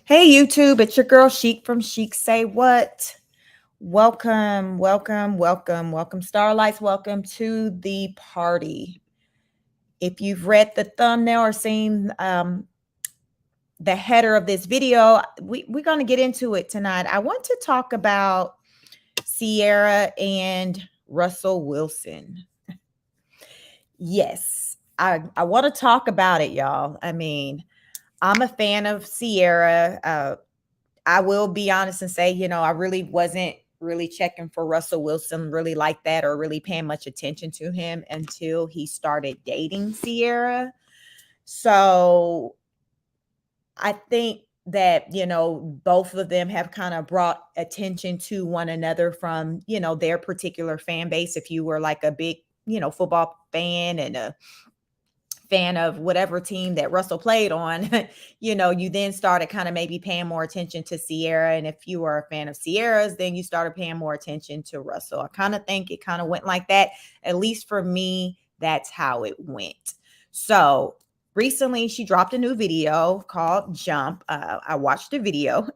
Hey YouTube, it's your girl Chic from Chic Say What. Welcome, welcome, welcome, welcome, Starlights. Welcome to the party. If you've read the thumbnail or seen the header of this video, we're going to get into it tonight. I want to talk about Ciara and Russell Wilson. Yes, I want to talk about it, y'all. I mean, I'm a fan of Ciara. I will be honest and say, I really wasn't really checking for Russell Wilson really like that or really paying much attention to him until he started dating Ciara. So I think that, both of them have kind of brought attention to one another from, their particular fan base. If you were like a big, football fan and a fan of whatever team that Russell played on, you then started kind of maybe paying more attention to Ciara. And if you were a fan of Ciara's, then you started paying more attention to Russell. I kind of think it kind of went like that. At least for me, that's how it went. So recently she dropped a new video called Jump. I watched the video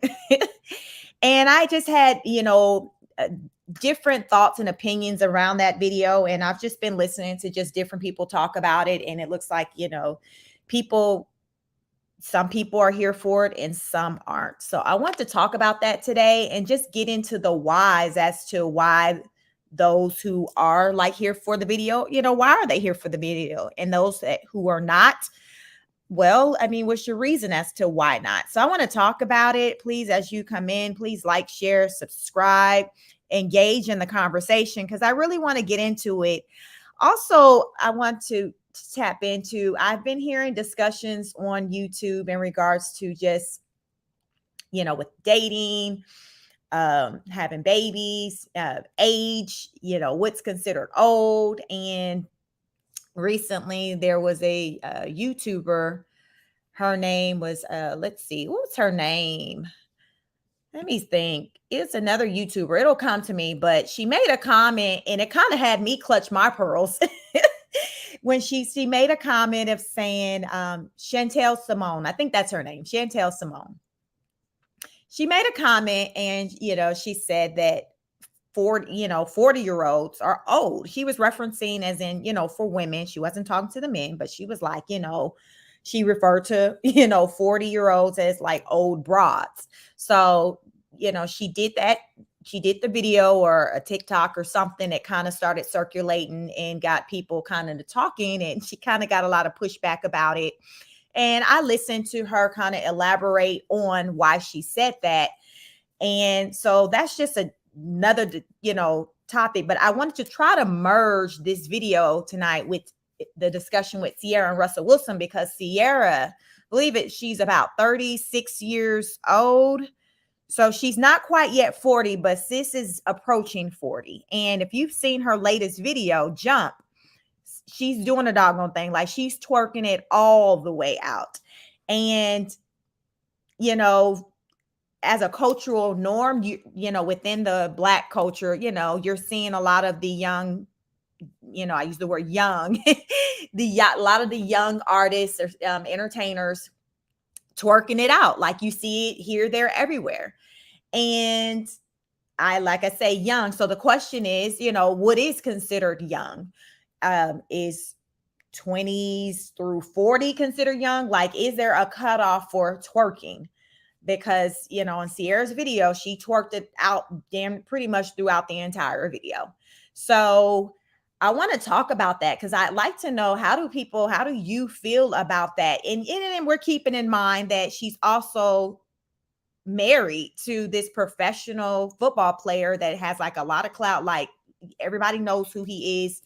and I just had, different thoughts and opinions around that video. And I've just been listening to just different people talk about it. And it looks like, people, some people are here for it and some aren't. So I want to talk about that today and just get into the whys as to why those who are like here for the video, why are they here for the video? And those who are not, well, I mean, what's your reason as to why not? So I want to talk about it. Please, as you come in, please like, share, subscribe, engage in the conversation because I really want to get into it. Also, I want to tap into, I've been hearing discussions on YouTube in regards to just, with dating, having babies, age, what's considered old. And recently there was a YouTuber. Her name was let's see, what was her name? Let me think. It's another YouTuber. It'll come to me, but she made a comment and it kind of had me clutch my pearls when she made a comment of saying Chantel Simone. I think that's her name, Chantel Simone. She made a comment and she said that 40-year-olds are old. She was referencing as in, for women. She wasn't talking to the men, but she was like, she referred to, 40-year-olds as like old broads. So, she did that. She did the video or a TikTok or something that kind of started circulating and got people kind of talking. And she kind of got a lot of pushback about it. And I listened to her kind of elaborate on why she said that. And so that's just another, topic. But I wanted to try to merge this video tonight with the discussion with Ciara and Russell Wilson because Ciara, believe it, she's about 36 years old. So she's not quite yet 40, but sis is approaching 40. And if you've seen her latest video, Jump, she's doing a doggone thing. Like she's twerking it all the way out. And, as a cultural norm, within the Black culture, you're seeing a lot of the young, I use the word young, a lot of the young artists or entertainers twerking it out. Like you see it here, there, everywhere. And like I say, young. So the question is, what is considered young? Is 20s through 40 considered young? Like, is there a cutoff for twerking? Because, in Ciara's video, she twerked it out pretty much throughout the entire video. So I want to talk about that because I'd like to know how do you feel about that? And we're keeping in mind that she's also married to this professional football player that has like a lot of clout. Like everybody knows who he is,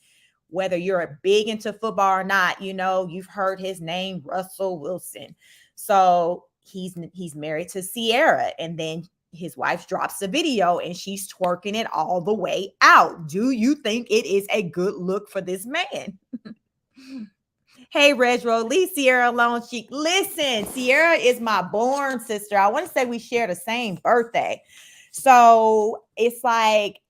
whether you're a big into football or not, you've heard his name, Russell Wilson. So he's married to Ciara, and then his wife drops a video and she's twerking it all the way out. Do you think it is a good look for this man? Hey, Redro, leave Ciara alone. Listen, Ciara is my born sister. I want to say we share the same birthday. So it's like,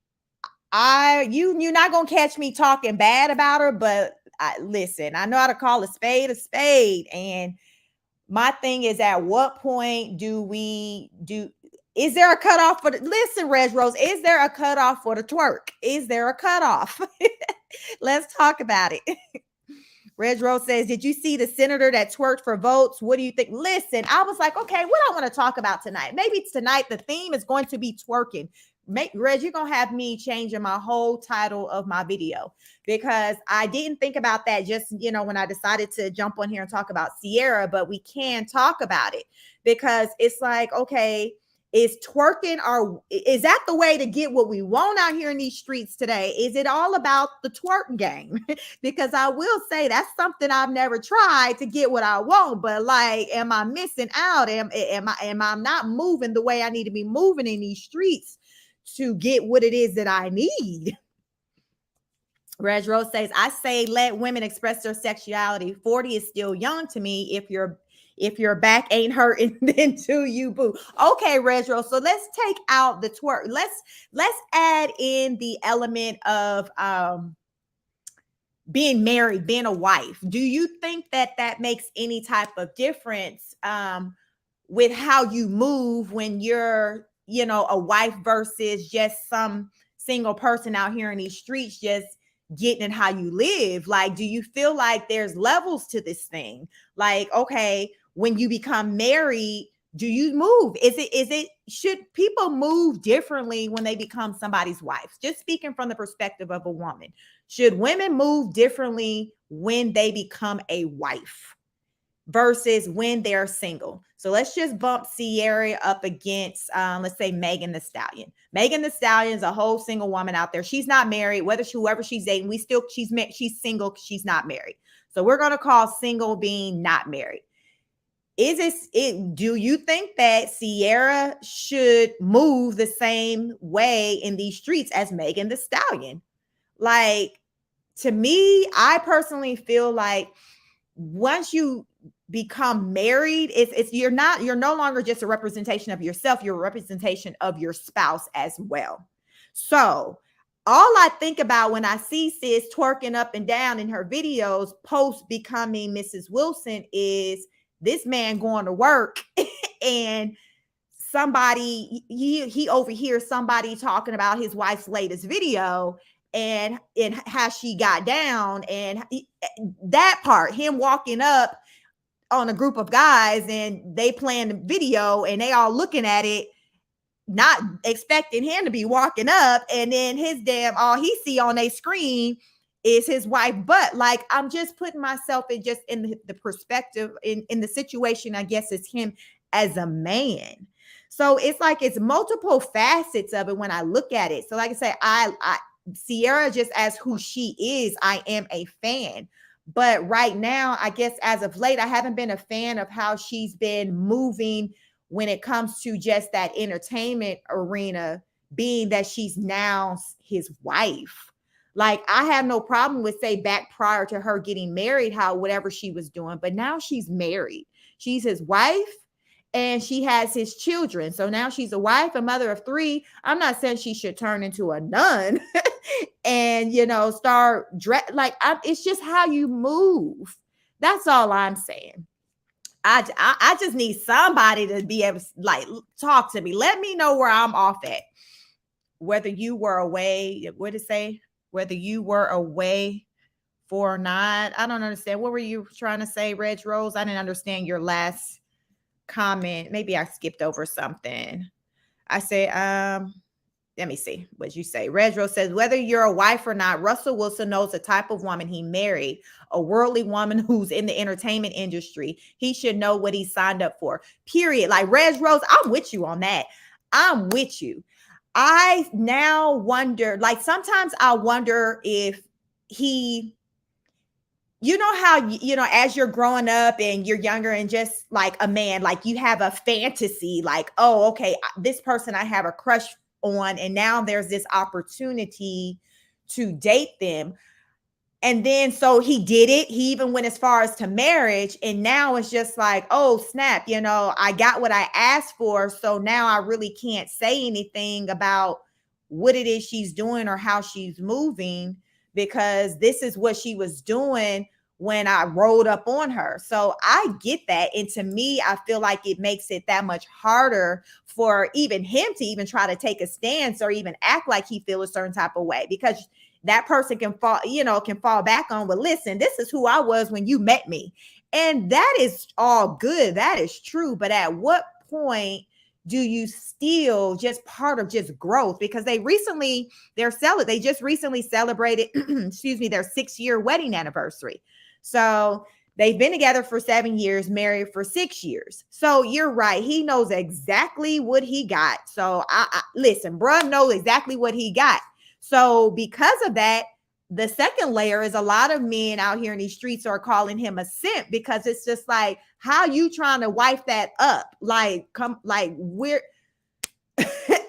you're not going to catch me talking bad about her, but listen, I know how to call a spade, and My thing is, at what point is there a cutoff for listen, Reg Rose, is there a cutoff for the twerk? Is there a cutoff? Let's talk about it. Reg Rose says, did you see the senator that twerked for votes? What do you think? Listen, I was like, okay, what I want to talk about tonight? Maybe tonight the theme is going to be twerking. Reg, you're going to have me changing my whole title of my video, because I didn't think about that just, when I decided to jump on here and talk about Ciara, but we can talk about it, because it's like, okay, is twerking, or is that the way to get what we want out here in these streets today? Is it all about the twerk game? Because I will say that's something I've never tried to get what I want, but like, am I missing out? Am I not moving the way I need to be moving in these streets to get what it is that I need? Reg Rose says, I say let women express their sexuality. 40 is still young to me. If your back ain't hurting, then do you, boo. Okay, Reg Rose. So let's take out the twerk. Let's add in the element of being married, being a wife. Do you think that makes any type of difference with how you move when you're, a wife versus just some single person out here in these streets just getting it how you live? Like, do you feel like there's levels to this thing? Like, okay, when you become married, do you move? Should people move differently when they become somebody's wife? Just speaking from the perspective of a woman, should women move differently when they become a wife versus when they're single? So let's just bump Ciara up against, let's say, Megan Thee Stallion. Megan Thee Stallion is a whole single woman out there. She's not married. Whoever she's dating, she's single. She's not married. So we're going to call single being not married. Do you think that Ciara should move the same way in these streets as Megan Thee Stallion? Like, to me, I personally feel like once you become married, you're no longer just a representation of yourself, you're a representation of your spouse as well. So all I think about when I see sis twerking up and down in her videos post becoming Mrs. Wilson is this man going to work and somebody, he overhears somebody talking about his wife's latest video and how she got down, and that part, him walking up on a group of guys and they playing the video and they all looking at it, not expecting him to be walking up, and then his all he see on a screen is his wife. But like, I'm just putting myself in the perspective in the situation, I guess, is him as a man. So it's like, it's multiple facets of it when I look at it. So like I say, Ciara, just as who she is, I am a fan. But right now, I guess as of late, I haven't been a fan of how she's been moving when it comes to just that entertainment arena, being that she's now his wife. Like, I have no problem with, say, back prior to her getting married, whatever she was doing, but now she's married. She's his wife and she has his children. So now she's a wife, a mother of 3. I'm not saying she should turn into a nun and, start it's just how you move. That's all I'm saying. I just need somebody to be able to talk to me. Let me know where I'm off at. Whether you were away, what did it say? Whether you were away for or not. I don't understand. What were you trying to say, Reg Rose? I didn't understand your last comment. Maybe I skipped over something. I say, let me see what you say. Reg Rose says, whether you're a wife or not, Russell Wilson knows the type of woman he married, a worldly woman who's in the entertainment industry. He should know what he signed up for, period. Like, Reg Rose, I'm with you on that. I'm with you. I now wonder, like, sometimes I wonder if he, how, as you're growing up and you're younger and just like a man, like you have a fantasy, like, oh, okay, this person I have a crush on, and now there's this opportunity to date them. And then, so he did it. He even went as far as to marriage. And now it's just like, oh, snap, I got what I asked for. So now I really can't say anything about what it is she's doing or how she's moving, because this is what she was doing when I rolled up on her. So I get that. And to me, I feel like it makes it that much harder for even him to even try to take a stance or even act like he feels a certain type of way, because that person can fall, can fall back on, well, listen, this is who I was when you met me. And that is all good. That is true. But at what point do you still just part of just growth? Because they just recently celebrated, excuse me, their 6-year wedding anniversary. So they've been together for 7 years, married for 6 years. So you're right. He knows exactly what he got. So I listen, bruh knows exactly what he got. So because of that, the second layer is a lot of men out here in these streets are calling him a simp, because it's just like, how you trying to wipe that up? Like, come, like, we're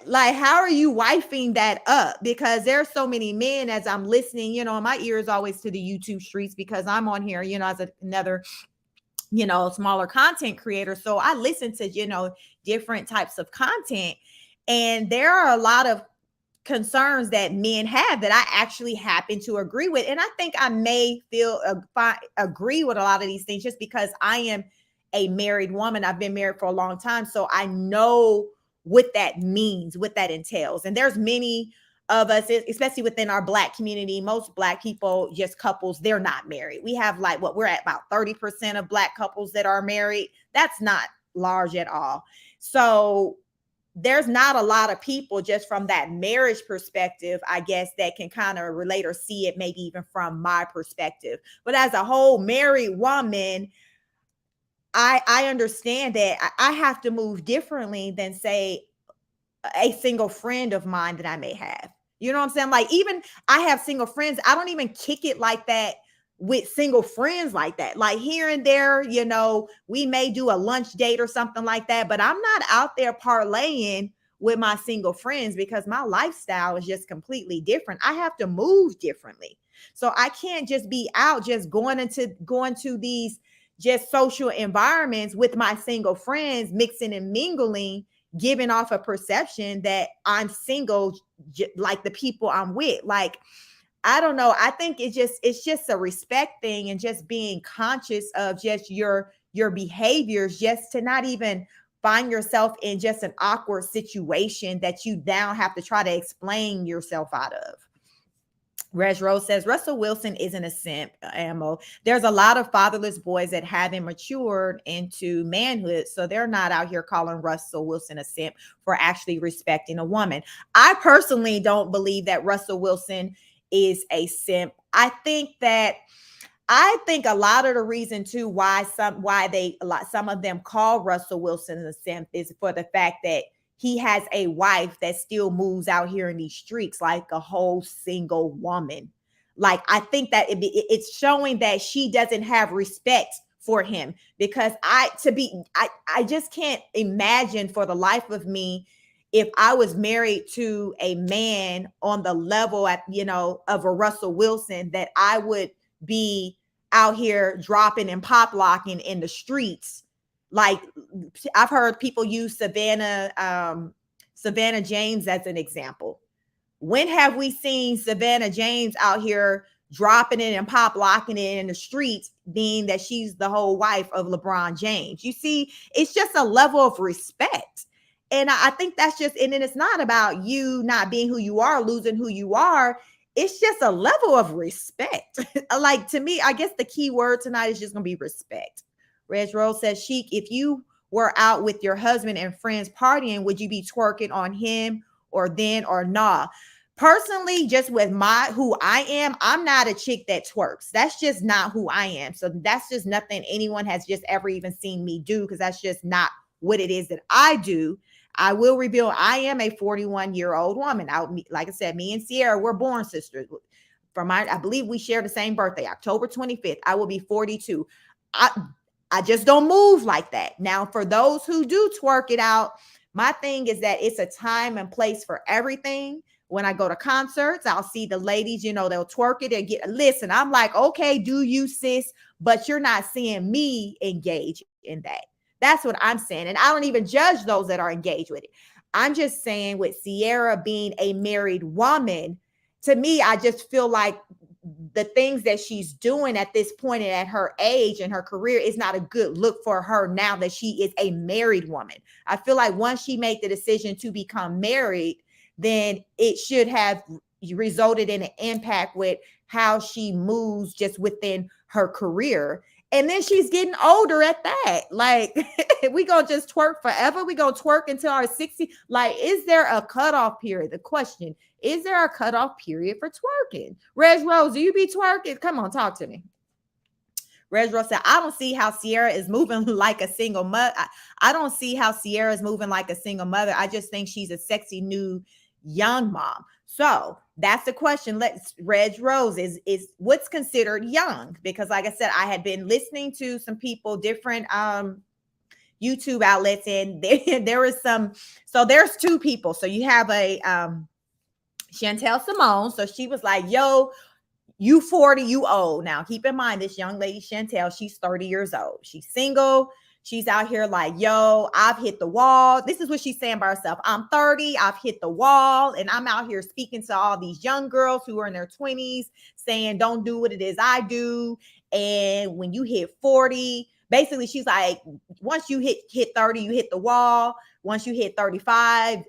like, how are you wifing that up? Because there's so many men, as I'm listening, my ear is always to the YouTube streets, because I'm on here, as another, smaller content creator. So I listen to, different types of content. And there are a lot of concerns that men have that I actually happen to agree with. And I think I may agree with a lot of these things just because I am a married woman. I've been married for a long time. So I know what that means, what that entails. And there's many of us, especially within our Black community, most Black people, just couples, they're not married. We have we're at about 30% of Black couples that are married. That's not large at all. So there's not a lot of people just from that marriage perspective, I guess, that can kind of relate or see it maybe even from my perspective. But as a whole married woman, I understand that I have to move differently than, say, a single friend of mine that I may have. You know what I'm saying? Like, even I have single friends. I don't even kick it like that with single friends like that. Like, here and there, we may do a lunch date or something like that, but I'm not out there parlaying with my single friends because my lifestyle is just completely different. I have to move differently. So I can't just be out just going to these just social environments with my single friends, mixing and mingling, giving off a perception that I'm single, like the people I'm with. Like, I don't know. I think it's just a respect thing, and just being conscious of just your behaviors, just to not even find yourself in just an awkward situation that you now have to try to explain yourself out of. Reg Rose says Russell Wilson isn't a simp, ammo. There's a lot of fatherless boys that haven't matured into manhood, so they're not out here calling Russell Wilson a simp for actually respecting a woman. I personally don't believe that Russell Wilson is a simp. I think a lot of the reason too why some of them call Russell Wilson a simp is for the fact that he has a wife that still moves out here in these streets like a whole single woman. Like, I think that it's showing that she doesn't have respect for him, because I just can't imagine for the life of me, if I was married to a man on the level of a Russell Wilson, that I would be out here dropping and pop locking in the streets. Like, I've heard people use Savannah James as an example. When have we seen Savannah James out here dropping it and pop locking it in the streets, being that she's the whole wife of LeBron James? You see, it's just a level of respect. And I think that's just, and then it's not about you not being who you are, losing who you are. It's just a level of respect. Like, to me, I guess the key word tonight is just going to be respect. Reg Rose says, Sheik, if you were out with your husband and friends partying, would you be twerking on him or then or nah? Personally, just with who I am, I'm not a chick that twerks. That's just not who I am. So that's just nothing anyone has just ever even seen me do, because that's just not what it is that I do. I will reveal I am a 41-year-old woman. Like I said, me and Ciara, we're born sisters. I believe we share the same birthday, October 25th. I will be 42. I just don't move like that. Now, for those who do twerk it out, my thing is that it's a time and place for everything. When I go to concerts, I'll see the ladies, they'll twerk it and listen, I'm like, okay, do you, sis? But you're not seeing me engage in that. That's what I'm saying. And I don't even judge those that are engaged with it. I'm just saying, with Ciara being a married woman, to me, I just feel like the things that she's doing at this point and at her age and her career is not a good look for her now that she is a married woman. I feel like once she made the decision to become married, then it should have resulted in an impact with how she moves just within her career. And then she's getting older at that. Like, we gonna just twerk forever? We gonna twerk until our 60? Like, is there a cutoff period? The question, is there a cutoff period for twerking? Reg Rose, do you be twerking? Come on, talk to me. Reg Rose said, I don't see how Ciara is moving like a single mother. I don't see how Ciara is moving like a single mother. I just think she's a sexy new young mom. So that's the question. Let's Reg Rose is what's considered young? Because like I said, I had been listening to some people, different YouTube outlets, and there is some. So there's two people. So you have a Chantel Simone. So she was like, yo, you 40, you old. Now, keep in mind, this young lady, Chantel, she's 30 years old. She's single. She's out here like, yo, I've hit the wall. This is what she's saying by herself. I'm 30. I've hit the wall. And I'm out here speaking to all these young girls who are in their 20s saying, don't do what it is I do. And when you hit 40, basically, she's like, once you hit 30, you hit the wall. Once you hit 35,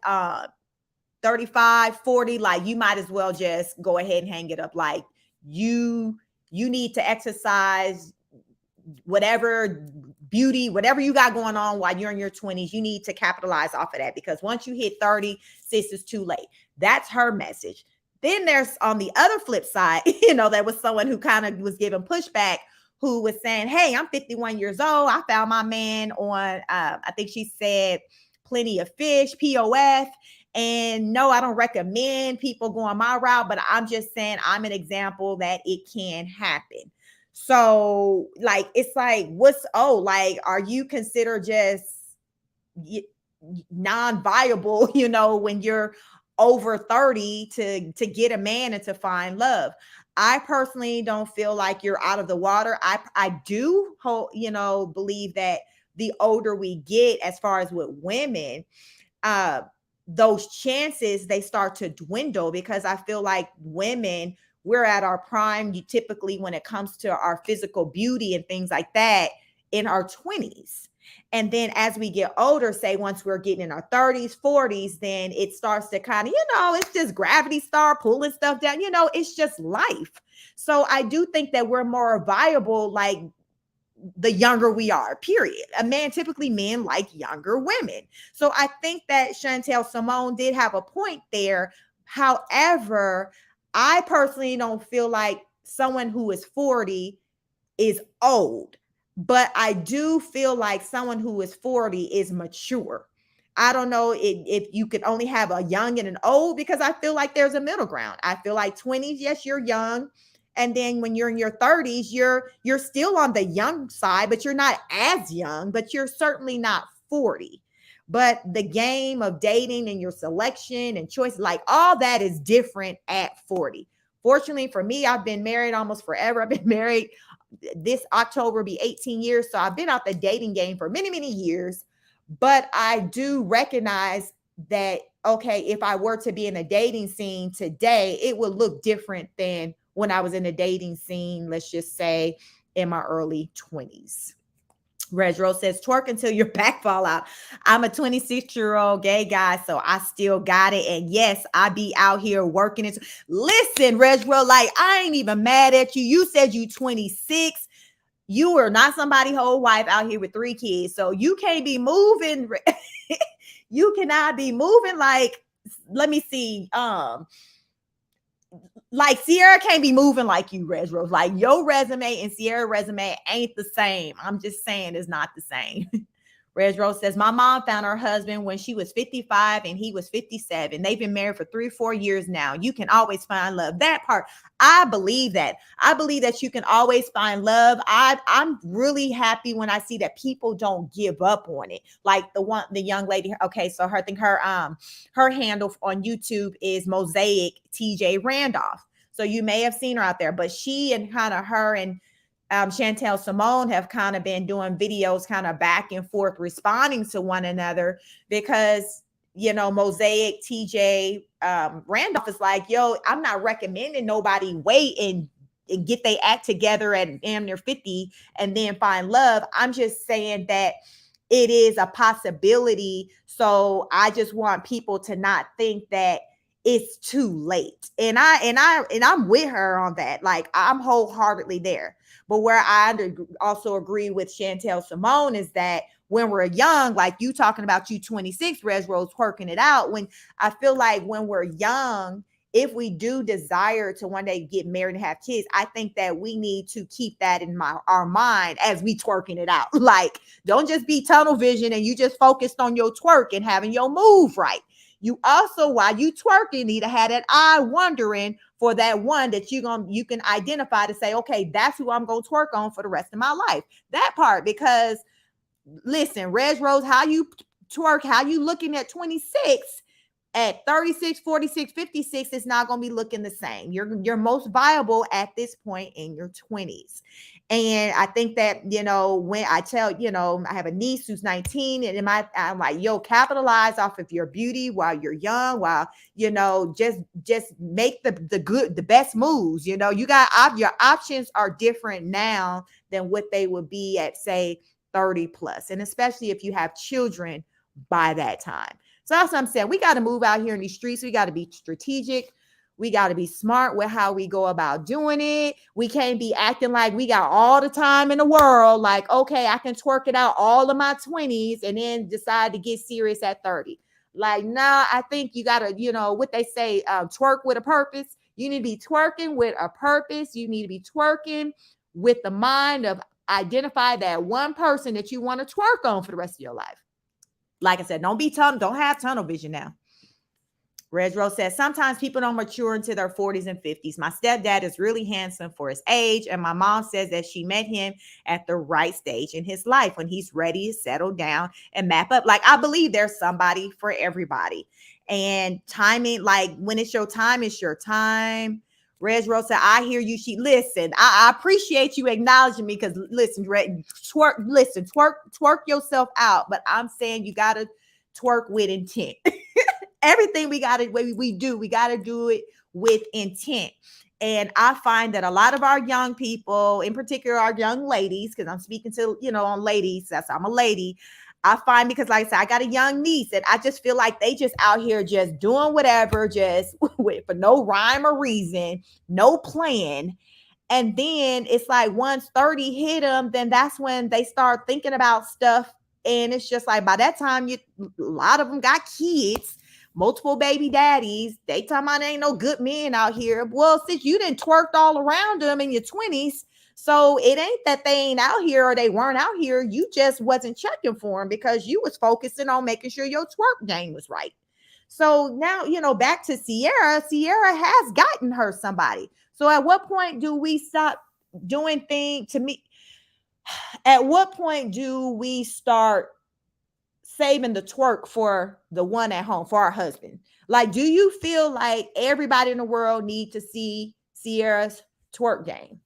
40, like you might as well just go ahead and hang it up. Like you need to exercise whatever beauty, whatever you got going on while you're in your 20s, you need to capitalize off of that, because once you hit 30, sis, it's too late. That's her message. Then there's on the other flip side, there was someone who kind of was giving pushback, who was saying, hey, I'm 51 years old. I found my man on, I think she said Plenty of Fish, POF. And no, I don't recommend people going my route, but I'm just saying I'm an example that it can happen. So like, it's like, are you considered just non-viable, when you're over 30 to get a man and to find love? I personally don't feel like you're out of the water. I do believe that the older we get, as far as with women, those chances, they start to dwindle, because I feel like women, we're at our prime, typically when it comes to our physical beauty and things like that, in our 20s. And then as we get older, say once we're getting in our 30s, 40s, then it starts to kind of, it's just gravity start pulling stuff down. It's just life. So I do think that we're more viable, like the younger we are, period. Typically men like younger women. So I think that Chantel Simone did have a point there. However, I personally don't feel like someone who is 40 is old, but I do feel like someone who is 40 is mature. I don't know if you could only have a young and an old, because I feel like there's a middle ground. I feel like 20s, yes, you're young. And then when you're in your 30s, you're still on the young side, but you're not as young, but you're certainly not 40. But the game of dating and your selection and choice, like all that is different at 40. Fortunately for me, I've been married almost forever. I've been married, this October be 18 years. So I've been out the dating game for many, many years. But I do recognize that, okay, if I were to be in a dating scene today, it would look different than when I was in a dating scene, let's just say in my early 20s. Reg Rose says, twerk until your back fall out. I'm a 26-year-old gay guy, so I still got it. And yes, I be out here working it. Listen, Reg Rose, like, I ain't even mad at you. You said you 26. You are not somebody's whole wife out here with 3 kids. So you can't be moving. You cannot be moving like, let me see. Like Ciara can't be moving like you, Reg Rose. Like your resume and Ciara's resume ain't the same. I'm just saying it's not the same. Reg Rose says, my mom found her husband when she was 55 and he was 57. They've been married for 3 or 4 years now. You can always find love. That part, I believe that. I believe that you can always find love. I'm really happy when I see that people don't give up on it. Like the young lady. Okay, so I think her handle on YouTube is Mosaic TJ Randolph. So you may have seen her out there, but she and kind of her and Chantel Simone have kind of been doing videos kind of back and forth, responding to one another, because, Mosaic TJ Randolph is like, yo, I'm not recommending nobody wait and get they act together at damn near 50 and then find love. I'm just saying that it is a possibility. So I just want people to not think that it's too late. And I'm with her on that. Like, I'm wholeheartedly there. But where also agree with Chantel Simone is that when we're young, like you talking about you 26, Res Rose twerking it out. When I feel like when we're young, if we do desire to one day get married and have kids, I think that we need to keep that in our mind as we twerking it out. Like, don't just be tunnel vision and you just focused on your twerk and having your move right. You also, while you twerking, need to have that eye wondering for that one that you can identify to say, okay, that's who I'm gonna twerk on for the rest of my life. That part, because listen, Reg Rose, how you twerk, how you looking at 26, at 36, 46, 56, it's not going to be looking the same. You're most viable at this point in your 20s. And I think that, when I tell, I have a niece who's 19 and I'm like, yo, capitalize off of your beauty while you're young, while, just make the best moves. You got your options are different now than what they would be at, say, 30 plus. And especially if you have children by that time. So that's what I'm saying. We got to move out here in these streets. We got to be strategic. We got to be smart with how we go about doing it. We can't be acting like we got all the time in the world. Like, okay, I can twerk it out all of my 20s and then decide to get serious at 30. Like, nah, I think you got to, what they say, twerk with a purpose. You need to be twerking with a purpose. You need to be twerking with the mind of identify that one person that you want to twerk on for the rest of your life. Like I said, don't have tunnel vision now. Reg Rose says, sometimes people don't mature into their 40s and 50s. My stepdad is really handsome for his age, and my mom says that she met him at the right stage in his life when he's ready to settle down and map up. Like, I believe there's somebody for everybody. And timing, like when it's your time, it's your time. Reg Rose said, I hear you. Listen, I appreciate you acknowledging me because listen, twerk yourself out. But I'm saying you got to twerk with intent. Everything we got to do it with intent. And I find that a lot of our young people, in particular our young ladies, because I'm speaking to, on ladies, I'm a lady. I find, because like I said, I got a young niece and I just feel like they just out here just doing whatever, just for no rhyme or reason, no plan. And then it's like once 30 hit them, then that's when they start thinking about stuff. And it's just like by that time, a lot of them got kids, multiple baby daddies. They talking about ain't no good men out here. Well, since you didn't twerked all around them in your 20s, so it ain't that they ain't out here or they weren't out here. You just wasn't checking for them because you was focusing on making sure your twerk game was right. So now, back to Ciara. Ciara has gotten her somebody. So at what point do we stop doing things to me? At what point do we start saving the twerk for the one at home, for our husband? Like, do you feel like everybody in the world need to see Ciara's twerk game?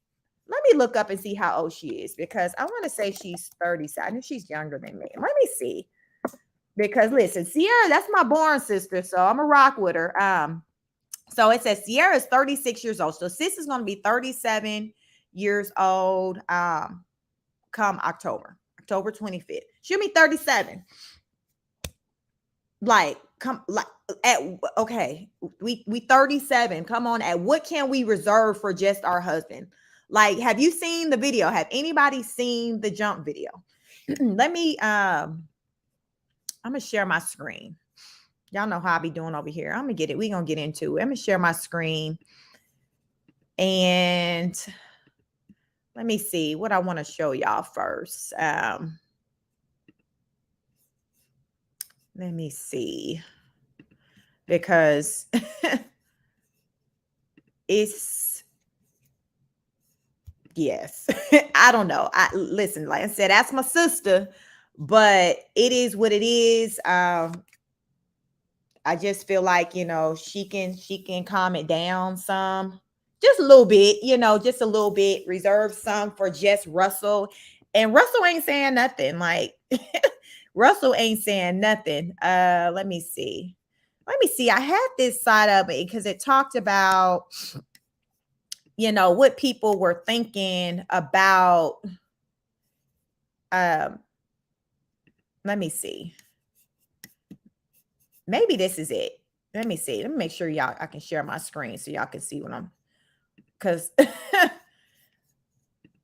Let me look up and see how old she is, because I want to say she's 37. I think she's younger than me. Let me see. Because listen, Ciara, that's my born sister, so I'm a rock with her. So it says Ciara is 36 years old. So sis is going to be 37 years old come October 25th. She'll be 37. Like, we 37. Come on, at what can we reserve for just our husband? Like, have you seen the video? Have anybody seen the jump video? Let me I'm gonna share my screen. Y'all know how I be doing over here. I'm gonna get it. We're gonna get into it. I'm gonna share my screen. And let me see what I want to show y'all first. Let me see. Because yes, I don't know. Listen, like I said, that's my sister, but it is what it is. I just feel like, she can calm it down some, just a little bit, just a little bit, reserve some for just Russell. And Russell ain't saying nothing. Like, Russell ain't saying nothing. Let me see. I had this side of it because it talked about what people were thinking about, um, let me see. Maybe this is it. Let me see. Let me make sure I can share my screen so y'all can see what because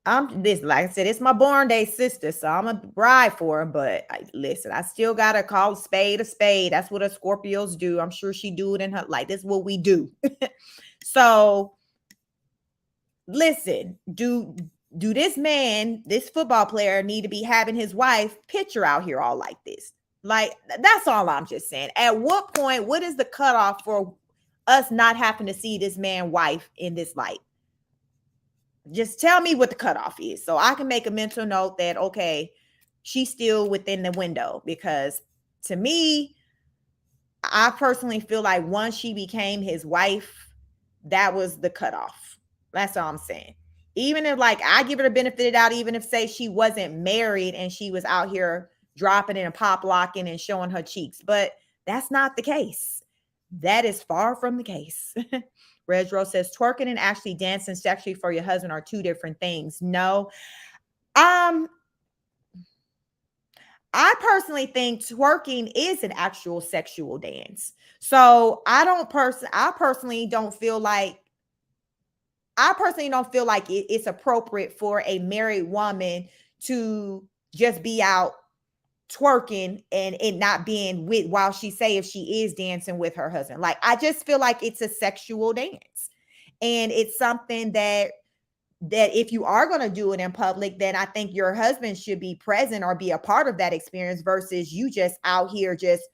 I'm this, like I said, it's my born day sister, so I'm a ride for her. But listen, I still gotta call a spade a spade. That's what us Scorpios do. I'm sure she do it in her, like, this is what we do. So listen, do this football player need to be having his wife picture out here all like this? Like, that's all I'm just saying. At what point, what is the cutoff for us not having to see this man wife in this light? Just tell me what the cutoff is so I can make a mental note that, okay, she's still within the window. Because to me, I personally feel like once she became his wife, that was the cutoff. That's all I'm saying. Even if, like, I give her the benefit of the doubt, even if, say, she wasn't married and she was out here dropping and pop locking and showing her cheeks, but that's not the case. That is far from the case. Reg Rose says twerking and actually dancing sexually for your husband are two different things. No. I personally think twerking is an actual sexual dance. So I personally don't feel like it's appropriate for a married woman to just be out twerking and it not being with, while she say if she is dancing with her husband. Like, I just feel like it's a sexual dance. And it's something that if you are going to do it in public, then I think your husband should be present or be a part of that experience versus you just out here just,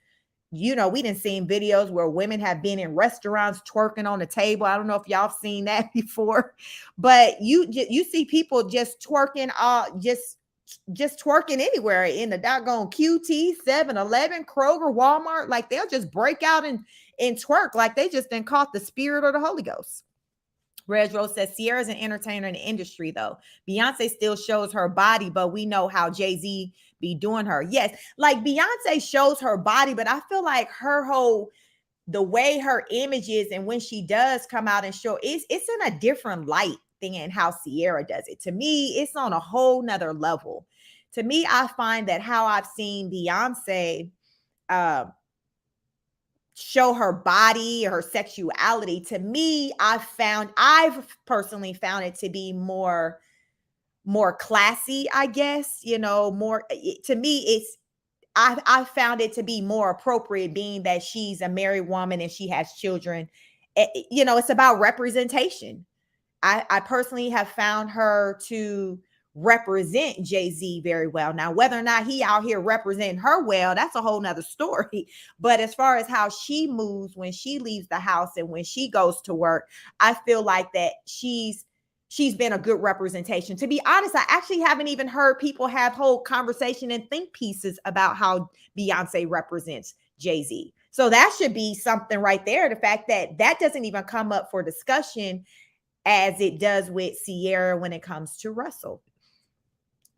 we didn't see videos where women have been in restaurants twerking on the table. I don't know if y'all seen that before, but you see people just twerking, just twerking anywhere in the doggone QT, 7-Eleven, Kroger, Walmart. Like, they'll just break out and twerk like they just done caught the spirit or the Holy Ghost. Reg Rose says Ciara's an entertainer in the industry, though. Beyonce still shows her body, but we know how Jay-Z be doing her. Yes, like Beyonce shows her body, but I feel like the way her image is, and when she does come out and show, it's in a different light than how Ciara does it. To me, it's on a whole nother level. To me, I find that how I've seen Beyonce show her body or her sexuality, to me, I've personally found it to be more classy, I guess, more, to me, I found it to be more appropriate, being that she's a married woman and she has children. It's about representation. I personally have found her to represent Jay-Z very well. Now, whether or not he out here representing her well, that's a whole nother story. But as far as how she moves when she leaves the house and when she goes to work, I feel like that she's been a good representation. To be honest, I actually haven't even heard people have whole conversation and think pieces about how Beyonce represents Jay-Z. So that should be something right there. The fact that doesn't even come up for discussion as it does with Ciara when it comes to Russell.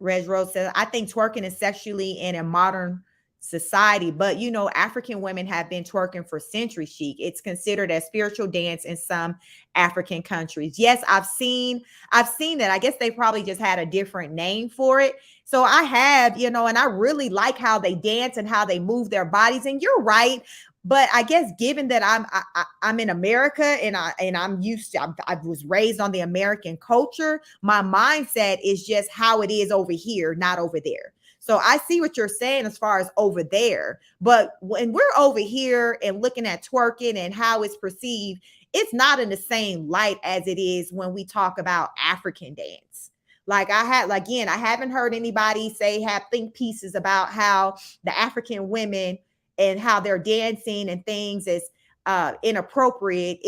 Reg Rose says, I think twerking is sexually in a modern society, but African women have been twerking for centuries, Chic. It's considered a spiritual dance in some African countries. Yes, I've seen that. I guess they probably just had a different name for it. So I have, and I really like how they dance and how they move their bodies. And you're right. But I guess given that I'm in America and I'm used to, I was raised on the American culture, my mindset is just how it is over here, not over there. So I see what you're saying as far as over there. But when we're over here and looking at twerking and how it's perceived, it's not in the same light as it is when we talk about African dance. Like, I haven't heard anybody have think pieces about how the African women and how they're dancing and things is inappropriate.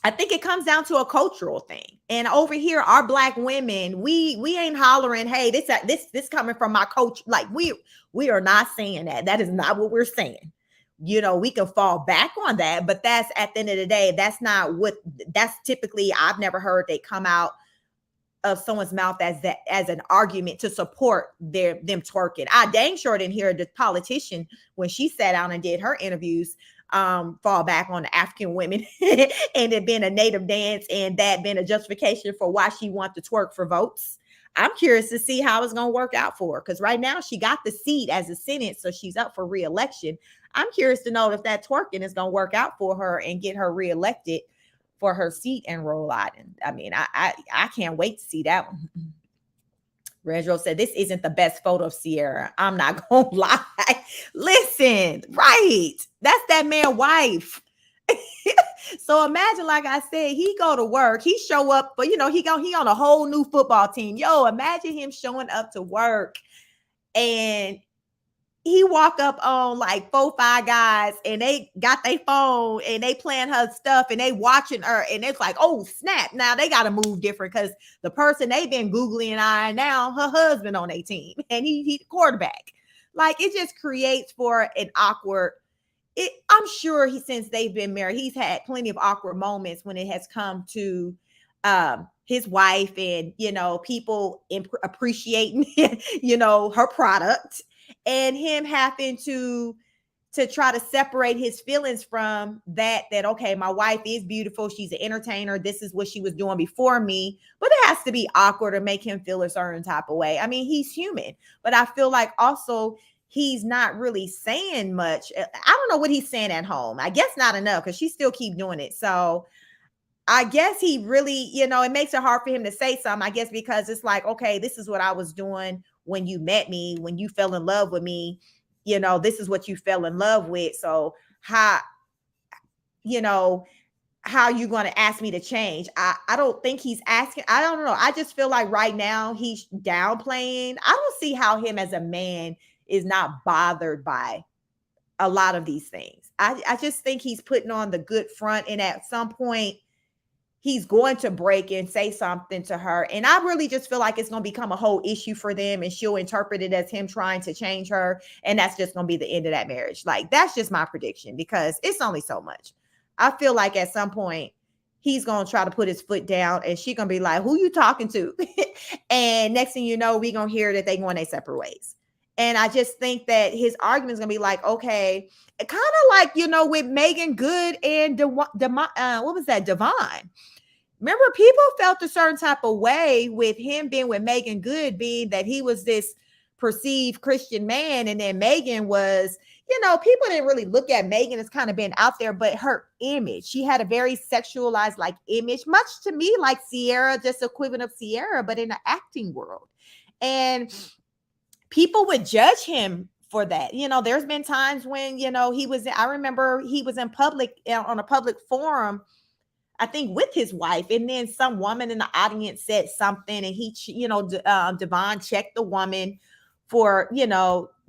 I think it comes down to a cultural thing. And over here, our Black women, we ain't hollering, hey, this coming from my culture. Like, we are not saying that. That is not what we're saying. We can fall back on that, but that's, at the end of the day, that's typically, I've never heard they come out of someone's mouth as an argument to support them twerking. I dang sure didn't hear the politician when she sat down and did her interviews fall back on the African women and it being a native dance and that being a justification for why she wants to twerk for votes. I'm curious to see how it's going to work out for her because right now she got the seat as a Senate, so she's up for reelection. I'm curious to know if that twerking is going to work out for her and get her reelected for her seat in Rhode Island. I mean, I can't wait to see that one. Redro said, this isn't the best photo of Ciara. I'm not going to lie. Listen, right. That's that man's wife. So imagine, like I said, he go to work, he show up, but he on a whole new football team. Yo, imagine him showing up to work and he walk up on like 4-5 guys and they got their phone and they playing her stuff and they watching her and it's like, oh snap, now they got to move different because the person they've been googling now her husband on their team and he the quarterback. Like it just creates for an awkward. I'm sure since they've been married, he's had plenty of awkward moments when it has come to his wife and people appreciating her product and him having to try to separate his feelings from that okay, my wife is beautiful, she's an entertainer, this is what she was doing before me, but it has to be awkward to make him feel a certain type of way. I mean, he's human, but I feel like also he's not really saying much. I don't know what he's saying at home. I guess not enough because she still keep doing it. So I guess he really, it makes it hard for him to say something, I guess, because it's like, okay, this is what I was doing when you met me, when you fell in love with me, this is what you fell in love with. So how you going to ask me to change? I don't think he's asking. I don't know. I just feel like right now he's downplaying. I don't see how him as a man is not bothered by a lot of these things. I just think he's putting on the good front, and at some point he's going to break and say something to her. And I really just feel like it's going to become a whole issue for them, and she'll interpret it as him trying to change her. And that's just going to be the end of that marriage. Like, that's just my prediction because it's only so much. I feel like at some point he's going to try to put his foot down and she's going to be like, who you talking to? And next thing you know, we're going to hear that they going their separate ways. And I just think that his argument is going to be like, okay, kind of like, with Megan Good and what was that? Devon. Remember, people felt a certain type of way with him being with Megan Good, being that he was this perceived Christian man. And then Megan was, people didn't really look at Megan as kind of being out there, but her image, she had a very sexualized like image, much to me like Ciara, just equivalent of Ciara, but in the acting world. And people would judge him for that. There's been times when, I remember he was in public on a public forum, I think with his wife, and then some woman in the audience said something and he, Devon checked the woman for,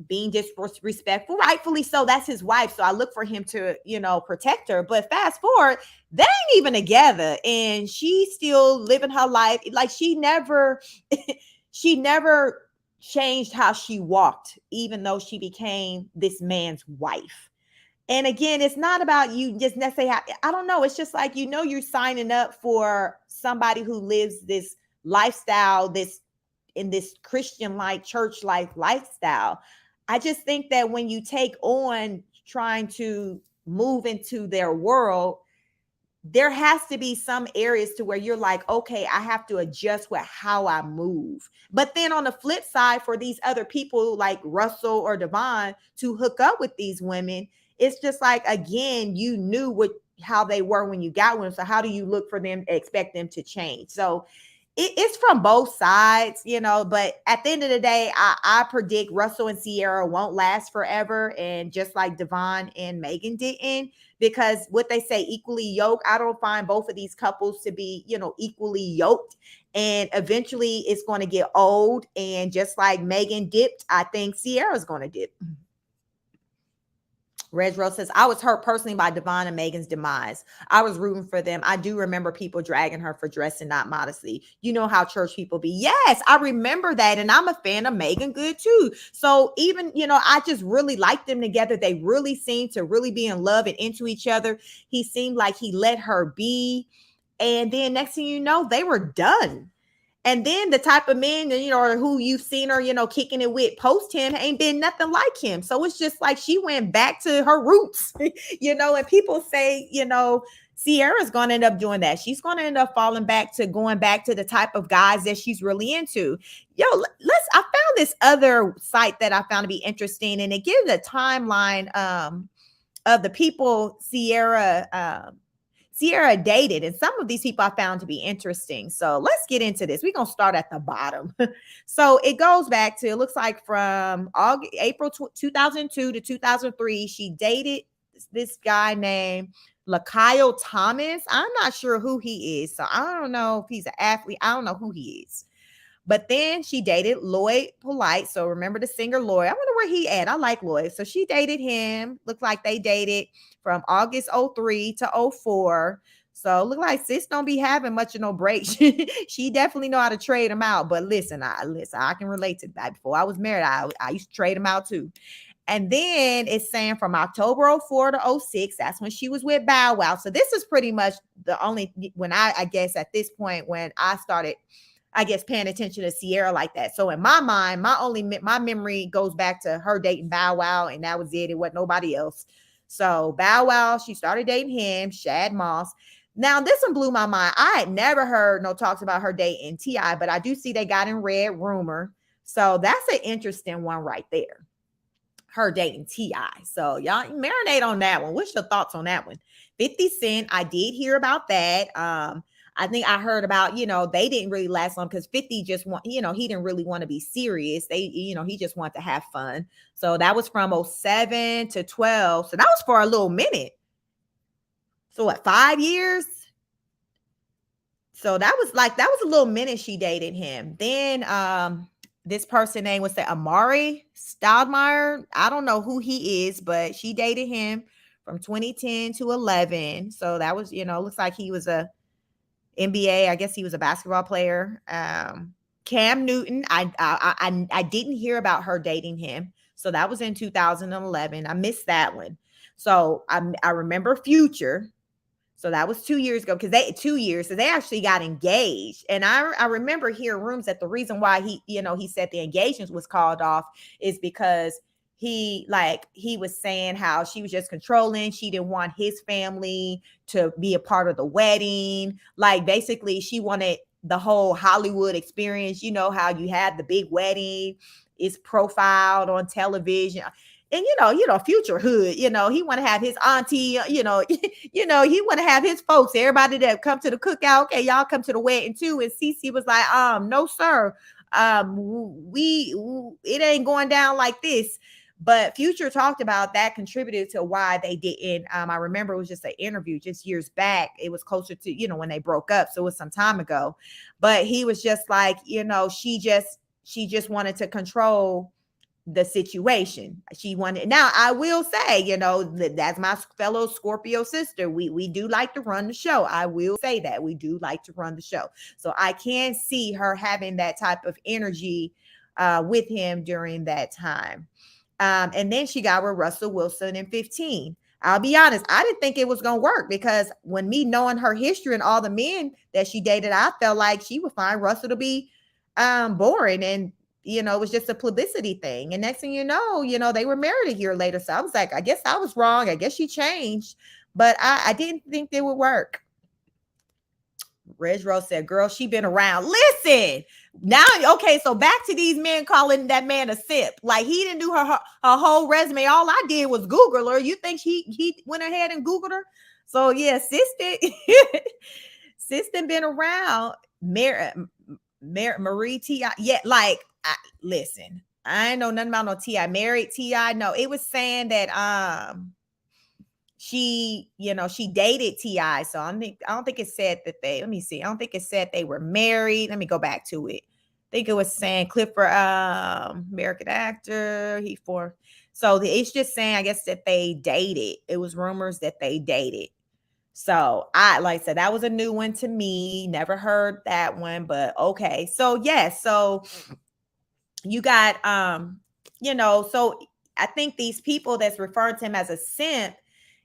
being disrespectful, rightfully so. That's his wife. So I look for him to, protect her. But fast forward, they ain't even together and she's still living her life. Like she never changed how she walked, even though she became this man's wife. And again, it's not about you just necessarily, I don't know. It's just like, you're signing up for somebody who lives this lifestyle, in this Christian like church life lifestyle. I just think that when you take on trying to move into their world, there has to be some areas to where you're like, okay, I have to adjust with how I move. But then on the flip side, for these other people like Russell or Devon to hook up with these women, it's just like, again, you knew how they were when you got with them. So how do you look for them, expect them to change? So it's from both sides, but at the end of the day, I predict Russell and Ciara won't last forever. And just like Devon and Megan didn't, because what they say, equally yoked, I don't find both of these couples to be, equally yoked. And eventually it's going to get old. And just like Megan dipped, I think Ciara's going to dip. Reg Rose says, I was hurt personally by Devon and Megan's demise. I was rooting for them. I do remember people dragging her for dressing not modestly. You know how church people be. Yes, I remember that. And I'm a fan of Megan Good too. So even, I just really liked them together. They really seemed to really be in love and into each other. He seemed like he let her be. And then next thing you know, they were done. And then the type of men, or who you've seen her, kicking it with post him ain't been nothing like him. So it's just like she went back to her roots, and people say, Ciara's going to end up doing that. She's going to end up going back to the type of guys that she's really into. I found this other site that I found to be interesting, and it gives a timeline of the people Ciara dated, and some of these people I found to be interesting. So let's get into this. We're going to start at the bottom. So it goes back to, it looks like from April 2002 to 2003, she dated this guy named Lakyle Thomas. I'm not sure who he is. So I don't know if he's an athlete. I don't know who he is. But then she dated Lloyd Polite. So remember the singer Lloyd. I wonder where he at. I like Lloyd. So she dated him. Looks like they dated from August 03 to 04. So look like sis don't be having much of no break. She definitely know how to trade them out. But listen, I can relate to that. Before I was married, I used to trade them out too. And then it's saying from October 04 to 06, that's when she was with Bow Wow. So this is pretty much the only, when I guess at this point when I started, paying attention to Ciara like that. So in my mind, my memory goes back to her dating Bow Wow, and that was it. It wasn't nobody else. So Bow Wow, she started dating him, Shad Moss. Now this one blew my mind. I had never heard no talks about her dating T.I., but I do see they got in red rumor. So that's an interesting one right there. Her dating T.I. So y'all marinate on that one. What's your thoughts on that one? 50 Cent, I did hear about that. I think I heard about, they didn't really last long because 50 just he didn't really want to be serious. He just wanted to have fun. So that was from 07 to 12. So that was for a little minute. So what, 5 years? So that was a little minute she dated him. Then this person name was Amari Stoudemire. I don't know who he is, but she dated him from 2010 to 11. So that was, looks like he was a NBA. I guess he was a basketball player. Cam Newton. I didn't hear about her dating him. So that was in 2011. I missed that one. So I remember Future. So that was 2 years ago because they actually got engaged. And I remember hearing rooms that the reason why he said the engagement was called off is because he was saying how she was just controlling. She didn't want his family to be a part of the wedding. Like basically she wanted the whole Hollywood experience. You know how you have the big wedding, it's profiled on television. And Future hood, he want to have his auntie, he want to have his folks, everybody that come to the cookout. Okay, y'all come to the wedding too. And Cece was like, no, sir. It ain't going down like this. But Future talked about that contributed to why they didn't. I remember it was just an interview just years back. It was closer to, when they broke up. So it was some time ago. But he was just like, she just wanted to control the situation. She wanted. Now I will say, that's my fellow Scorpio sister. We do like to run the show. I will say that we do like to run the show. So I can see her having that type of energy with him during that time. And then she got with Russell Wilson in 15. I'll be honest, I didn't think it was going to work because when me knowing her history and all the men that she dated, I felt like she would find Russell to be boring, and it was just a publicity thing. And next thing you know, they were married a year later. So I was like, I guess I was wrong. I guess she changed, but I didn't think they would work. Reg Rose said, girl, she been around. Listen, now, okay, so back to these men calling that man a simp. Like he didn't do her whole resume. All I did was Google her. You think he went ahead and Googled her? So yeah, sister been around. Marie T.I. Yeah, listen, I ain't know nothing about no T.I. Married T.I. No, it was saying that she dated T.I. So I don't think it said that let me see. I don't think it said they were married. Let me go back to it. I think it was saying Clifford, American actor. So it's just saying, I guess, that they dated. It was rumors that they dated. So like I said, that was a new one to me. Never heard that one, but okay. So yes, so you got so I think these people that's referring to him as a simp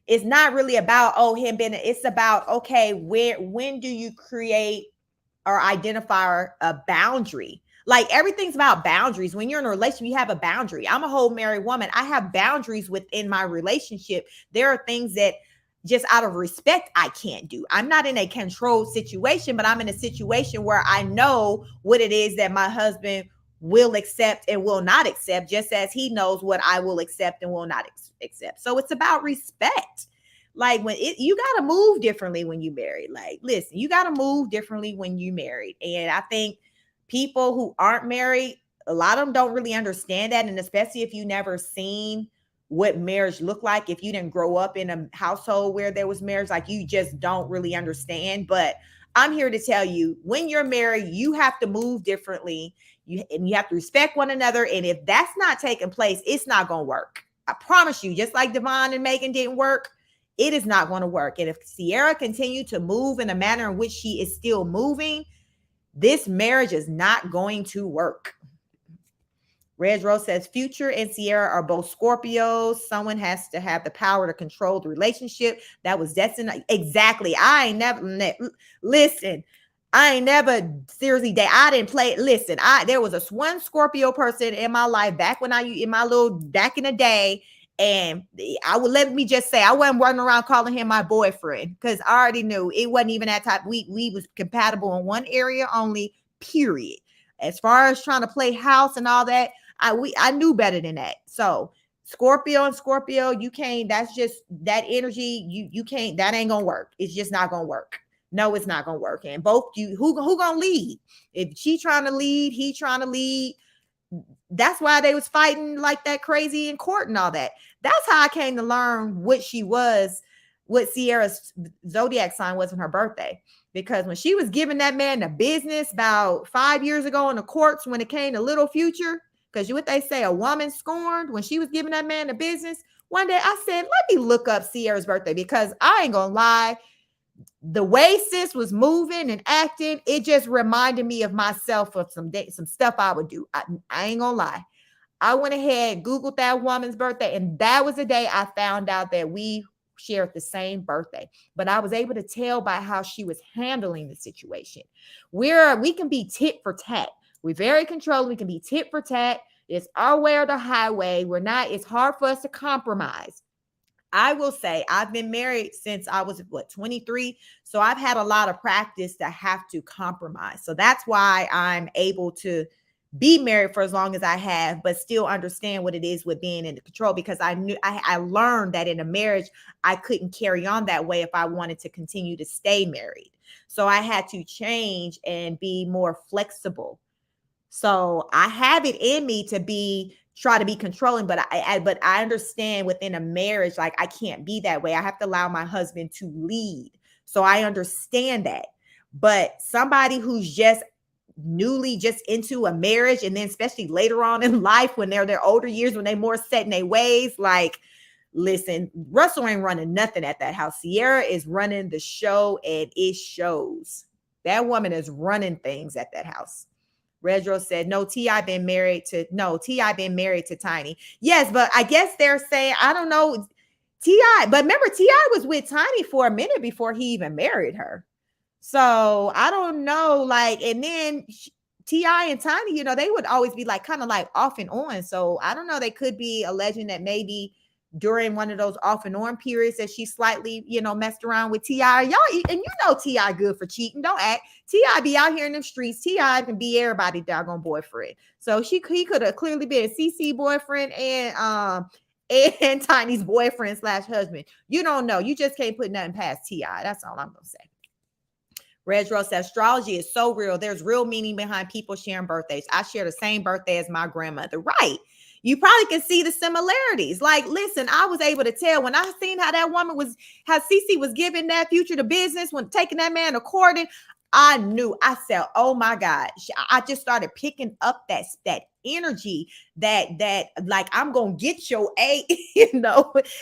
is not really about him being. It's about, okay, when do you create or identify a boundary. Like everything's about boundaries. When you're in a relationship, you have a boundary. I'm a whole married woman. I have boundaries within my relationship. There are things that just out of respect I can't do. I'm not in a controlled situation, but I'm in a situation where I know what it is that my husband will accept and will not accept, just as he knows what I will accept and will not accept. So it's about respect. Like you got to move differently when you married. Like, listen, you got to move differently when you married. And I think people who aren't married, a lot of them don't really understand that. And especially if you never seen what marriage looked like, if you didn't grow up in a household where there was marriage, like you just don't really understand. But I'm here to tell you, when you're married, you have to move differently. And you have to respect one another. And if that's not taking place, it's not going to work. I promise you, just like Devon and Megan didn't work, it is not going to work. And if Ciara continued to move in a manner in which she is still moving, this marriage is not going to work. Red Rose says Future and Ciara are both Scorpios. Someone has to have the power to control the relationship that was destined. Exactly. I ain't never seriously I didn't play. Listen, there was a one Scorpio person in my life back when back in the day. And I would let me just say I wasn't running around calling him my boyfriend because I already knew it wasn't even that type. We was compatible in one area only, period. As far as trying to play house and all that, I knew better than that. So Scorpio and Scorpio, you can't, that's just that energy. You can't, that ain't gonna work. It's just not gonna work. No, it's not gonna work. And both you, who gonna lead? If she trying to lead, he trying to lead. That's why they was fighting like that crazy in court and all that. That's how I came to learn what Ciara's zodiac sign was on her birthday. Because when she was giving that man the business about 5 years ago in the courts, when it came to Little Future, because what they say, a woman scorned, when she was giving that man the business, one day I said, let me look up Ciara's birthday, because I ain't gonna lie, the way sis was moving and acting, it just reminded me of myself of some stuff I would do. I ain't gonna lie. I went ahead, Googled that woman's birthday, and that was the day I found out that we shared the same birthday. But I was able to tell by how she was handling the situation. We can be tit for tat. We're very controlled. We can be tit for tat. It's our way or the highway. It's hard for us to compromise. I will say I've been married since I was 23. So I've had a lot of practice to have to compromise. So that's why I'm able to be married for as long as I have, but still understand what it is with being in control, because I learned that in a marriage, I couldn't carry on that way if I wanted to continue to stay married. So I had to change and be more flexible. So I have it in me to try to be controlling, but I understand within a marriage, like I can't be that way. I have to allow my husband to lead. So I understand that. But somebody who's just into a marriage, and then especially later on in life when they're their older years, when they're more set in their ways, like, listen, Russell ain't running nothing at that house. Ciara is running the show, and it shows. That woman is running things at that house. Redro said, no, T.I. been married to Tiny. Yes, but I guess they're saying, I don't know, T.I. But remember, T.I. was with Tiny for a minute before he even married her. So I don't know, like, and then T.I. and Tiny, they would always be like kind of like off and on. So I don't know, they could be alleging that maybe during one of those off and on periods that she slightly, messed around with T.I. Y'all, and T.I. good for cheating. Don't act. T.I. be out here in the streets. T.I. can be everybody's doggone boyfriend. So he could have clearly been CC boyfriend and Tiny's boyfriend / husband. You don't know. You just can't put nothing past T.I. That's all I'm gonna say. Reg Rose says, astrology is so real. There's real meaning behind people sharing birthdays. I share the same birthday as my grandmother. Right. You probably can see the similarities. Like, listen, I was able to tell when I seen how that woman how Cece was giving that Future the business when taking that man to court. I knew. I said, oh my God. I just started picking up that energy that like, I'm going to get your A,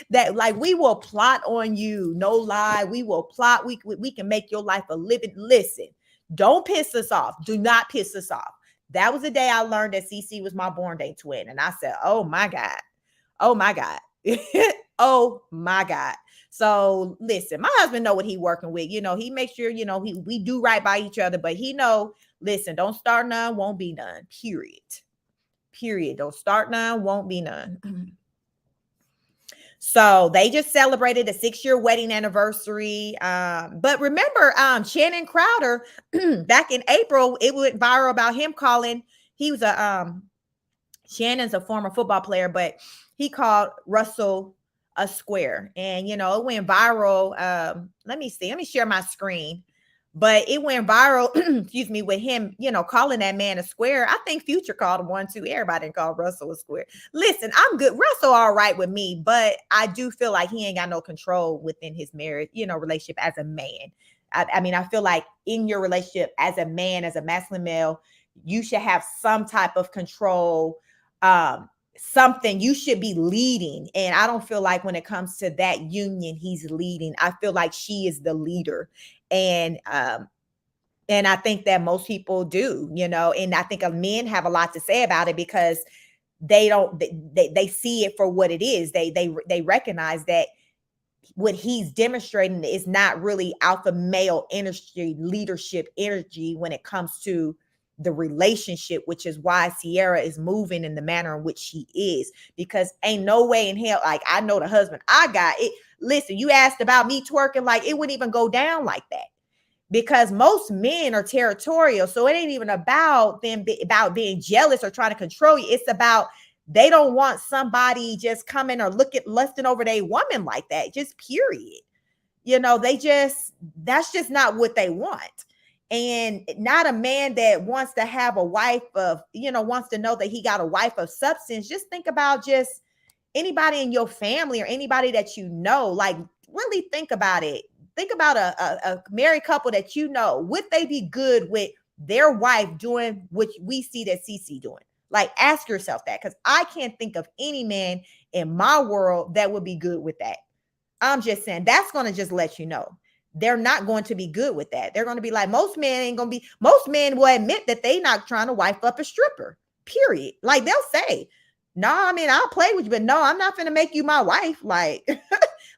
that like, we will plot on you. No lie. We will plot. We can make your life a living. Listen, don't piss us off. Do not piss us off. That was the day I learned that CC was my born day twin. And I said, oh my God. Oh my God. Oh my God. So listen, my husband know what he working with. He makes sure, we do right by each other, but he know, listen, don't start none, won't be none. Period. Period. Don't start none, won't be none. So they just celebrated a 6-year wedding anniversary. But remember, Shannon Crowder, back in April, it went viral about him calling. He was Shannon's a former football player, but he called Russell a square. And it went viral. Let me see. Let me share my screen. But it went viral, excuse me, with him, calling that man a square. I think Future called him one too. Everybody didn't call Russell a square. Listen, I'm good. Russell all right with me, but I do feel like he ain't got no control within his marriage, relationship as a man. I mean, I feel like in your relationship as a man, as a masculine male, you should have some type of control, something you should be leading. And I don't feel like when it comes to that union, he's leading. I feel like she is the leader. And I think that most people do, and I think men have a lot to say about it because they see it for what it is. They recognize that what he's demonstrating is not really alpha male energy, leadership energy when it comes to the relationship, which is why Ciara is moving in the manner in which she is, because ain't no way in hell, like, I know the husband I got it. Listen, you asked about me twerking, like, it wouldn't even go down like that, because most men are territorial. So it ain't even about them about being jealous or trying to control you. It's about they don't want somebody just coming or lusting over their woman like that. Just period. That's just not what they want. And not a man that wants to have a wife of, wants to know that he got a wife of substance. Just think about just anybody in your family or anybody that like, really think about it. Think about a married couple that would they be good with their wife doing what we see that Cece doing? Like, ask yourself that, because I can't think of any man in my world that would be good with that. I'm just saying, that's going to just let you know they're not going to be good with that. They're going to be like, most men will admit that they not trying to wife up a stripper, period. Like, they'll say, no, I mean, I'll play with you, but no, I'm not going to make you my wife. Like,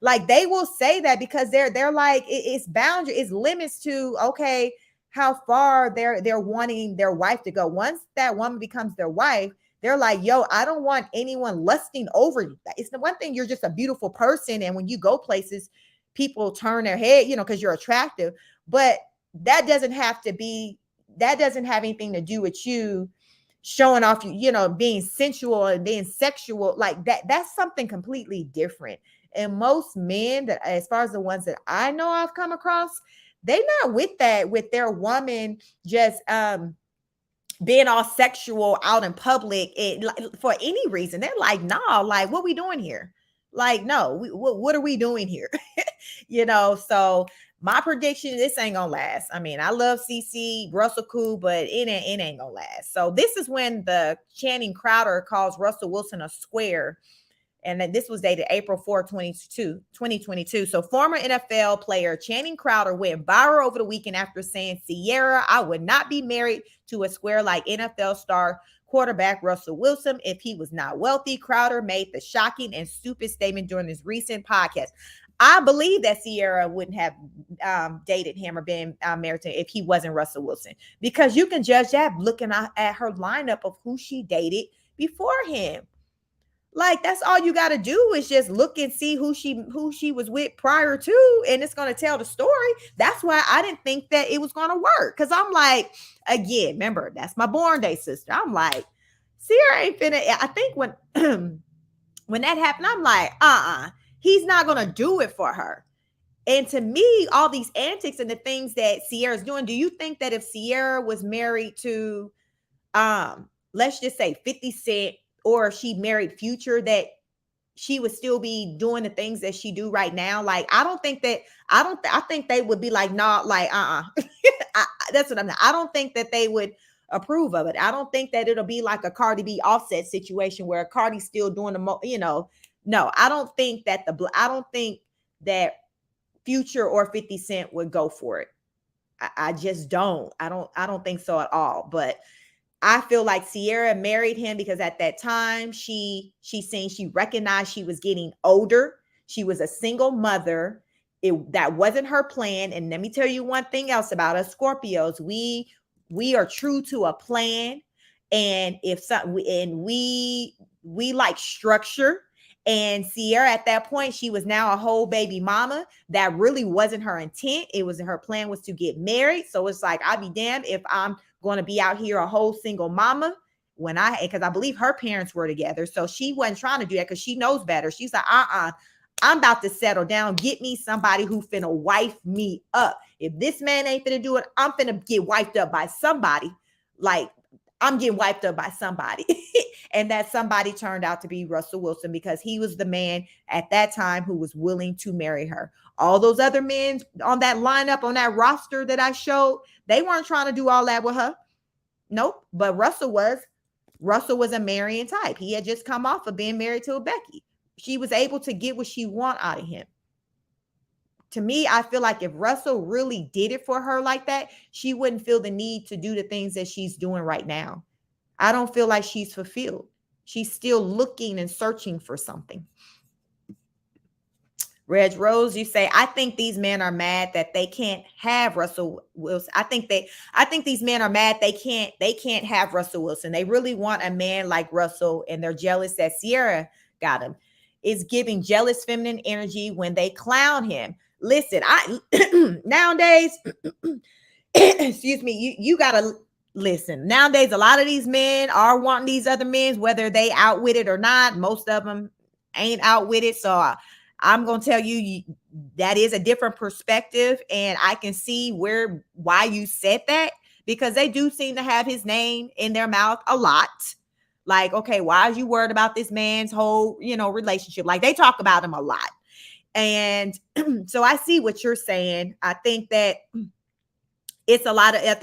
like, they will say that because they're like, it's boundary, it's limits to, okay, how far they're wanting their wife to go. Once that woman becomes their wife, they're like, yo, I don't want anyone lusting over you. It's the one thing, you're just a beautiful person. And when you go places, people turn their head, because you're attractive. But that doesn't have anything to do with you showing off, being sensual and being sexual like that. That's something completely different. And most men, that, as far as the ones that I know I've come across, they're not with that, with their woman just being all sexual out in public for any reason. They're like, nah, like, what we doing here? Like, no, what are we doing here? So my prediction, this ain't gonna last. I mean, I love CC, Russell cool, but it ain't gonna last. So this is when the Channing Crowder calls Russell Wilson a square. And then this was dated April 4, 2022. So former NFL player Channing Crowder went viral over the weekend after saying, Ciara, I would not be married to a square like NFL star quarterback Russell Wilson if he was not wealthy. Crowder made the shocking and stupid statement during this recent podcast. I believe that Ciara wouldn't have dated him or been married to him if he wasn't Russell Wilson, because you can judge that looking at her lineup of who she dated before him. Like, that's all you got to do is just look and see who she was with prior to, and it's going to tell the story. That's why I didn't think that it was going to work, because I'm like, again, remember, that's my born day sister. I'm like, Ciara ain't finna. I think when when that happened, I'm like, he's not going to do it for her. And to me, all these antics and the things that Ciara's doing, do you think that if Ciara was married to, let's just say 50 Cent, or if she married Future, that she would still be doing the things that she do right now? Like, I think they would be like, nah, like, that's what I'm I don't think that they would approve of it. I don't think that it'll be like a Cardi B Offset situation where Cardi's still doing no, I don't think that Future or 50 Cent would go for it. I just don't. I don't think so at all. But I feel like Ciara married him because at that time she recognized she was getting older. She was a single mother. That wasn't her plan. And let me tell you one thing else about us Scorpios. We are true to a plan. And if something and we like structure. And Ciara, at that point, she was now a whole baby mama. That really wasn't her intent. It was her plan was to get married. So it's like, I'll be damned if I'm going to be out here a whole single mama because I believe her parents were together. So she wasn't trying to do that because she knows better. She's like, I'm about to settle down. Get me somebody who finna wife me up. If this man ain't finna do it, I'm finna get wiped up by somebody. Like, I'm getting wiped up by somebody. And that somebody turned out to be Russell Wilson because he was the man at that time who was willing to marry her. All those other men on that lineup, on that roster that I showed, they weren't trying to do all that with her. Nope. But Russell was. Russell was a marrying type. He had just come off of being married to a Becky. She was able to get what she want out of him. To me, I feel like if Russell really did it for her like that, she wouldn't feel the need to do the things that she's doing right now. I don't feel like she's fulfilled. She's still looking and searching for something. Reg Rose, you say, I think these men are mad that they can't have Russell Wilson. I think these men are mad they can't have Russell Wilson. They really want a man like Russell, and they're jealous that Ciara got him. It's giving jealous feminine energy when they clown him. Listen, nowadays, excuse me, you gotta listen. Nowadays, a lot of these men are wanting these other men, whether they outwitted or not. Most of them ain't outwitted. So I'm going to tell you that is a different perspective. And I can see why you said that, because they do seem to have his name in their mouth a lot. Like, okay, why are you worried about this man's whole, relationship? Like, they talk about him a lot. And so I see what you're saying. I think that it's a lot of, I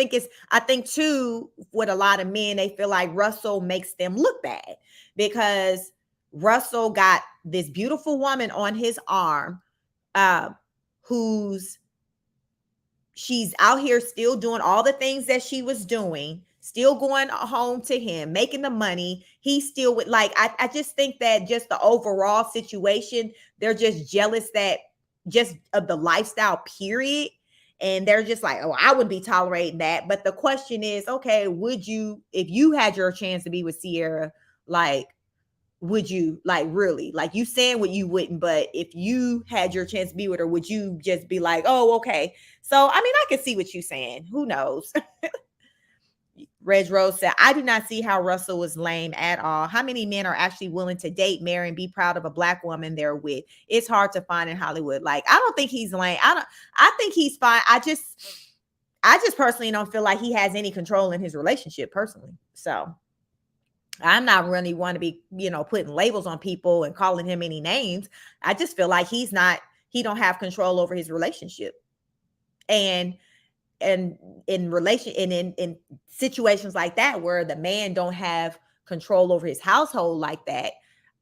think too, with a lot of men, they feel like Russell makes them look bad because Russell got this beautiful woman on his arm, she's out here still doing all the things that she was doing, still going home to him, making the money. He's still with, like, I just think that just the overall situation, they're just jealous that just of the lifestyle period. And they're just like, oh, I would be tolerating that. But the question is, okay, would you, if you had your chance to be with Ciara, like, would you, like, really, like, you saying what you wouldn't, but if you had your chance to be with her, would you just be like, oh, okay. So, I mean, I can see what you're saying. Who knows? Reg Rose said, I do not see how Russell was lame at all. How many men are actually willing to date, marry, and be proud of a Black woman they're with? It's hard to find in Hollywood. Like, I don't think he's lame. I think he's fine. I just personally don't feel like he has any control in his relationship personally. So I'm not really want to be, putting labels on people and calling him any names. I just feel like he don't have control over his relationship. And in situations like that, where the man don't have control over his household like that,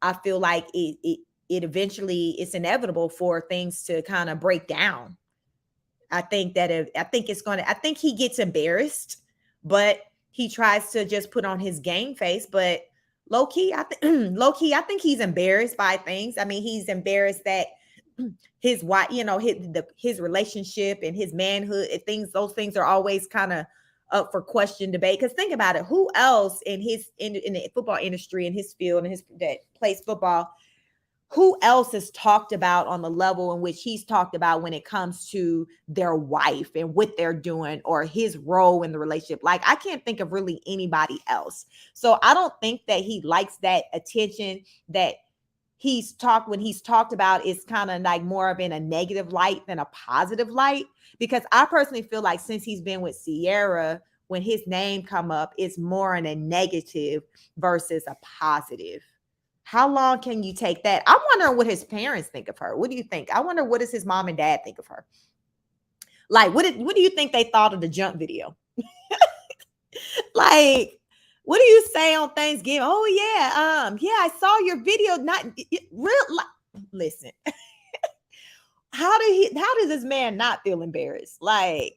I feel like it eventually, it's inevitable for things to kind of break down. I think he gets embarrassed, but he tries to just put on his game face. But low key, I think he's embarrassed by things. I mean, he's embarrassed that his wife, his relationship and his manhood, those things are always kind of up for question, debate. Because think about it, who else in the football industry, in his field, that plays football, who else is talked about on the level in which he's talked about when it comes to their wife and what they're doing or his role in the relationship? Like, I can't think of really anybody else. So I don't think that he likes that attention that when he's talked about, is kind of like more of in a negative light than a positive light. Because I personally feel like since he's been with Ciara, when his name come up, it's more in a negative versus a positive. How long can you take that? I'm wondering what his parents think of her. What do you think? I wonder, what does his mom and dad think of her? Like, what do you think they thought of the jump video? Like, what do you say on Thanksgiving? Oh yeah, I saw your video. Not real. Listen, how does this man not feel embarrassed? Like,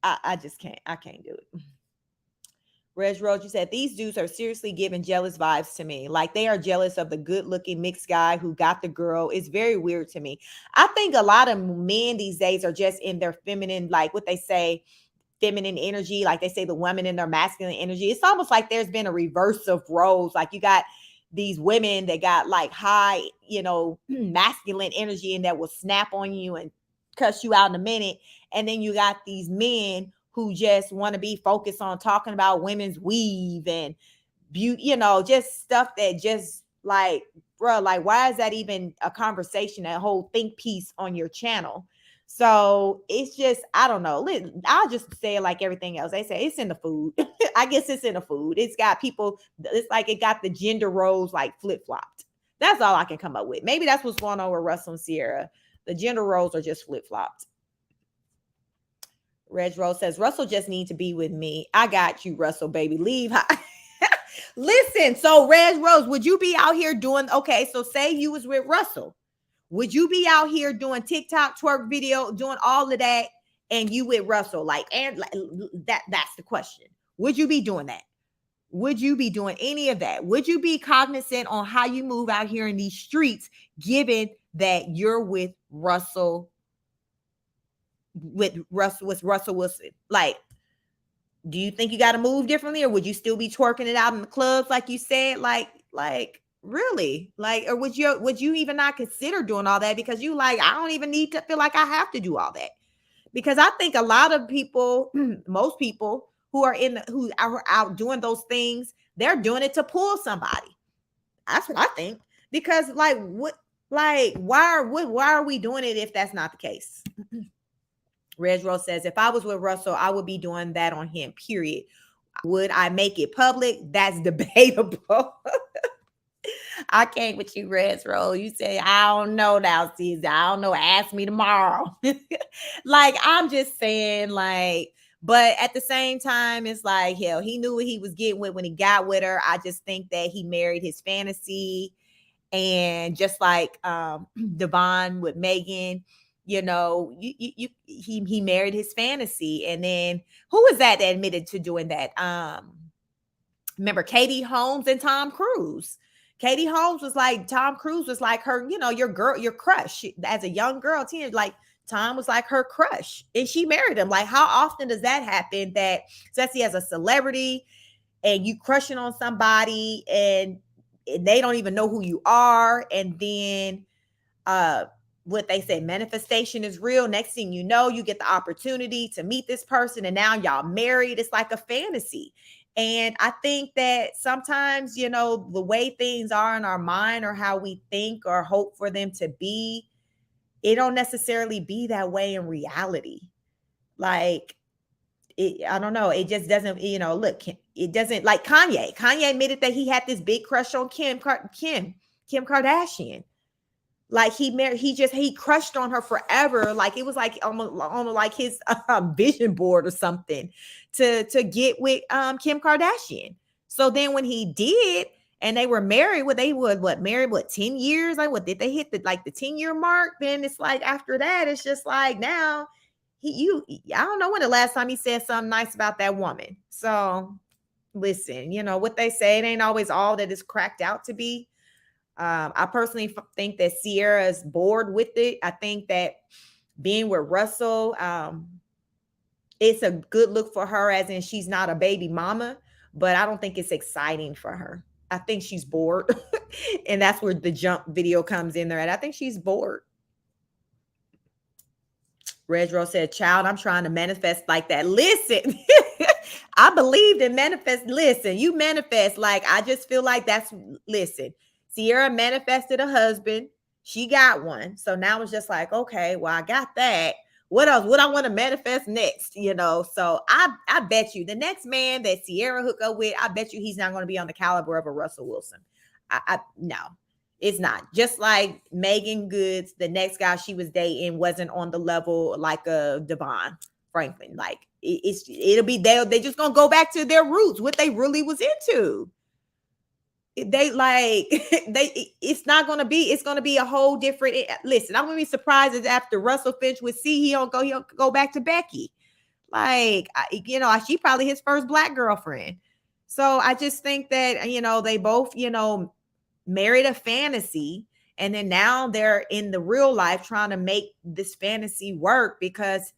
I just can't. I can't do it. Reg Rose, you said these dudes are seriously giving jealous vibes to me. Like they are jealous of the good looking mixed guy who got the girl. It's very weird to me. I think a lot of men these days are just in their feminine, like what they say, feminine energy. Like they say the women in their masculine energy. It's almost like there's been a reverse of roles. Like you got these women that got like high, masculine energy and that will snap on you and cuss you out in a minute. And then you got these men who just want to be focused on talking about women's weave and beauty, just stuff that just like, bro, like, why is that even a conversation, that whole think piece on your channel? So it's just, I don't know. I'll just say it like everything else. They say it's in the food. I guess it's in the food. It's got people, it's like it got the gender roles like flip flopped. That's all I can come up with. Maybe that's what's going on with Russell and Ciara. The gender roles are just flip flopped. Reg Rose says, Russell just needs to be with me. I got you, Russell, baby. Leave. Listen, so Reg Rose, would you be out here doing, okay, so say you was with Russell. Would you be out here doing TikTok, twerk video, doing all of that, and you with Russell? That's the question. Would you be doing that? Would you be doing any of that? Would you be cognizant on how you move out here in these streets, given that you're with Russell Wilson? Like, do you think you got to move differently, or would you still be twerking it out in the clubs like you said? Like really? Like, or would you even not consider doing all that because you like, I don't even need to feel like I have to do all that? Because I think a lot of people, most people who are out doing those things, they're doing it to pull somebody. That's what I think. Because why are we doing it if that's not the case? Reg Rose says, if I was with Russell, I would be doing that on him, period. Would I make it public? That's debatable. I can't with you, Reg Rose. You say, I don't know now, Caesar. I don't know. Ask me tomorrow. Like, I'm just saying, like, but at the same time, it's like, hell, he knew what he was getting with when he got with her. I just think that he married his fantasy. And just like Devon with Megan, he married his fantasy. And then who was that admitted to doing that? Remember Katie Holmes and Tom Cruise. Katie Holmes was like, Tom Cruise was like her, your girl, your crush as a young girl, teenager. Like Tom was like her crush, and she married him. Like, how often does that happen? That especially as a celebrity, and you crushing on somebody, and they don't even know who you are, and then what they say, manifestation is real. Next thing you know, you get the opportunity to meet this person, and now y'all married. It's like a fantasy. And I think that sometimes, the way things are in our mind or how we think or hope for them to be, it don't necessarily be that way in reality. Like, I don't know. It just doesn't, look, it doesn't, like Kanye. Kanye admitted that he had this big crush on Kim Kardashian. Like he crushed on her forever. Like it was like almost like his vision board or something to get with Kim Kardashian. So then when he did, and they were married, married 10 years? Like, what did they hit the 10-year mark? Then it's like after that, it's just like now I don't know when the last time he said something nice about that woman. So listen, what they say, it ain't always all that is cracked out to be. I personally think that Ciara is bored with it. I think that being with Russell, it's a good look for her, as in she's not a baby mama, but I don't think it's exciting for her. I think she's bored. And that's where the jump video comes in there. And I think she's bored. Reg Rose said, child, I'm trying to manifest like that. Listen, I believed in manifest. Listen, you manifest. Like, I just feel like listen, Ciara manifested a husband. She got one. So now it's just like, okay, well, I got that. What else? What I want to manifest next, So I bet you the next man that Ciara hook up with, I bet you he's not going to be on the caliber of a Russell Wilson. No, it's not. Just like Megan Goods, the next guy she was dating wasn't on the level like a Devon Franklin. Like it'll be they just gonna go back to their roots, what they really was into. It's going to be a whole different. Listen, I'm going to be surprised if after Russell Finch with C, he'll go back to Becky. Like, she probably his first black girlfriend. So I just think that, they both, married a fantasy, and then now they're in the real life trying to make this fantasy work, because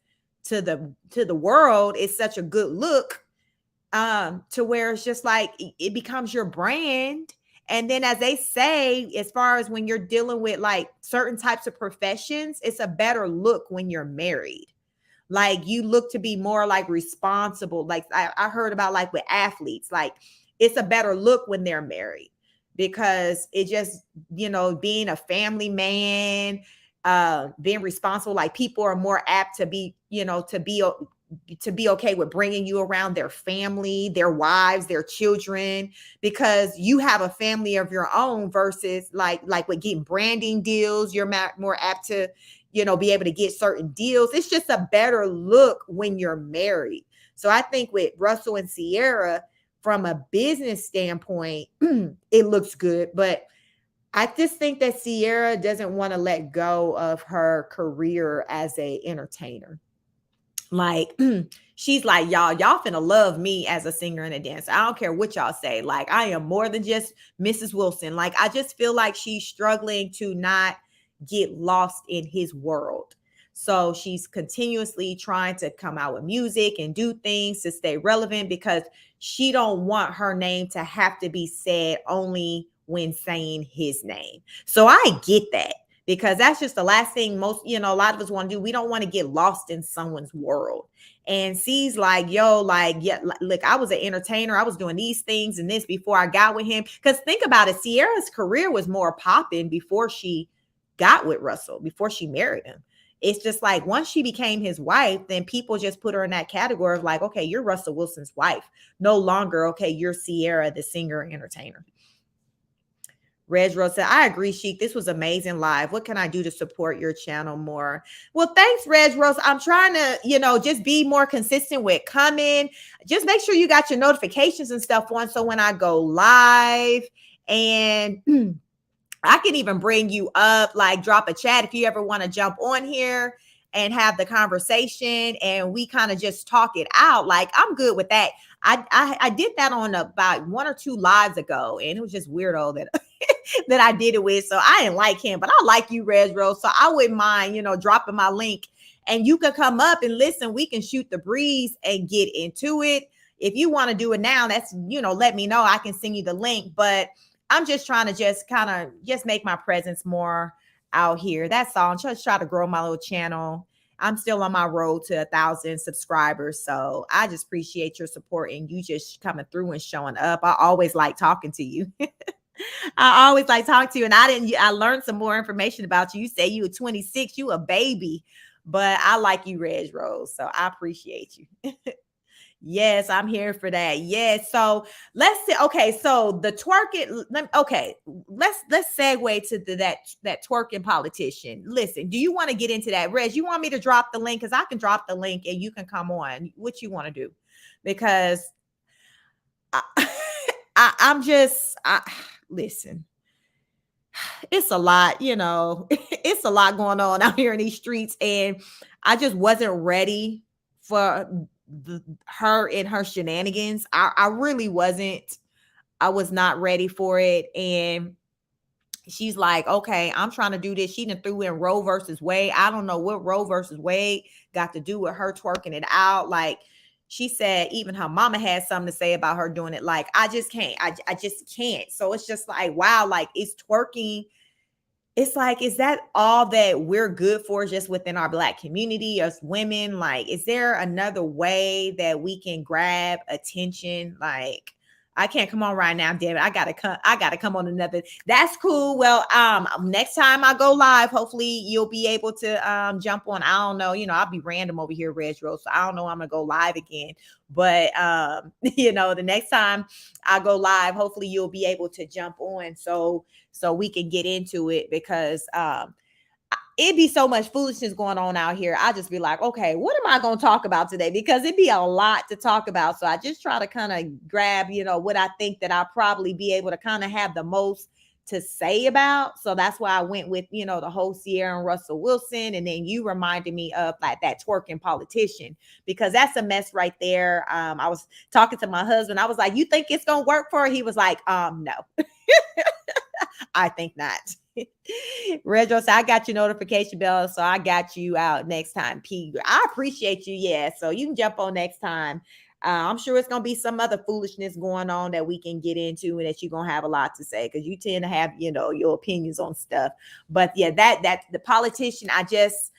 to the world it's such a good look, to where it's just like it becomes your brand. And then, as they say, as far as when you're dealing with like certain types of professions, it's a better look when you're married. Like, you look to be more like responsible. Like, I heard about like with athletes, like it's a better look when they're married, because it just, being a family man, being responsible, like people are more apt to be, to be okay with bringing you around their family, their wives, their children, because you have a family of your own, versus like with getting branding deals, you're more apt to, be able to get certain deals. It's just a better look when you're married. So I think with Russell and Ciara, from a business standpoint, it looks good. But I just think that Ciara doesn't want to let go of her career as a entertainer. Like, she's like, y'all finna love me as a singer and a dancer. I don't care what y'all say. Like, I am more than just Mrs. Wilson. Like, I just feel like she's struggling to not get lost in his world. So she's continuously trying to come out with music and do things to stay relevant, because she don't want her name to have to be said only when saying his name. So I get that, because that's just the last thing most, a lot of us want to do. We don't want to get lost in someone's world. And she's like, yo, like, yeah, look, I was an entertainer. I was doing these things and this before I got with him. Because think about it, Ciara's career was more popping before she got with Russell, before she married him. It's just like once she became his wife, then people just put her in that category of like, okay, you're Russell Wilson's wife. No longer, okay, you're Ciara, the singer entertainer. Reg Rose said, I agree, Sheik. This was amazing live. What can I do to support your channel more? Well, thanks, Reg Rose. I'm trying to, just be more consistent with coming. Just make sure you got your notifications and stuff on. So when I go live, and I can even bring you up, like drop a chat if you ever want to jump on here and have the conversation, and we kind of just talk it out. Like, I'm good with that. I did that on about 1 or 2 lives ago, and it was just weirdo that that I did it with. So I didn't like him, but I like you, Reg Rose. So I wouldn't mind, dropping my link, and you can come up and listen. We can shoot the breeze and get into it. If you want to do it now, that's, let me know. I can send you the link, but I'm just trying to just kind of just make my presence more out here. That's all. I'm just trying to grow my little channel. I'm still on my road to 1,000 subscribers. So I just appreciate your support and you just coming through and showing up. I always like talking to you. I always like talking to you. And I learned some more information about you. You say you were 26, you a baby, but I like you, Reg Rose. So I appreciate you. Yes, I'm here for that. Yes. So let's see. Okay, so the twerking. Okay, let's segue to that twerking politician. Listen, do you want to get into that, Reg? You want me to drop the link? Because I can drop the link and you can come on. What you want to do? Because I, I'm just listen. It's a lot, it's a lot going on out here in these streets, and I just wasn't ready for her and her shenanigans. I really wasn't. I was not ready for it. And she's like, okay, I'm trying to do this. She done threw in Roe versus Wade. I don't know what Roe versus Wade got to do with her twerking it out. Like, she said even her mama had something to say about her doing it. Like, I just can't. I just can't. So it's just like, wow, like, it's twerking. It's like, is that all that we're good for just within our Black community as women? Like, is there another way that we can grab attention? Like, I can't come on right now, damn it. I gotta come on another. That's cool. Well, next time I go live, hopefully you'll be able to jump on. I don't know, I'll be random over here, Reg Rose. So I don't know, I'm gonna go live again. But the next time I go live, hopefully you'll be able to jump on so we can get into it, because it'd be so much foolishness going on out here. I just be like, okay, what am I going to talk about today? Because it'd be a lot to talk about. So I just try to kind of grab, what I think that I'll probably be able to kind of have the most to say about. So that's why I went with, the whole Ciara and Russell Wilson. And then you reminded me of like that twerking politician, because that's a mess right there. I was talking to my husband. I was like, you think it's going to work for her? He was like, no, I think not. Redro said, I got your notification bell, so I got you out next time. P, I appreciate you. Yeah, so you can jump on next time. I'm sure it's gonna be some other foolishness going on that we can get into, and that you're gonna have a lot to say, because you tend to have, your opinions on stuff. But yeah, that the politician, I just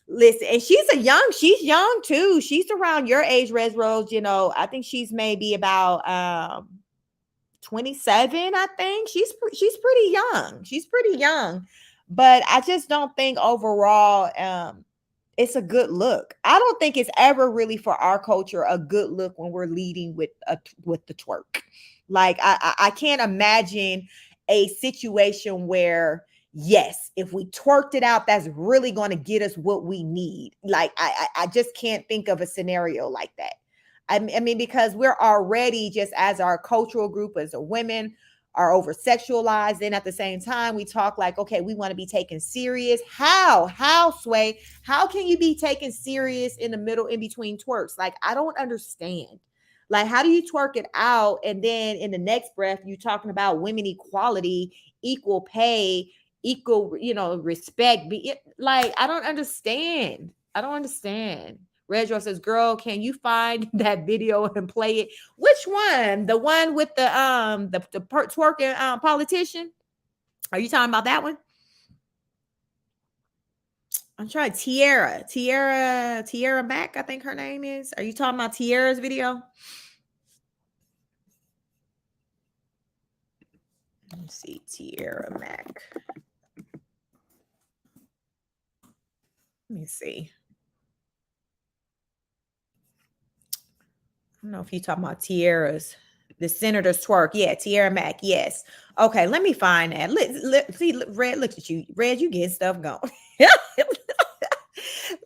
listen, and she's young too. She's around your age, Res Rose. I think she's maybe about 27. I think she's pretty young. She's pretty young. But I just don't think overall it's a good look. I don't think it's ever really for our culture a good look when we're leading with the twerk. Like I can't imagine a situation where, yes, if we twerked it out, that's really going to get us what we need. Like I just can't think of a scenario like that. I mean, because we're already, just as our cultural group as a women, are over sexualized. And at the same time, we talk like, okay, we want to be taken serious. How, Sway? How can you be taken serious in the middle, in between twerks? Like, I don't understand. Like, how do you twerk it out? And then in the next breath, you talking about women equality, equal pay, equal, respect. Like, I don't understand. I don't understand. Redro says, girl, can you find that video and play it? Which one? The one with the twerking politician? Are you talking about that one? I'm trying Ciara Mack, I think her name is. Are you talking about Tiara's video? Let's see, Ciara Mack. Let me see. I don't know if you're talking about Tiara's, the senator's twerk. Yeah, Ciara Mack. Yes. Okay, let me find that. See, Red, look at you. Red, you get stuff going.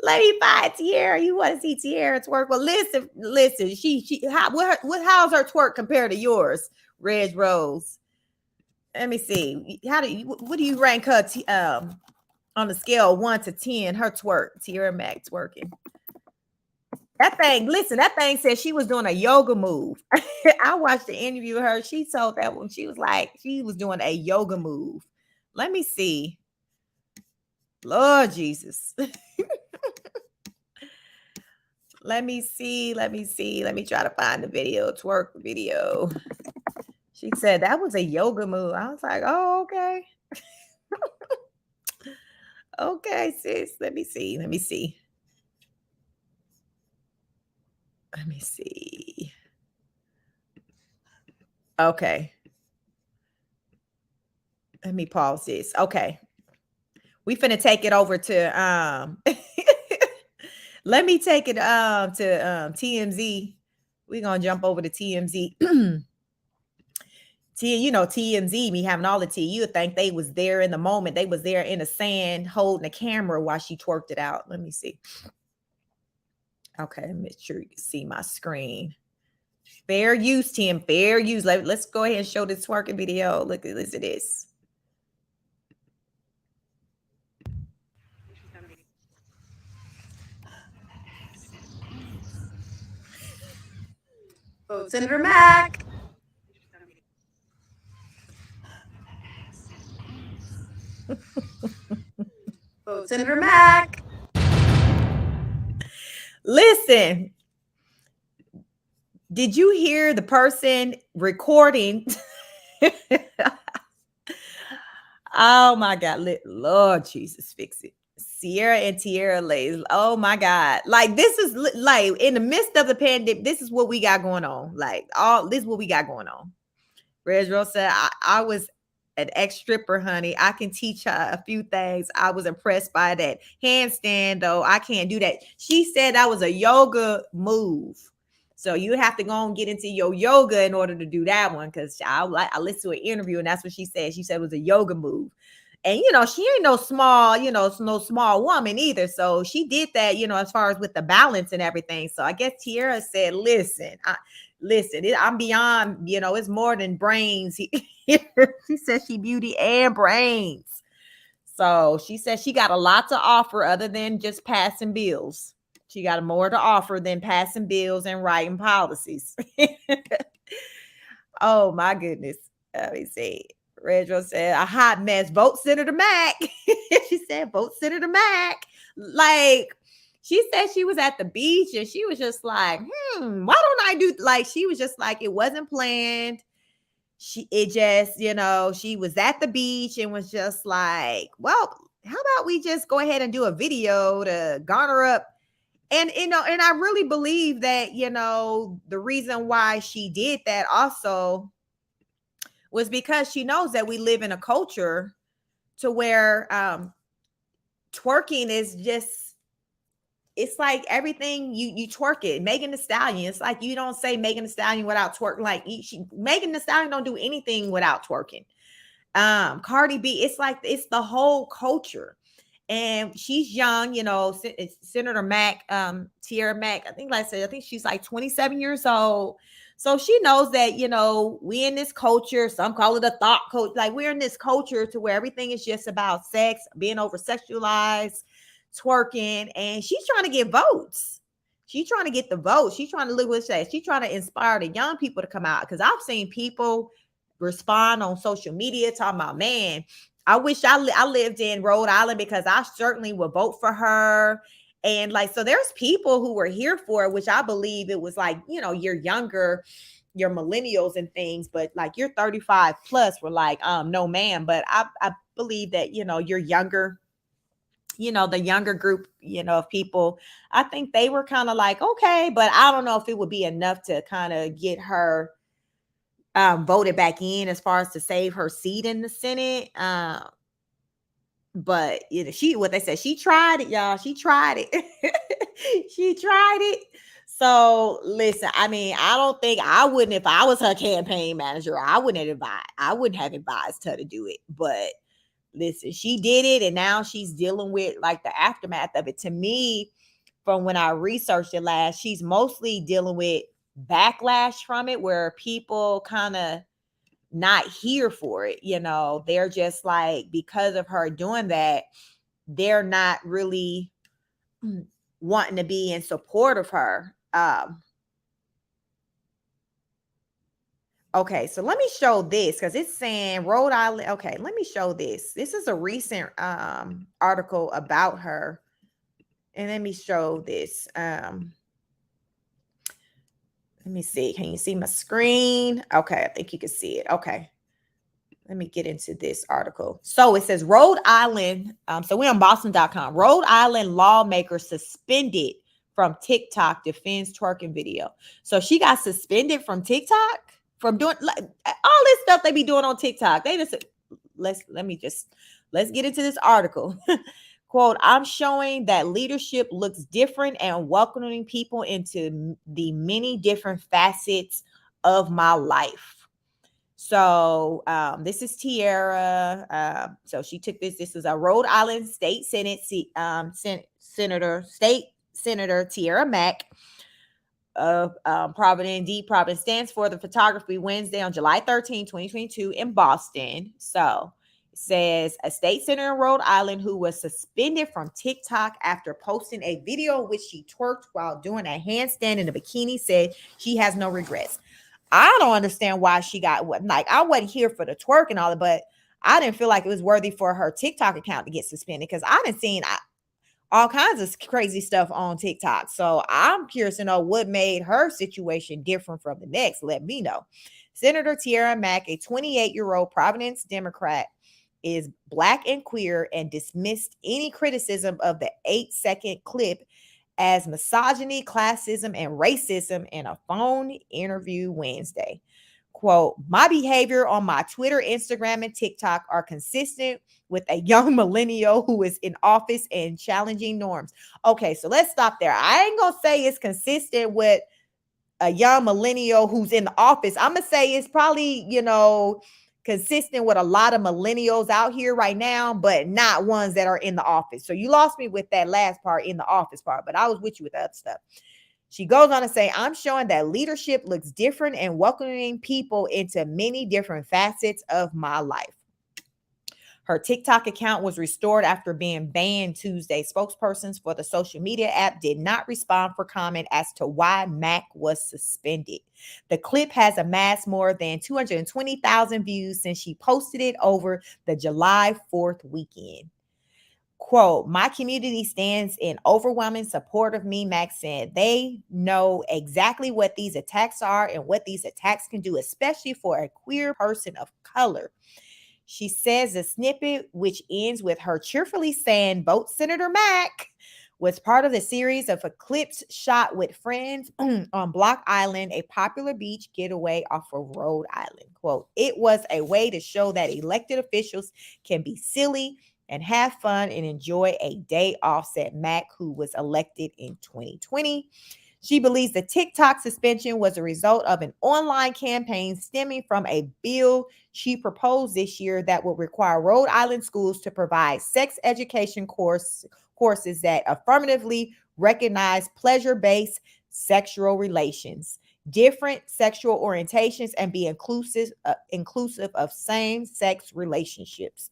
Let me find Ciara. You want to see Tiara twerk? Well, listen. How's her twerk compared to yours, Red Rose? Let me see. What do you rank her on the scale of 1 to 10? Her twerk, Ciara Mack twerking. That thing said she was doing a yoga move. I watched the interview with her. She told that when she was like, she was doing a yoga move. Let me see. Lord Jesus. Let me see. Let me try to find the video, twerk video. She said that was a yoga move. I was like, oh, okay. Okay, sis. Let me see. Let me see. Okay. Let me pause this. Okay. We finna take it over to let me take it to TMZ. We're gonna jump over to TMZ. TMZ, me having all the tea. You would think they was there in the moment. They was there in the sand holding the camera while she twerked it out. Let me see. Okay, make sure you can see my screen. Fair use, Tim. Fair use. Let's go ahead and show this twerking video. Look at this. Vote Senator Mack. Vote Senator Mack. Listen, did you hear the person recording? Oh my God, Lord Jesus, fix it. Ciara and Tiara Lays. Oh my God. Like, this is like in the midst of the pandemic, this is what we got going on. Like, all this is what we got going on. Reg Rose said, I was an ex-stripper, honey. I can teach her a few things. I was impressed by that handstand, though. I can't do that. She said that was a yoga move. So you have to go and get into your yoga in order to do that one. Because I listened to an interview, and that's what she said. She said it was a yoga move. And, she ain't no small, no small woman either. So she did that, as far as with the balance and everything. So I guess Ciara said, listen, Listen, I'm beyond, it's more than brains. She says she beauty and brains. So she says she got a lot to offer other than just passing bills. She got more to offer than passing bills and writing policies. Oh my goodness. Let me see. Redro said, a hot mess. Vote Senator Mack. She said, vote Senator Mack. Like, she said she was at the beach and she was just like, why don't I do, like, she was just like, it wasn't planned. It just, she was at the beach and was just like, well, how about we just go ahead and do a video to garner up. And, and I really believe that, the reason why she did that also was because she knows that we live in a culture to where twerking is just, it's like everything you twerk it. Megan Thee Stallion, it's like you don't say Megan Thee Stallion without twerking. Like Megan Thee Stallion don't do anything without twerking. Cardi B, it's like it's the whole culture. And she's young, Senator Mack, Ciara Mack. I think she's like 27 years old. So she knows that, we in this culture, some call it a thought culture. Like we're in this culture to where everything is just about sex, being over sexualized, twerking, and she's trying to get votes. She's trying to get the votes. She's trying to look what she says. She's trying to inspire the young people to come out. Because I've seen people respond on social media talking about, man, I wish I lived in Rhode Island because I certainly would vote for her. And like, so there's people who were here for it, which I believe it was like, you're younger, you're millennials and things, but like you're 35 plus were like, no, ma'am. But I believe that, you're younger, the younger group, of people, I think they were kind of like, okay, but I don't know if it would be enough to kind of get her voted back in as far as to save her seat in the Senate. But what they said, she tried it, y'all. She tried it. She tried it. So listen, I mean, I don't think I wouldn't, if I was her campaign manager, I wouldn't have advised her to do it. But listen, she did it, and now she's dealing with like the aftermath of it. To me, from when I researched it last, she's mostly dealing with backlash from it, where people kind of not here for it. They're just like, because of her doing that, they're not really wanting to be in support of her. Okay, so let me show this because it's saying Rhode Island. Okay, let me show this. This is a recent article about her. And let me show this. Let me see. Can you see my screen? Okay, I think you can see it. Okay. Let me get into this article. So it says Rhode Island. So we're on Boston.com. Rhode Island lawmaker suspended from TikTok defends twerking video. So she got suspended from TikTok from doing like all this stuff they be doing on TikTok. They just let's get into this article. Quote, I'm showing that leadership looks different and welcoming people into the many different facets of my life. So this is Ciara. So she took this. This is a Rhode Island State Senate State Senator Ciara Mack of Providence. Providence stands for the Photography Wednesday on July 13, 2022 in Boston. So says a state senator in Rhode Island who was suspended from TikTok after posting a video in which she twerked while doing a handstand in a bikini said she has no regrets. I don't understand why she got what, like, I wasn't here for the twerk and all that, but I didn't feel like it was worthy for her TikTok account to get suspended because I didn't seen all kinds of crazy stuff on TikTok. So I'm curious to know what made her situation different from the next. Let me know. Senator Ciara Mack, a 28-year-old Providence Democrat, is Black and queer and dismissed any criticism of the 8-second clip as misogyny, classism, and racism in a phone interview Wednesday. Quote, my behavior on my Twitter, Instagram, and TikTok are consistent with a young millennial who is in office and challenging norms. Okay, so let's stop there. I ain't gonna say it's consistent with a young millennial who's in the office. I'm gonna say it's probably, consistent with a lot of millennials out here right now, but not ones that are in the office. So you lost me with that last part, in the office part, but I was with you with the other stuff. She goes on to say, I'm showing that leadership looks different and welcoming people into many different facets of my life. Her TikTok account was restored after being banned Tuesday. Spokespersons for the social media app did not respond for comment as to why Mac was suspended. The clip has amassed more than 220,000 views since she posted it over the July 4th weekend. Quote, my community stands in overwhelming support of me, Max said. They know exactly what these attacks are and what these attacks can do, especially for a queer person of color. She says the snippet, which ends with her cheerfully saying, vote Senator Mack, was part of the series of clips shot with friends on Block Island, a popular beach getaway off of Rhode Island. Quote, it was a way to show that elected officials can be silly and have fun and enjoy a day off, said Mack, who was elected in 2020. She believes the TikTok suspension was a result of an online campaign stemming from a bill she proposed this year that would require Rhode Island schools to provide sex education courses that affirmatively recognize pleasure-based sexual relations, different sexual orientations, and be inclusive of same-sex relationships.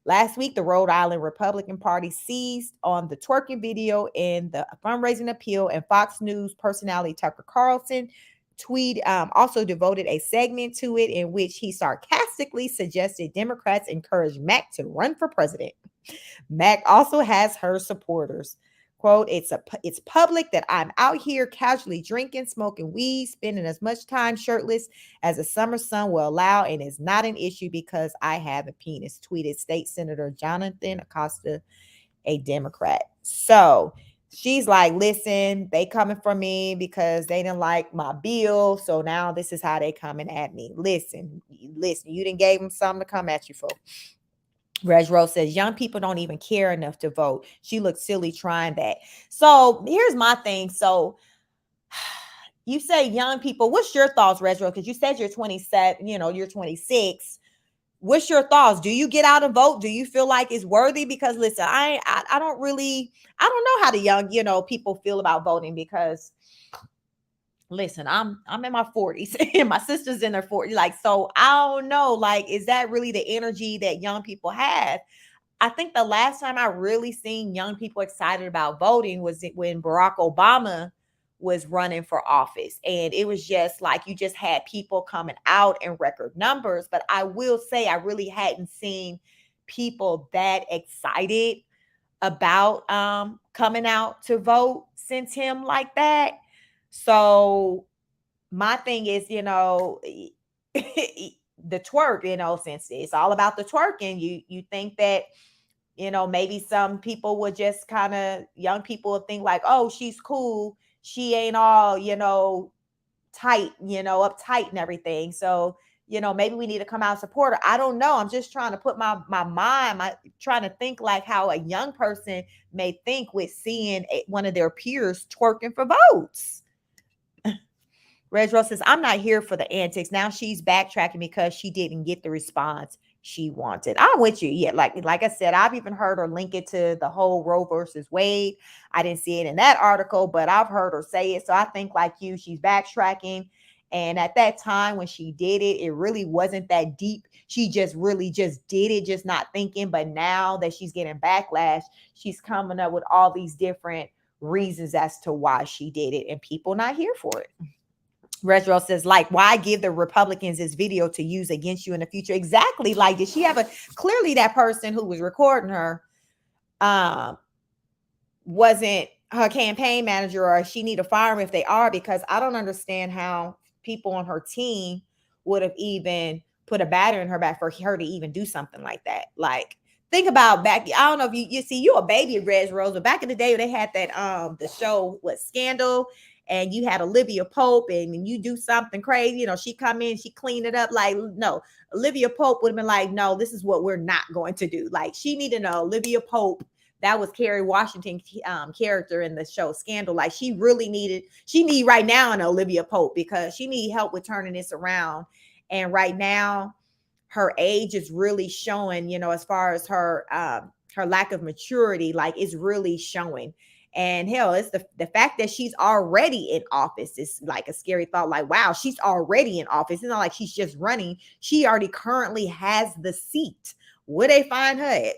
Last week, the Rhode Island Republican Party seized on the twerking video in the fundraising appeal, and Fox News personality Tucker Carlson also devoted a segment to it in which he sarcastically suggested Democrats encourage Mac to run for president. Mac also has her supporters. Quote, it's public that I'm out here casually drinking, smoking weed, spending as much time shirtless as the summer sun will allow, and it's not an issue because I have a penis, tweeted State Senator Jonathan Acosta, a Democrat. So she's like, listen, they coming for me because they didn't like my bill. So now this is how they coming at me. Listen, you didn't gave them something to come at you for. Reg Rose says, young people don't even care enough to vote. She looks silly trying that. So here's my thing. So you say young people, what's your thoughts, Reg Rose? Because you said you're 27, you're 26. What's your thoughts? Do you get out and vote? Do you feel like it's worthy? Because listen, I don't know how the young, people feel about voting because listen, I'm in my 40s and my sister's in her 40s. Like, so I don't know, like, is that really the energy that young people have? I think the last time I really seen young people excited about voting was when Barack Obama was running for office. And it was just like you just had people coming out in record numbers. But I will say I really hadn't seen people that excited about coming out to vote since him like that. So my thing is, the twerk, since it's all about the twerking, you think that, maybe some people would just kind of, young people would think like, oh, she's cool. She ain't all, tight, uptight and everything. So, maybe we need to come out and support her. I don't know. I'm just trying to put my mind, trying to think like how a young person may think with seeing one of their peers twerking for votes. Reg Rose says, I'm not here for the antics. Now she's backtracking because she didn't get the response she wanted. I'm with you. Yeah, like I said, I've even heard her link it to the whole Roe versus Wade. I didn't see it in that article, but I've heard her say it. So I think like you, she's backtracking. And at that time when she did it, it really wasn't that deep. She just really just did it, just not thinking. But now that she's getting backlash, she's coming up with all these different reasons as to why she did it, and people not here for it. Redrell says, like, why give the Republicans this video to use against you in the future? Exactly. Like, did she have clearly that person who was recording her wasn't her campaign manager, or she need to fire him if they are, because I don't understand how people on her team would have even put a batter in her back for her to even do something like that. Like, think about back. I don't know if you see, you a baby, Reg Rose, but back in the day they had that the show Scandal, and you had Olivia Pope, and you do something crazy, she come in, she clean it up. Like, no, Olivia Pope would have been like, no, this is what we're not going to do. Like, she needed an Olivia Pope. That was Kerry Washington character in the show Scandal. Like, she need right now an Olivia Pope, because she need help with turning this around. And right now, her age is really showing, as far as her lack of maturity, like, it's really showing. And hell, it's the fact that she's already in office is like a scary thought. Like, wow, she's already in office. It's not like she's just running. She already currently has the seat. Where they find her at?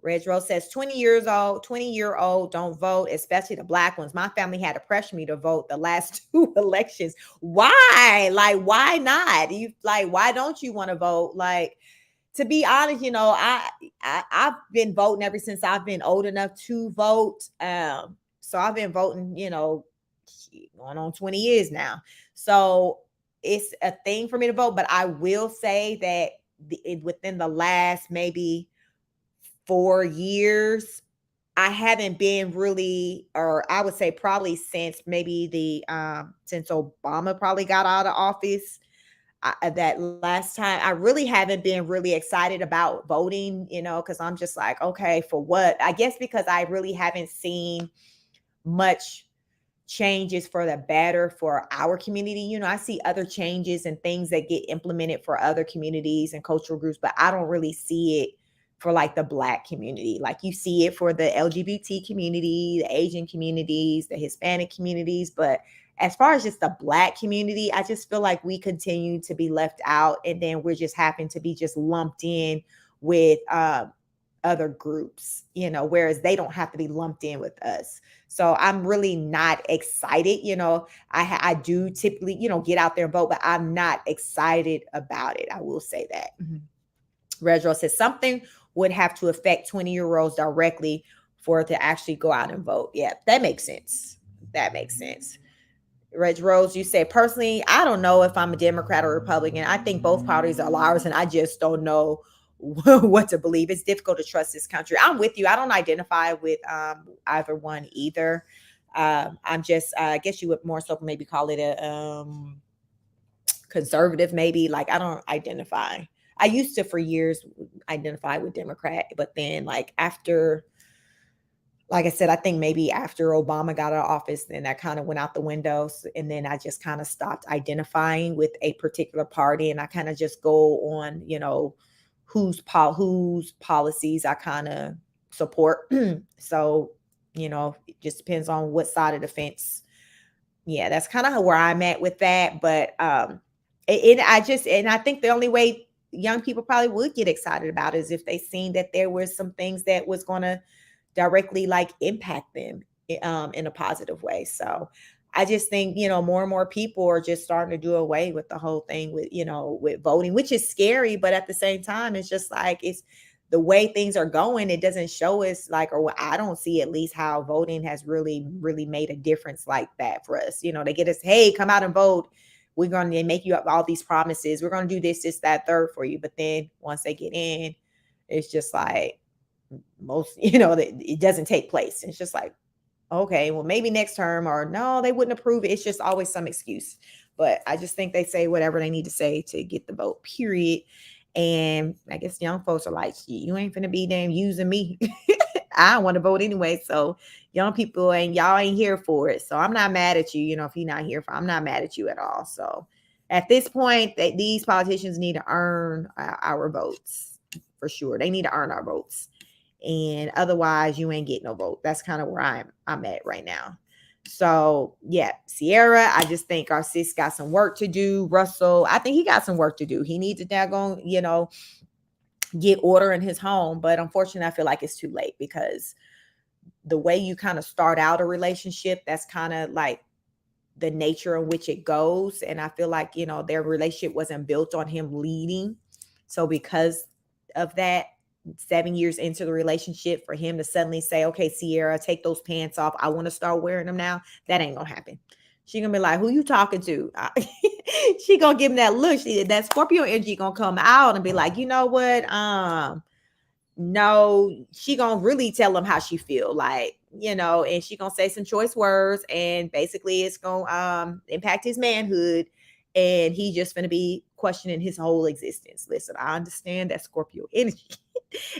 Reg Rose says 20 years old, 20-year-old don't vote, especially the black ones. My family had to pressure me to vote the last two elections. Why? Like, why not? You like, why don't you want to vote? Like, to be honest, I've been voting ever since I've been old enough to vote. So I've been voting, going on 20 years now. So it's a thing for me to vote, but I will say that within the last maybe 4 years, I haven't been really, or I would say probably since maybe since Obama probably got out of office. That last time, I really haven't been really excited about voting, because I'm just like, okay, for what? I guess because I really haven't seen much changes for the better for our community. I see other changes and things that get implemented for other communities and cultural groups, but I don't really see it for like the black community. Like you see it for the LGBT community, the Asian communities, the Hispanic communities, but as far as just the black community, I just feel like we continue to be left out, and then we're just happen to be just lumped in with other groups, whereas they don't have to be lumped in with us. So I'm really not excited. I do typically, get out there and vote, but I'm not excited about it. I will say that. Redro says something would have to affect 20-year-olds directly for it to actually go out and vote. Yeah, that makes sense. That makes sense. Reg Rose, you say, personally, I don't know if I'm a Democrat or Republican. I think both parties are liars, and I just don't know what to believe. It's difficult to trust this country. I'm with you. I don't identify with either one either. I'm just, I guess you would more so maybe call it a conservative, maybe. Like, I don't identify. I used to, for years, identify with Democrat, but then like I said, I think maybe after Obama got out of office, then that kind of went out the windows. And then I just kind of stopped identifying with a particular party. And I kind of just go on, whose policies I kind of support. So, it just depends on what side of the fence. Yeah, that's kind of where I'm at with that. But I think the only way young people probably would get excited about it is if they seen that there was some things that was going to directly like impact them in a positive way. So I just think, more and more people are just starting to do away with the whole thing with voting, which is scary. But at the same time, it's just like, it's the way things are going. It doesn't show us like, or I don't see at least how voting has really, really made a difference like that for us. They get us, hey, come out and vote. We're going to make you up all these promises. We're going to do this, that, third for you. But then once they get in, it's just like most, it doesn't take place. It's just like, okay, well, maybe next term, or no, they wouldn't approve it. It's just always some excuse. But I just think they say whatever they need to say to get the vote, period. And I guess young folks are like, you ain't finna be damn using me. I don't want to vote anyway. So young people y'all ain't here for it. So I'm not mad at you. If you're not here for, I'm not mad at you at all. So at this point, these politicians need to earn our votes for sure. They need to earn our votes. And otherwise you ain't getting no vote. That's kind of where I'm at right now. So yeah, Ciara, I just think our sis got some work to do. Russell, I think he got some work to do. He needs to daggone, get order in his home. But unfortunately, I feel like it's too late, because the way you kind of start out a relationship, that's kind of like the nature in which it goes. And I feel like, their relationship wasn't built on him leading. So because of that, 7 years into the relationship, for him to suddenly say, okay, Ciara, take those pants off, I want to start wearing them now, that ain't gonna happen. She gonna be like, who you talking to? She gonna give him that look. That Scorpio energy gonna come out and be like, you know what? No, she gonna really tell him how she feel, like, and she gonna say some choice words, and basically it's gonna impact his manhood, and he just gonna be questioning his whole existence. Listen, I understand that Scorpio energy.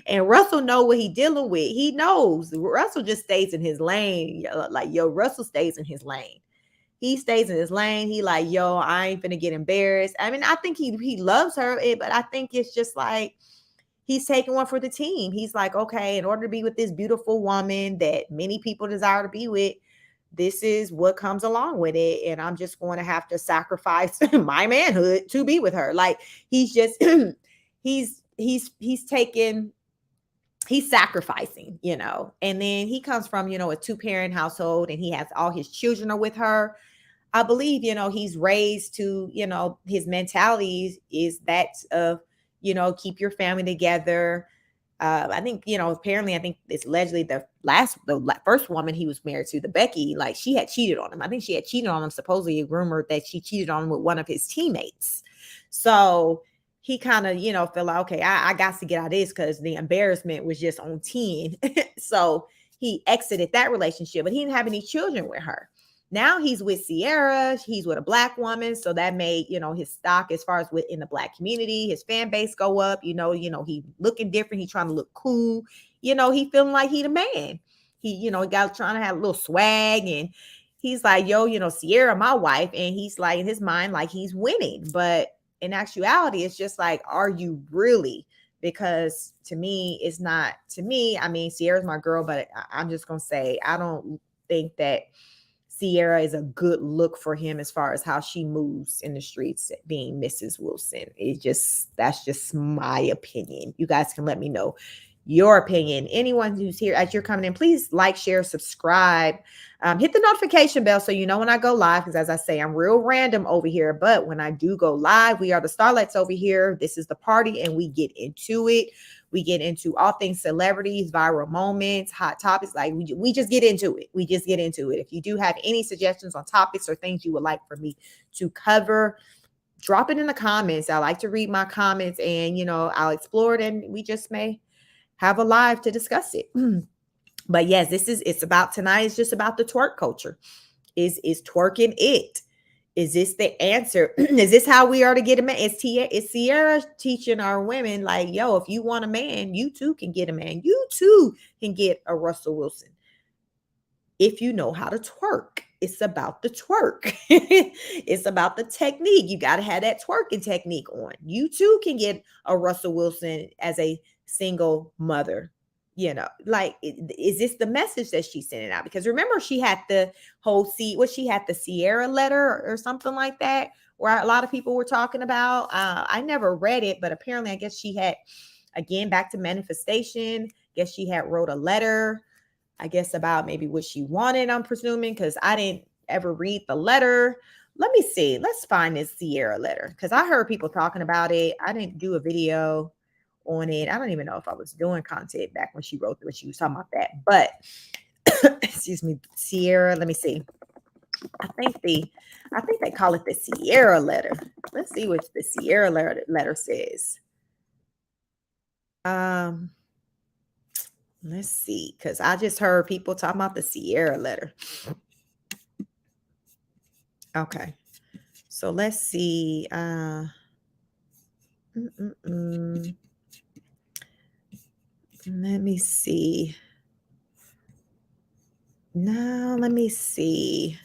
And Russell know what he dealing with. He knows. Russell just stays in his lane. Like, Russell stays in his lane. He stays in his lane. He like, I ain't finna get embarrassed. I mean, I think he loves her, but I think it's just like, he's taking one for the team. He's like, okay, in order to be with this beautiful woman that many people desire to be with, this is what comes along with it. And I'm just going to have to sacrifice my manhood to be with her. Like he's just he's taking he's sacrificing, and then he comes from, a two-parent household and he has all his children are with her. I believe, he's raised to, his mentality is that of, keep your family together. I think, apparently, I think it's allegedly the first woman he was married to, the Becky, like she had cheated on him. I think she had cheated on him, supposedly rumored that she cheated on him with one of his teammates. So he kind of, felt like, okay, I got to get out of this because the embarrassment was just on 10. So he exited that relationship, but he didn't have any children with her. Now he's with Ciara. He's with a Black woman. So that made, his stock as far as within the Black community, his fan base go up. He looking different. He trying to look cool. He feeling like he the man. He got trying to have a little swag. And he's like, yo, Ciara, my wife. And he's like, in his mind, like he's winning. But in actuality, it's just like, are you really? Because to me, it's not. To me, I mean, Ciara's my girl, but I'm just going to say, I don't think that Ciara is a good look for him as far as how she moves in the streets being Mrs. Wilson. That's just my opinion. You guys can let me know your opinion. Anyone who's here as you're coming in, please like, share, subscribe, hit the notification bell so you know when I go live, because as I say, I'm real random over here, but when I do go live, we are the Starlets over here. This is the party and we get into it. We get into all things celebrities, viral moments, hot topics. Like we just get into it. We just get into it. If you do have any suggestions on topics or things you would like for me to cover, drop it in the comments. I like to read my comments and, I'll explore it and we just may have a live to discuss it. But yes, it's about tonight. It's just about the twerk culture. Is twerking it? Is this the answer? Is this how we are to get a man? Is Ciara teaching our women like, yo, if you want a man, you too can get a man. You too can get a Russell Wilson. If you know how to twerk, it's about the twerk. It's about the technique. You got to have that twerking technique on. You too can get a Russell Wilson as a single mother. Like, is this the message that she's sending out? Because remember, she had the whole she had the Ciara letter or something like that, where a lot of people were talking about. I never read it, but apparently, I guess she had, again, back to manifestation. Guess she had wrote a letter, I guess, about maybe what she wanted, I'm presuming, because I didn't ever read the letter. Let me see. Let's find this Ciara letter, because I heard people talking about it. I didn't do a video on it. I don't even know if I was doing content back when she wrote it, when she was talking about that. But excuse me, Ciara. Let me see. I think they call it the Ciara letter. Let's see what the Ciara letter says. Let's see, because I just heard people talking about the Ciara letter. Okay, so let's see. Let me see. Now, let me see.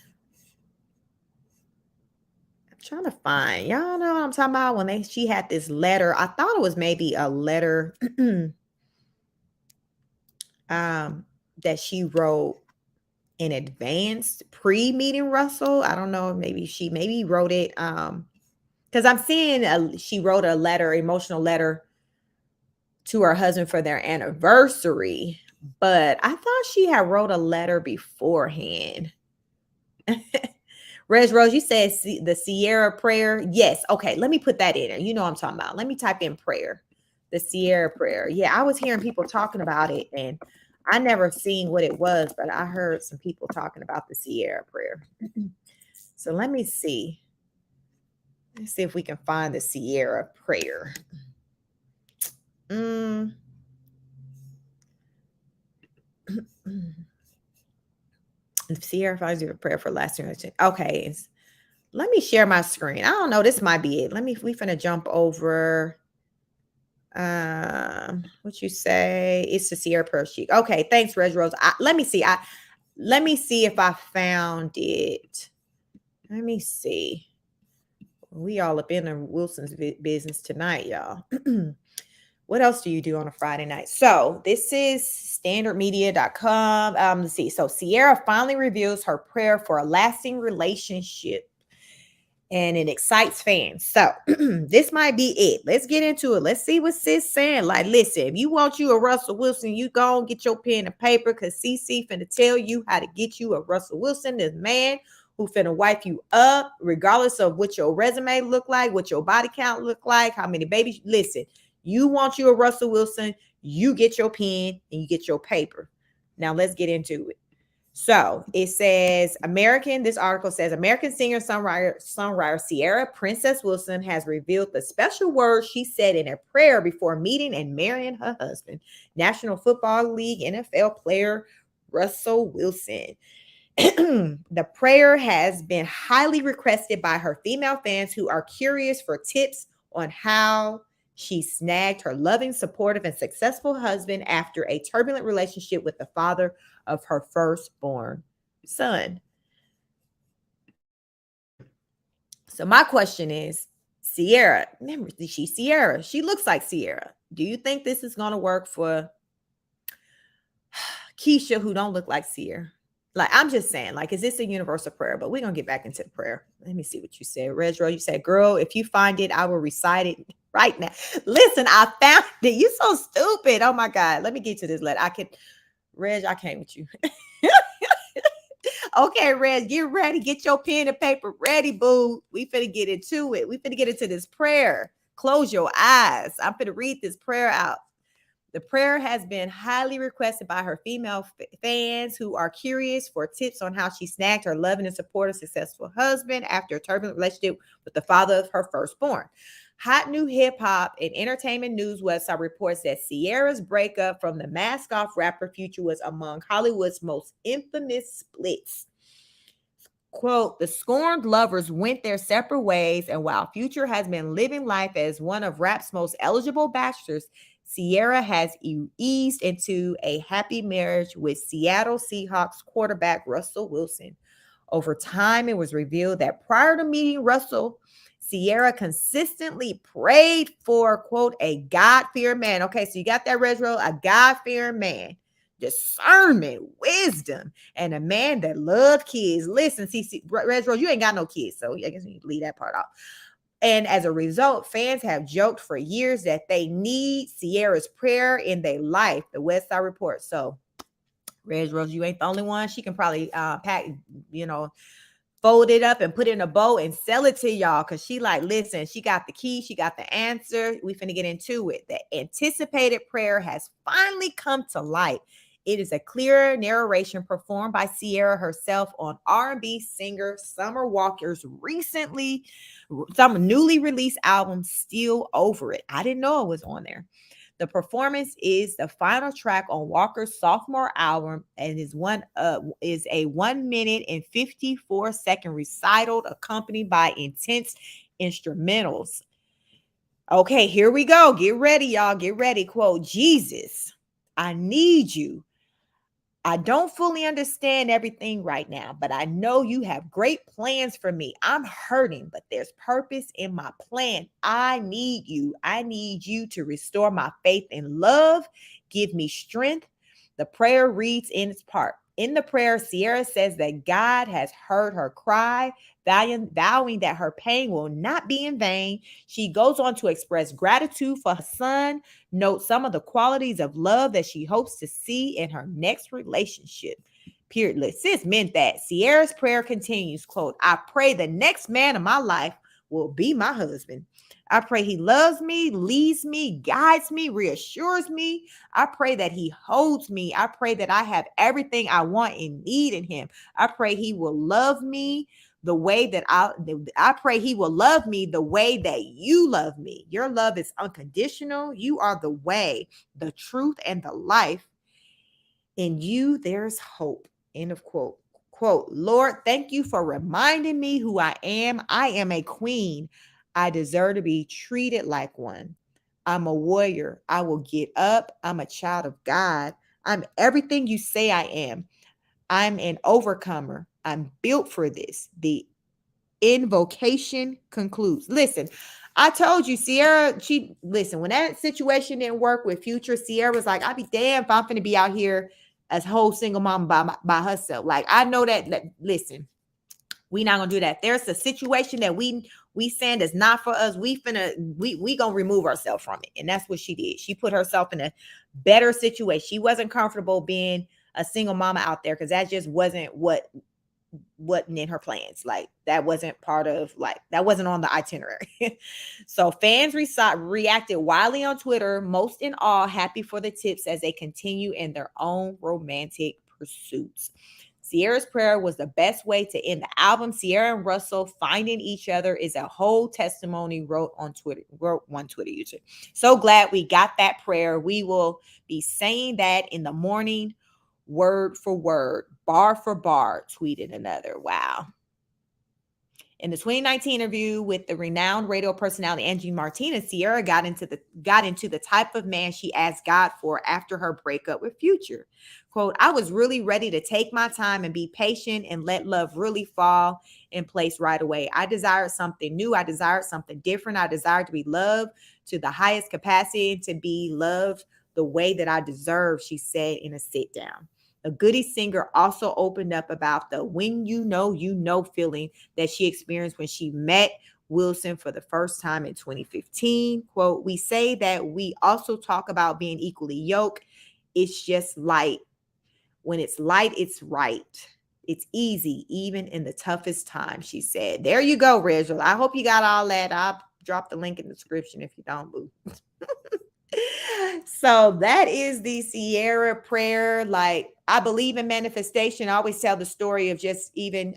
I'm trying to find. Y'all know what I'm talking about? When she had this letter, I thought it was maybe a letter that she wrote in advance, pre-meeting Russell. I don't know. Maybe she wrote it. Because I'm seeing she wrote a letter, emotional letter to her husband for their anniversary, but I thought she had wrote a letter beforehand. Reg Rose, you said the Ciara prayer. Yes. Okay. Let me put that in there. You know what I'm talking about. Let me type in prayer. The Ciara prayer. Yeah. I was hearing people talking about it and I never seen what it was, but I heard some people talking about the Ciara prayer. So let me see. Let's see if we can find the Ciara prayer. If Ciara finds you a prayer for last year. Okay. Let me share my screen. I don't know. This might be it. We finna jump over. What you say? It's the Ciara prayer sheet. Okay. Thanks, Reg Rose. Let me see. Let me see if I found it. Let me see. We all up in the Wilson's business tonight, y'all. What else do you do on a Friday night? So this is standardmedia.com. Let's see. So Ciara finally reveals her prayer for a lasting relationship, and it excites fans. So this might be it. Let's get into it. Let's see what sis saying. Like, listen, if you want you a Russell Wilson, you go and get your pen and paper, because CC finna tell you how to get you a Russell Wilson, this man who finna wipe you up, regardless of what your resume look like, what your body count look like, how many babies. Listen, you want you a Russell Wilson, you get your pen and you get your paper. Now let's get into it. So it says this article says American singer songwriter Ciara Princess Wilson has revealed the special words she said in a prayer before meeting and marrying her husband, National Football League NFL player Russell Wilson. The prayer has been highly requested by her female fans who are curious for tips on how she snagged her loving, supportive, and successful husband after a turbulent relationship with the father of her firstborn son. So my question is, Ciara, remember, she's Ciara. She looks like Ciara. Do you think this is going to work for Keisha, who don't look like Ciara? Like, I'm just saying, like, is this a universal prayer? But we're going to get back into the prayer. Let me see what you said. Redro, you said, girl, if you find it, I will recite it right now. Listen, I found it. You so stupid. Oh, my God. Let me get to this letter. Reg, I came with you. Okay, Reg, get ready. Get your pen and paper ready, boo. We finna get into it. We finna get into this prayer. Close your eyes. I'm finna read this prayer out. The prayer has been highly requested by her female fans who are curious for tips on how she snagged her loving and supportive successful husband after a turbulent relationship with the father of her firstborn. Hot New Hip Hop and Entertainment News website reports that Ciara's breakup from the mask-off rapper Future was among Hollywood's most infamous splits. Quote, the scorned lovers went their separate ways, and while Future has been living life as one of rap's most eligible bachelors, Ciara has eased into a happy marriage with Seattle Seahawks quarterback Russell Wilson. Over time, it was revealed that prior to meeting Russell, Ciara consistently prayed for, quote, a God-fearing man. Okay, so you got that, Resro, a God-fearing man. Discernment, wisdom, and a man that loved kids. Listen, see, Resro, you ain't got no kids, so I guess you need to leave that part off. And as a result, fans have joked for years that they need Ciara's prayer in their life, the West Side Report. So, Reg Rose, you ain't the only one. She can probably pack, fold it up and put it in a bow and sell it to y'all. Cause she like, listen, she got the key, she got the answer. We finna get into it. The anticipated prayer has finally come to light. It is a clear narration performed by Ciara herself on R&B singer Summer Walker's some newly released album, Still Over It. I didn't know it was on there. The performance is the final track on Walker's sophomore album and is a 1 minute and 54-second recital accompanied by intense instrumentals. Okay, here we go. Get ready, y'all. Get ready. Quote, Jesus, I need you. I don't fully understand everything right now, but I know you have great plans for me. I'm hurting, but there's purpose in my plan. I need you. I need you to restore my faith and love. Give me strength. The prayer reads in its part. In the prayer, Ciara says that God has heard her cry, vowing that her pain will not be in vain. She goes on to express gratitude for her son, note some of the qualities of love that she hopes to see in her next relationship. Period. Sis meant that. Ciara's prayer continues, quote, I pray the next man of my life will be my husband. I pray he loves me, leads me, guides me, reassures me. I pray that he holds me. I pray that I have everything I want and need in him. I pray he will love me the way that I pray he will love me the way that you love me. Your love is unconditional. You are the way, the truth, and the life. In you, there's hope. End of quote. Quote, Lord, thank you for reminding me who I am. I am a queen. I deserve to be treated like one. I'm a warrior. I will get up. I'm a child of God. I'm everything you say I am. I'm an overcomer. I'm built for this. The invocation concludes. Listen, I told you, Ciara, she listen, when that situation didn't work with Future, Ciara was like, I'll be damned if I'm finna be out here as whole single mom by herself. Like, I know that listen, we not gonna do that. There's a situation that we saying is not for us. We gonna remove ourselves from it. And that's what she did. She put herself in a better situation. She wasn't comfortable being a single mama out there because that just wasn't in her plans. Like that wasn't part of that wasn't on the itinerary. So fans reacted wildly on Twitter, most in awe, happy for the tips as they continue in their own romantic pursuits. Ciara's prayer was the best way to end the album. Ciara and Russell finding each other is a whole testimony, wrote one Twitter user. So glad we got that prayer. We will be saying that in the morning, word for word, bar for bar, tweeted another. Wow. In the 2019 interview with the renowned radio personality Angie Martinez, Ciara got into the type of man she asked God for after her breakup with Future. Quote, I was really ready to take my time and be patient and let love really fall in place right away. I desired something new. I desired something different. I desired to be loved to the highest capacity and to be loved the way that I deserve, she said in a sit down. A Goody singer also opened up about the when you know feeling that she experienced when she met Wilson for the first time in 2015. Quote, we say that we also talk about being equally yoked. It's just light. When it's light, it's right. It's easy, even in the toughest time, she said. There you go, Reginald. I hope you got all that. I'll drop the link in the description if you don't, boo. So that is the Ciara prayer. Like, I believe in manifestation. I always tell the story of just even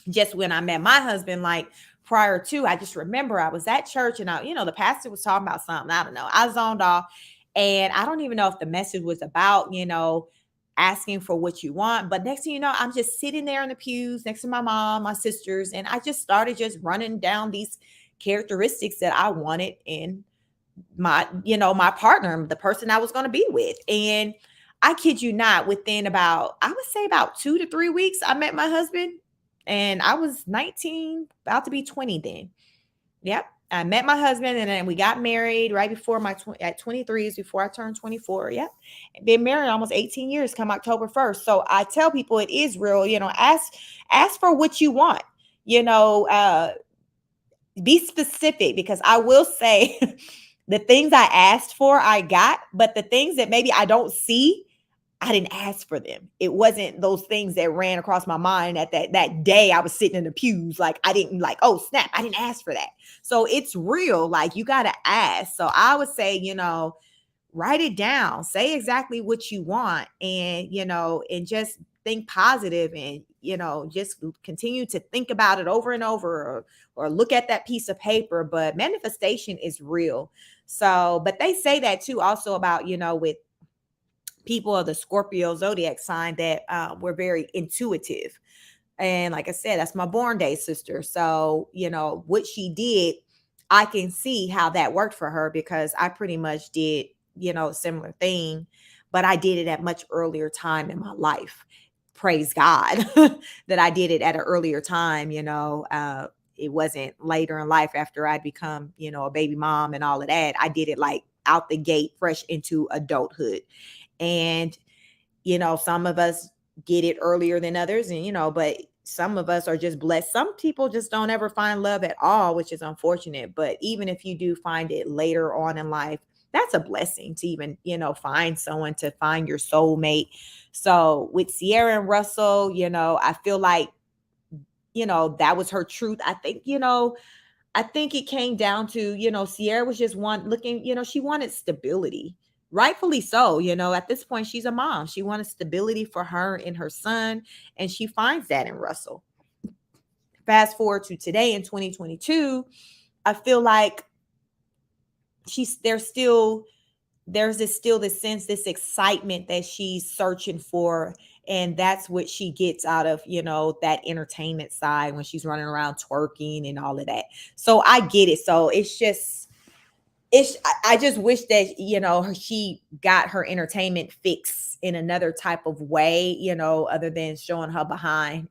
just when I met my husband, like prior to, I just remember I was at church and the pastor was talking about something. I don't know. I zoned off and I don't even know if the message was about, asking for what you want. But next thing you know, I'm just sitting there in the pews next to my mom, my sisters, and I just started just running down these characteristics that I wanted in my partner, the person I was going to be with. And I kid you not, within I would say about 2 to 3 weeks, I met my husband and I was 19, about to be 20 then. Yep. I met my husband and then we got married right before at 23 is before I turned 24. Yep. Been married almost 18 years come October 1st. So I tell people it is real, ask for what you want, be specific, because I will say the things I asked for, I got, but the things that maybe I don't see, I didn't ask for them. It wasn't those things that ran across my mind at that day I was sitting in the pews. Like I didn't oh snap, I didn't ask for that. So it's real. Like you got to ask. So I would say, write it down, say exactly what you want, and, and just think positive and, just continue to think about it over and over, or look at that piece of paper. But manifestation is real. So, but they say that too, also about, with people of the Scorpio zodiac sign that we're very intuitive. And like I said, that's my born day sister. So, what she did, I can see how that worked for her because I pretty much did, a similar thing, but I did it at much earlier time in my life. Praise God that I did it at an earlier time. It wasn't later in life after I'd become, a baby mom and all of that. I did it like out the gate, fresh into adulthood. And, some of us get it earlier than others, and, but some of us are just blessed. Some people just don't ever find love at all, which is unfortunate. But even if you do find it later on in life, that's a blessing to even, find someone, to find your soulmate. So with Ciara and Russell, I feel like, that was her truth. I think it came down to, Ciara was just looking, she wanted stability. Rightfully so. At this point, she's a mom. She wanted stability for her and her son, and she finds that in Russell. Fast forward to today in 2022, I feel like there's still this sense, this excitement that she's searching for. And that's what she gets out of, that entertainment side when she's running around twerking and all of that. So I get it. So I just wish that, she got her entertainment fix in another type of way, other than showing her behind,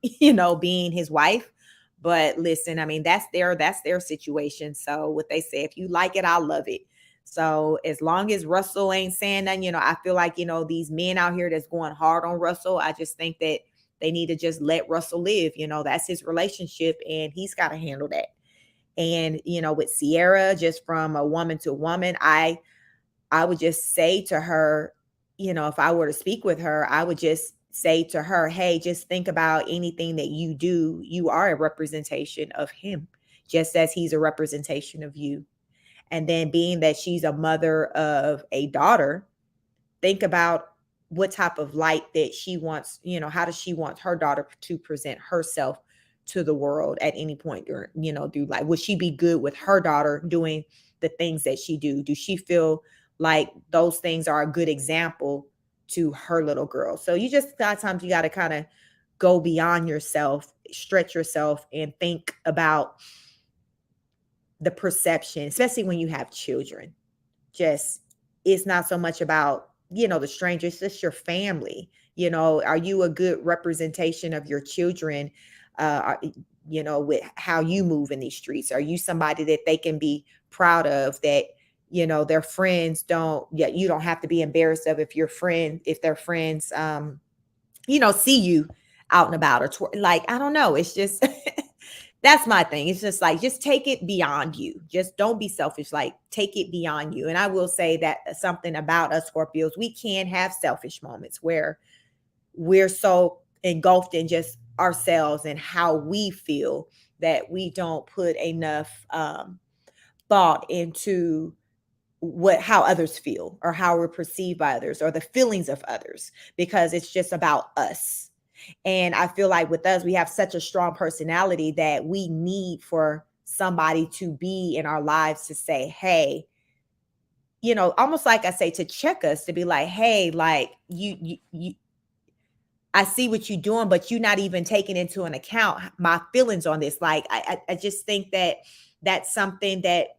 being his wife. But listen, I mean, that's their situation. So what they say, if you like it, I'll love it. So as long as Russell ain't saying nothing, I feel like, these men out here that's going hard on Russell, I just think that they need to just let Russell live. That's his relationship and he's got to handle that. And, with Ciara, just from a woman to woman, I would just say to her, if I were to speak with her, I would just say to her, hey, just think about anything that you do. You are a representation of him, just as he's a representation of you. And then being that she's a mother of a daughter, think about what type of light that she wants, how does she want her daughter to present herself to the world at any point during, do like, would she be good with her daughter doing the things that she do? Do she feel like those things are a good example to her little girl? So you just got times you got to kind of go beyond yourself, stretch yourself and think about the perception, especially when you have children. Just it's not so much about, the strangers, it's just your family. Are you a good representation of your children? With how you move in these streets? Are you somebody that they can be proud of, that their friends don't, yeah, you don't have to be embarrassed of if their friends see you out and about, or like, I don't know, it's just that's my thing. It's just like, just take it beyond you. Just don't be selfish. Like, take it beyond you. And I will say that something about us Scorpios, we can have selfish moments where we're so engulfed in just ourselves and how we feel that we don't put enough thought into how others feel, or how we're perceived by others, or the feelings of others, because it's just about us. And I feel like with us, we have such a strong personality that we need for somebody to be in our lives to say, hey, almost like I say, to check us, to be like, hey, like you I see what you're doing, but you're not even taking into an account my feelings on this. Like, I just think that that's something that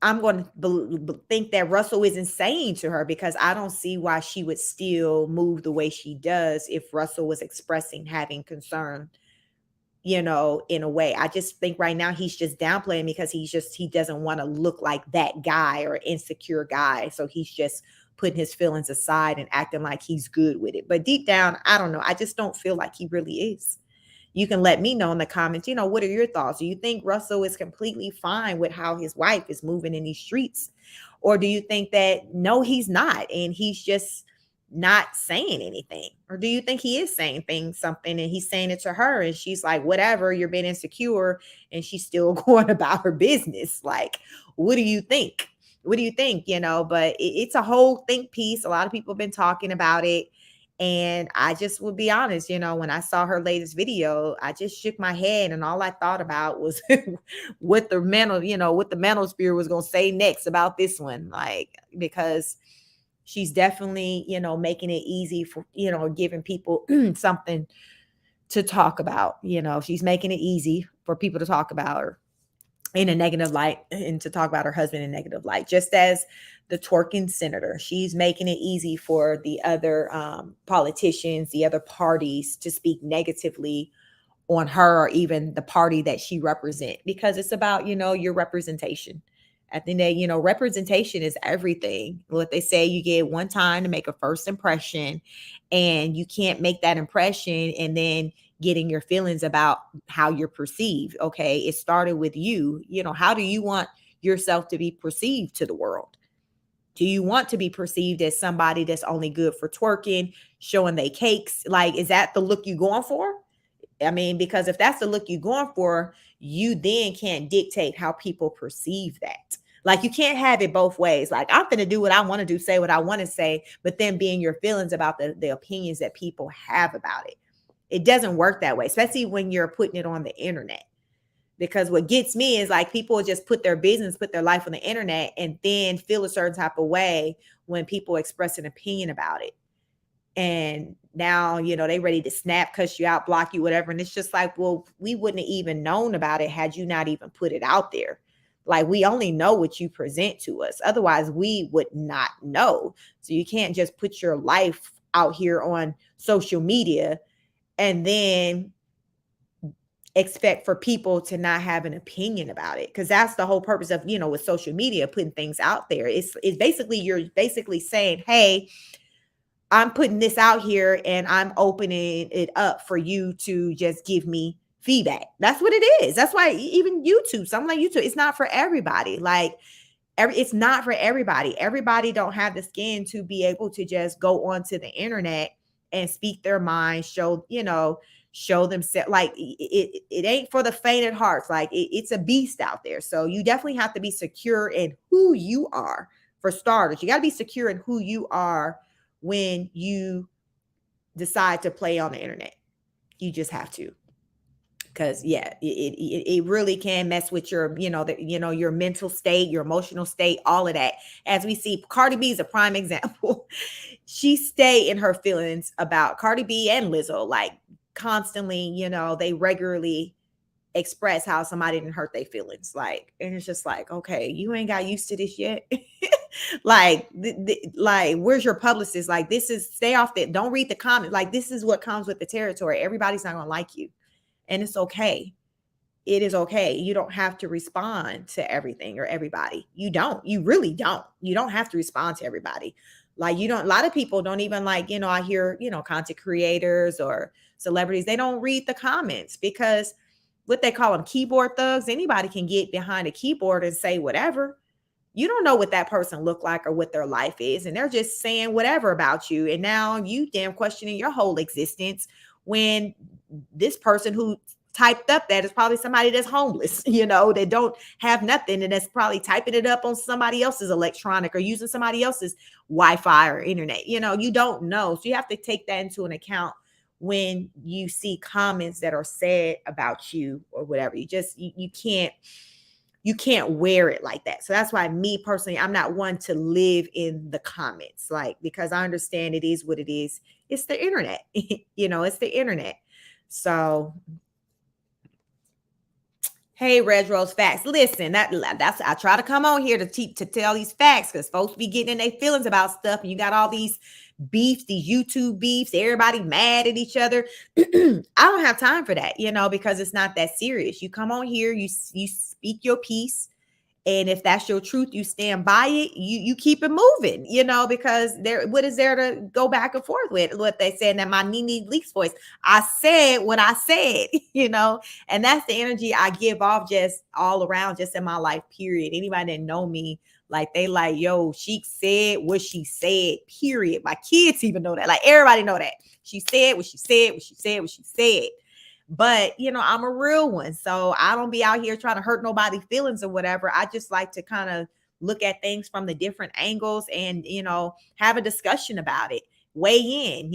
I'm going to think that Russell isn't saying to her, because I don't see why she would still move the way she does if Russell was expressing having concern, in a way. I just think right now he's just downplaying because he doesn't want to look like that guy or insecure guy. So he's just putting his feelings aside and acting like he's good with it. But deep down, I don't know. I just don't feel like he really is. You can let me know in the comments, what are your thoughts? Do you think Russell is completely fine with how his wife is moving in these streets? Or do you think that, no, he's not, and he's just not saying anything? Or do you think he is saying something, and he's saying it to her and she's like, whatever, you're being insecure, and she's still going about her business? Like, what do you think? What do you think? But it's a whole think piece. A lot of people have been talking about it. And I just will be honest, when I saw her latest video, I just shook my head, and all I thought about was what the manosphere was going to say next about this one. Like, because she's definitely, making it easy for, giving people something to talk about. She's making it easy for people to talk about her in a negative light, and to talk about her husband in a negative light, just as the twerking senator. She's making it easy for the other politicians, the other parties, to speak negatively on her, or even the party that she represents, because it's about, your representation. At the end of the day, representation is everything. What they say, you get one time to make a first impression, and you can't make that impression and then getting your feelings about how you're perceived. Okay, it started with you. How do you want yourself to be perceived to the world? Do you want to be perceived as somebody that's only good for twerking, showing they cakes? Like, is that the look you going for? I mean, because if that's the look you're going for, you then can't dictate how people perceive that. Like, you can't have it both ways. Like, I'm going to do what I want to do, say what I want to say, but then being your feelings about the opinions that people have about it. It doesn't work that way, especially when you're putting it on the internet. Because what gets me is, like, people just put their business, put their life on the internet, and then feel a certain type of way when people express an opinion about it. And now, they ready to snap, cuss you out, block you, whatever. And it's just like, well, we wouldn't have even known about it had you not even put it out there. Like, we only know what you present to us. Otherwise, we would not know. So you can't just put your life out here on social media and then expect for people to not have an opinion about it, because that's the whole purpose of, with social media, putting things out there. It's basically, you're basically saying, hey, I'm putting this out here and I'm opening it up for you to just give me feedback. That's what it is. That's why even YouTube, something like YouTube, it's not for everybody. Like, it's not for everybody. Everybody don't have the skin to be able to just go onto the internet and speak their mind, show themselves. Like, it ain't for the faint at hearts. Like, it's a beast out there. So you definitely have to be secure in who you are. For starters, you got to be secure in who you are when you decide to play on the internet. You just have to. Because yeah, it really can mess with your, your mental state, your emotional state, all of that. As we see, Cardi B is a prime example. She stay in her feelings about Cardi B and Lizzo, like constantly, they regularly express how somebody didn't hurt their feelings. Like, and it's just like, okay, you ain't got used to this yet. Like, like, where's your publicist? Like, this is, stay off that. Don't read the comments. Like, this is what comes with the territory. Everybody's not gonna like you. And it's okay. It is okay. You don't have to respond to everything or everybody. You don't. You really don't. You don't have to respond to everybody. Like, you don't, a lot of people don't even, like, I hear, content creators or celebrities, they don't read the comments because what they call them, keyboard thugs. Anybody can get behind a keyboard and say whatever. You don't know what that person look like or what their life is, and they're just saying whatever about you. And now you damn questioning your whole existence, when this person who typed up that is probably somebody that's homeless, that don't have nothing, and that's probably typing it up on somebody else's electronic or using somebody else's Wi-Fi or internet. You don't know. So you have to take that into an account when you see comments that are said about you or whatever. You can't wear it like that. So that's why, me personally, I'm not one to live in the comments, like, because I understand it is what it is. It's the internet. It's the internet. So, hey, Red Rose Facts. Listen, that's, I try to come on here to tell these facts, because folks be getting in their feelings about stuff, and you got all these beefs, these YouTube beefs, everybody mad at each other. I don't have time for that, because it's not that serious. You come on here, you speak your piece, and if that's your truth, you stand by it. You keep it moving, because what is there to go back and forth with? What they said in that my Nene Leakes voice. I said what I said, and that's the energy I give off just all around, just in my life, period. Anybody that know me, like, they like, yo, she said what she said, period. My kids even know that. Like, everybody know that. She said what she said, what she said, what she said. But, I'm a real one. So I don't be out here trying to hurt nobody's feelings or whatever. I just like to kind of look at things from the different angles and, have a discussion about it, weigh in,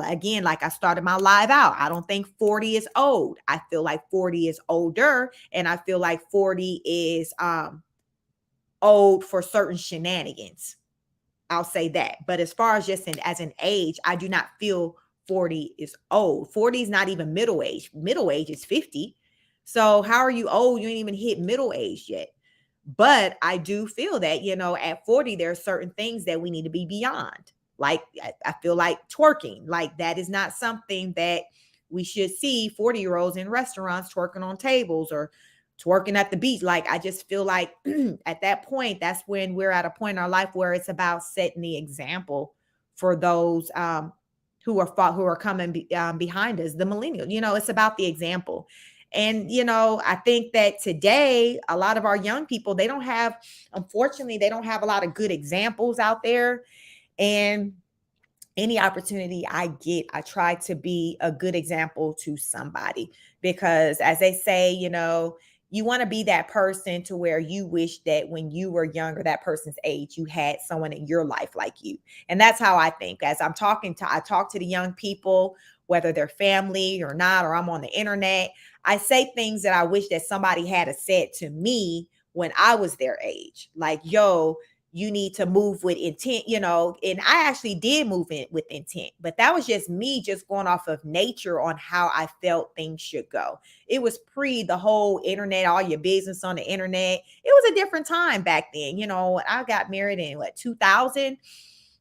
again, like I started my live out, I don't think 40 is old. I feel like 40 is older, and I feel like 40 is old for certain shenanigans. I'll say that. But as far as just as an age, I do not feel 40 is old. 40 is not even middle age. Middle age is 50. So how are you old? You ain't even hit middle age yet. But I do feel that, at 40, there are certain things that we need to be beyond. Like, I feel like twerking, like, that is not something that we should see 40-year-olds in restaurants twerking on tables or twerking at the beach. Like, I just feel like at that point, that's when we're at a point in our life where it's about setting the example for those who are coming behind us, the millennials. It's about the example. And, I think that today, a lot of our young people, unfortunately, they don't have a lot of good examples out there. And any opportunity I get, I try to be a good example to somebody, because as they say, you want to be that person to where you wish that when you were younger, that person's age, you had someone in your life like you. And that's how I think. As I talk to the young people, whether they're family or not, or I'm on the internet, I say things that I wish that somebody had said to me when I was their age. Like, yo, you need to move with intent, and I actually did move in with intent, but that was just me just going off of nature on how I felt things should go. It was pre the whole internet, all your business on the internet. It was a different time back then. I got married in 2000.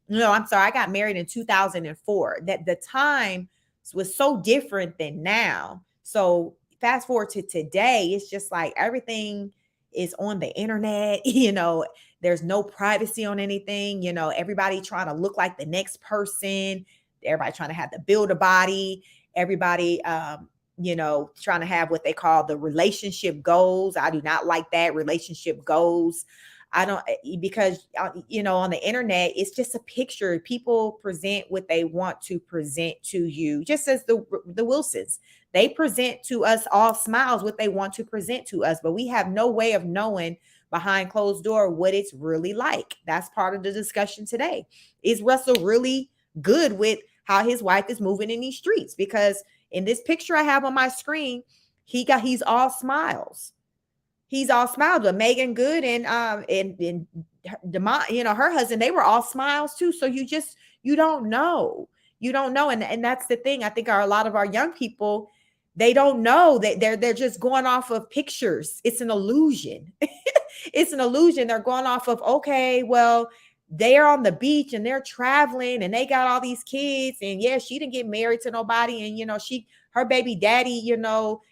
No, I'm sorry. I got married in 2004. That the time was so different than now. So fast forward to today, it's just like everything is on the internet. There's no privacy on anything. Everybody trying to look like the next person. Everybody trying to have the build a body. Everybody, trying to have what they call the relationship goals. I do not like that, relationship goals. I don't, because on the internet it's just a picture. People present what they want to present to you, just as the Wilsons. They present to us all smiles what they want to present to us, but we have no way of knowing behind closed door what it's really like. That's part of the discussion today. Is Russell really good with how his wife is moving in these streets? Because in this picture I have on my screen, he's all smiles. He's all smiles. But Megan Good and her husband, they were all smiles too. So you don't know. You don't know. And that's the thing. I think a lot of our young people, they don't know that they're just going off of pictures. It's an illusion. It's an illusion. They're going off of, okay, well, they're on the beach and they're traveling and they got all these kids. And yeah, she didn't get married to nobody. And her baby daddy,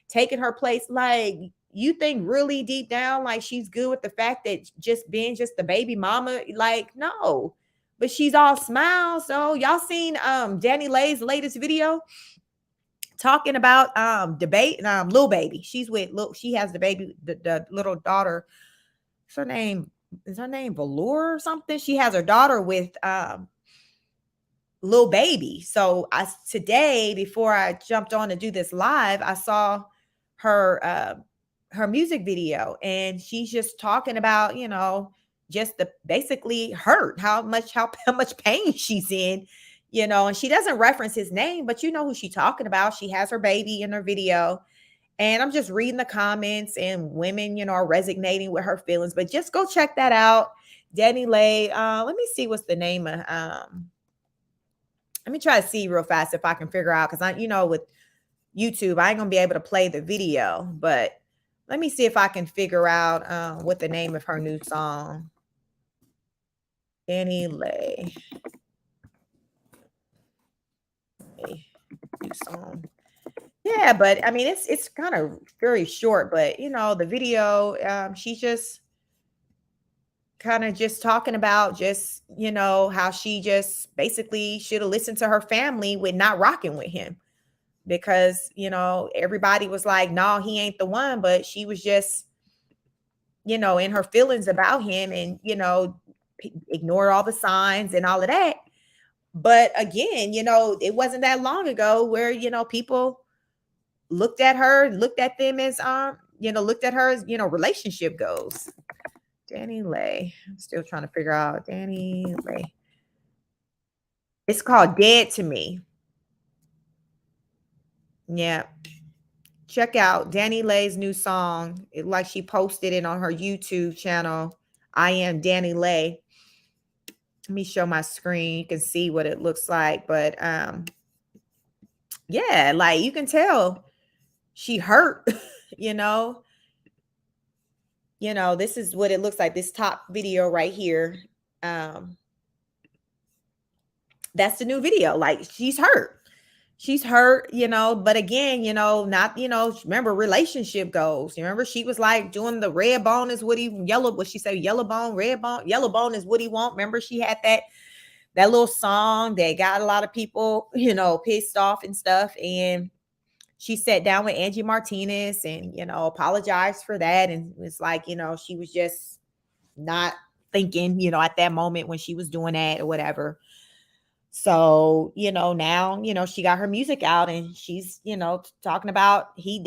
taking her place. Like, you think really deep down like she's good with the fact that just being just the baby mama? Like, no. But she's all smiles. So y'all seen Danny Lay's latest video talking about debate Lil Baby. She has the baby, the little daughter. Is her name Velour or something? She has her daughter with Lil Baby. So today, before I jumped on to do this live, I saw her music video, and she's just talking about, just the basically hurt, how much pain she's in, and she doesn't reference his name, but you know who she's talking about. She has her baby in her video. And I'm just reading the comments, and women, are resonating with her feelings. But just go check that out. Danny Lay. Let me see what's the name of let me try to see real fast if I can figure out, because with YouTube, I ain't gonna be able to play the video, but let me see if I can figure out what the name of her new song. Danny Lay. New song. Yeah, but I mean, it's kind of very short, but the video, she's just kind of just talking about just, how she just basically should have listened to her family with not rocking with him, because, everybody was like, no, he ain't the one, but she was just, in her feelings about him, and, ignore all the signs and all of that. But again, it wasn't that long ago where, people looked at them as looked at her as, relationship goals. Danny Lay. I'm still trying to figure out Danny Lay. It's called Dead to Me. Yeah. Check out Danny Lay's new song. Like she posted it on her YouTube channel. I am Danny Lay. Let me show my screen. You can see what it looks like. But yeah, like you can tell she hurt, this is what it looks like. This top video right here. That's the new video. Like, she's hurt. She's hurt, but again, not, remember relationship goals. You remember she was like doing the red bone is what he yellow, what she said, yellow bone, red bone, yellow bone is what he want. Remember she had that little song that got a lot of people, pissed off and stuff. And she sat down with Angie Martinez and, apologized for that. And it's like, she was just not thinking, at that moment when she was doing that or whatever. So, now, she got her music out and she's, talking about he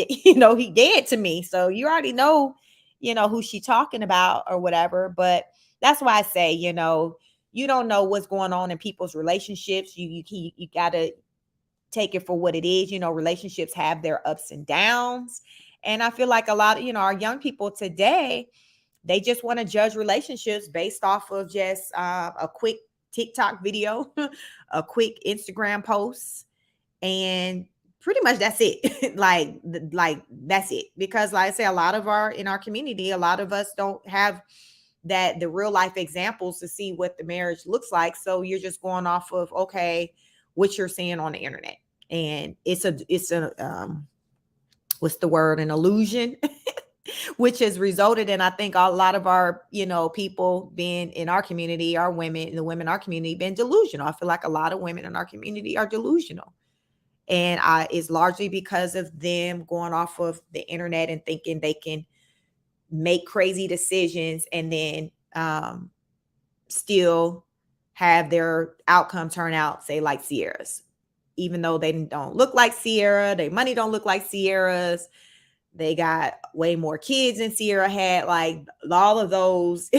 dead to me. So you already know, who she talking about or whatever. But that's why I say, you don't know what's going on in people's relationships. You got to take it for what it is. Relationships have their ups and downs. And I feel like a lot of, our young people today, they just want to judge relationships based off of just a quick TikTok video, a quick Instagram post, and pretty much that's it. like that's it. Because like I say, in our community, a lot of us don't have the real life examples to see what the marriage looks like. So you're just going off of, okay, what you're seeing on the internet. And it's a what's the word, an illusion, which has resulted in, I think, a lot of our, people being in our community, our women, the women in our community, being delusional. I feel like a lot of women in our community are delusional. And it's largely because of them going off of the internet and thinking they can make crazy decisions and then still have their outcome turn out, say, like Ciara's. Even though they don't look like Ciara, their money don't look like Ciara's, they got way more kids than Ciara had. Like all of those,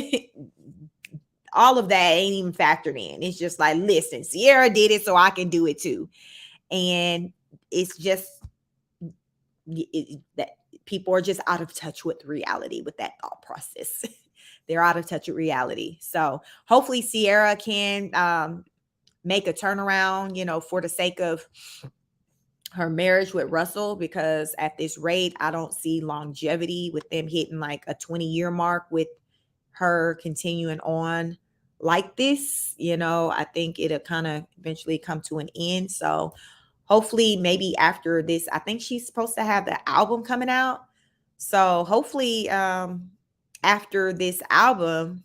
all of that ain't even factored in. It's just like, listen, Ciara did it, so I can do it too. And it's just that people are just out of touch with reality with that thought process. They're out of touch with reality. So hopefully Ciara can make a turnaround, for the sake of her marriage with Russell, because at this rate, I don't see longevity with them hitting like a 20-year mark with her continuing on like this. I think it'll kind of eventually come to an end. So hopefully maybe after this, I think she's supposed to have the album coming out. So hopefully after this album,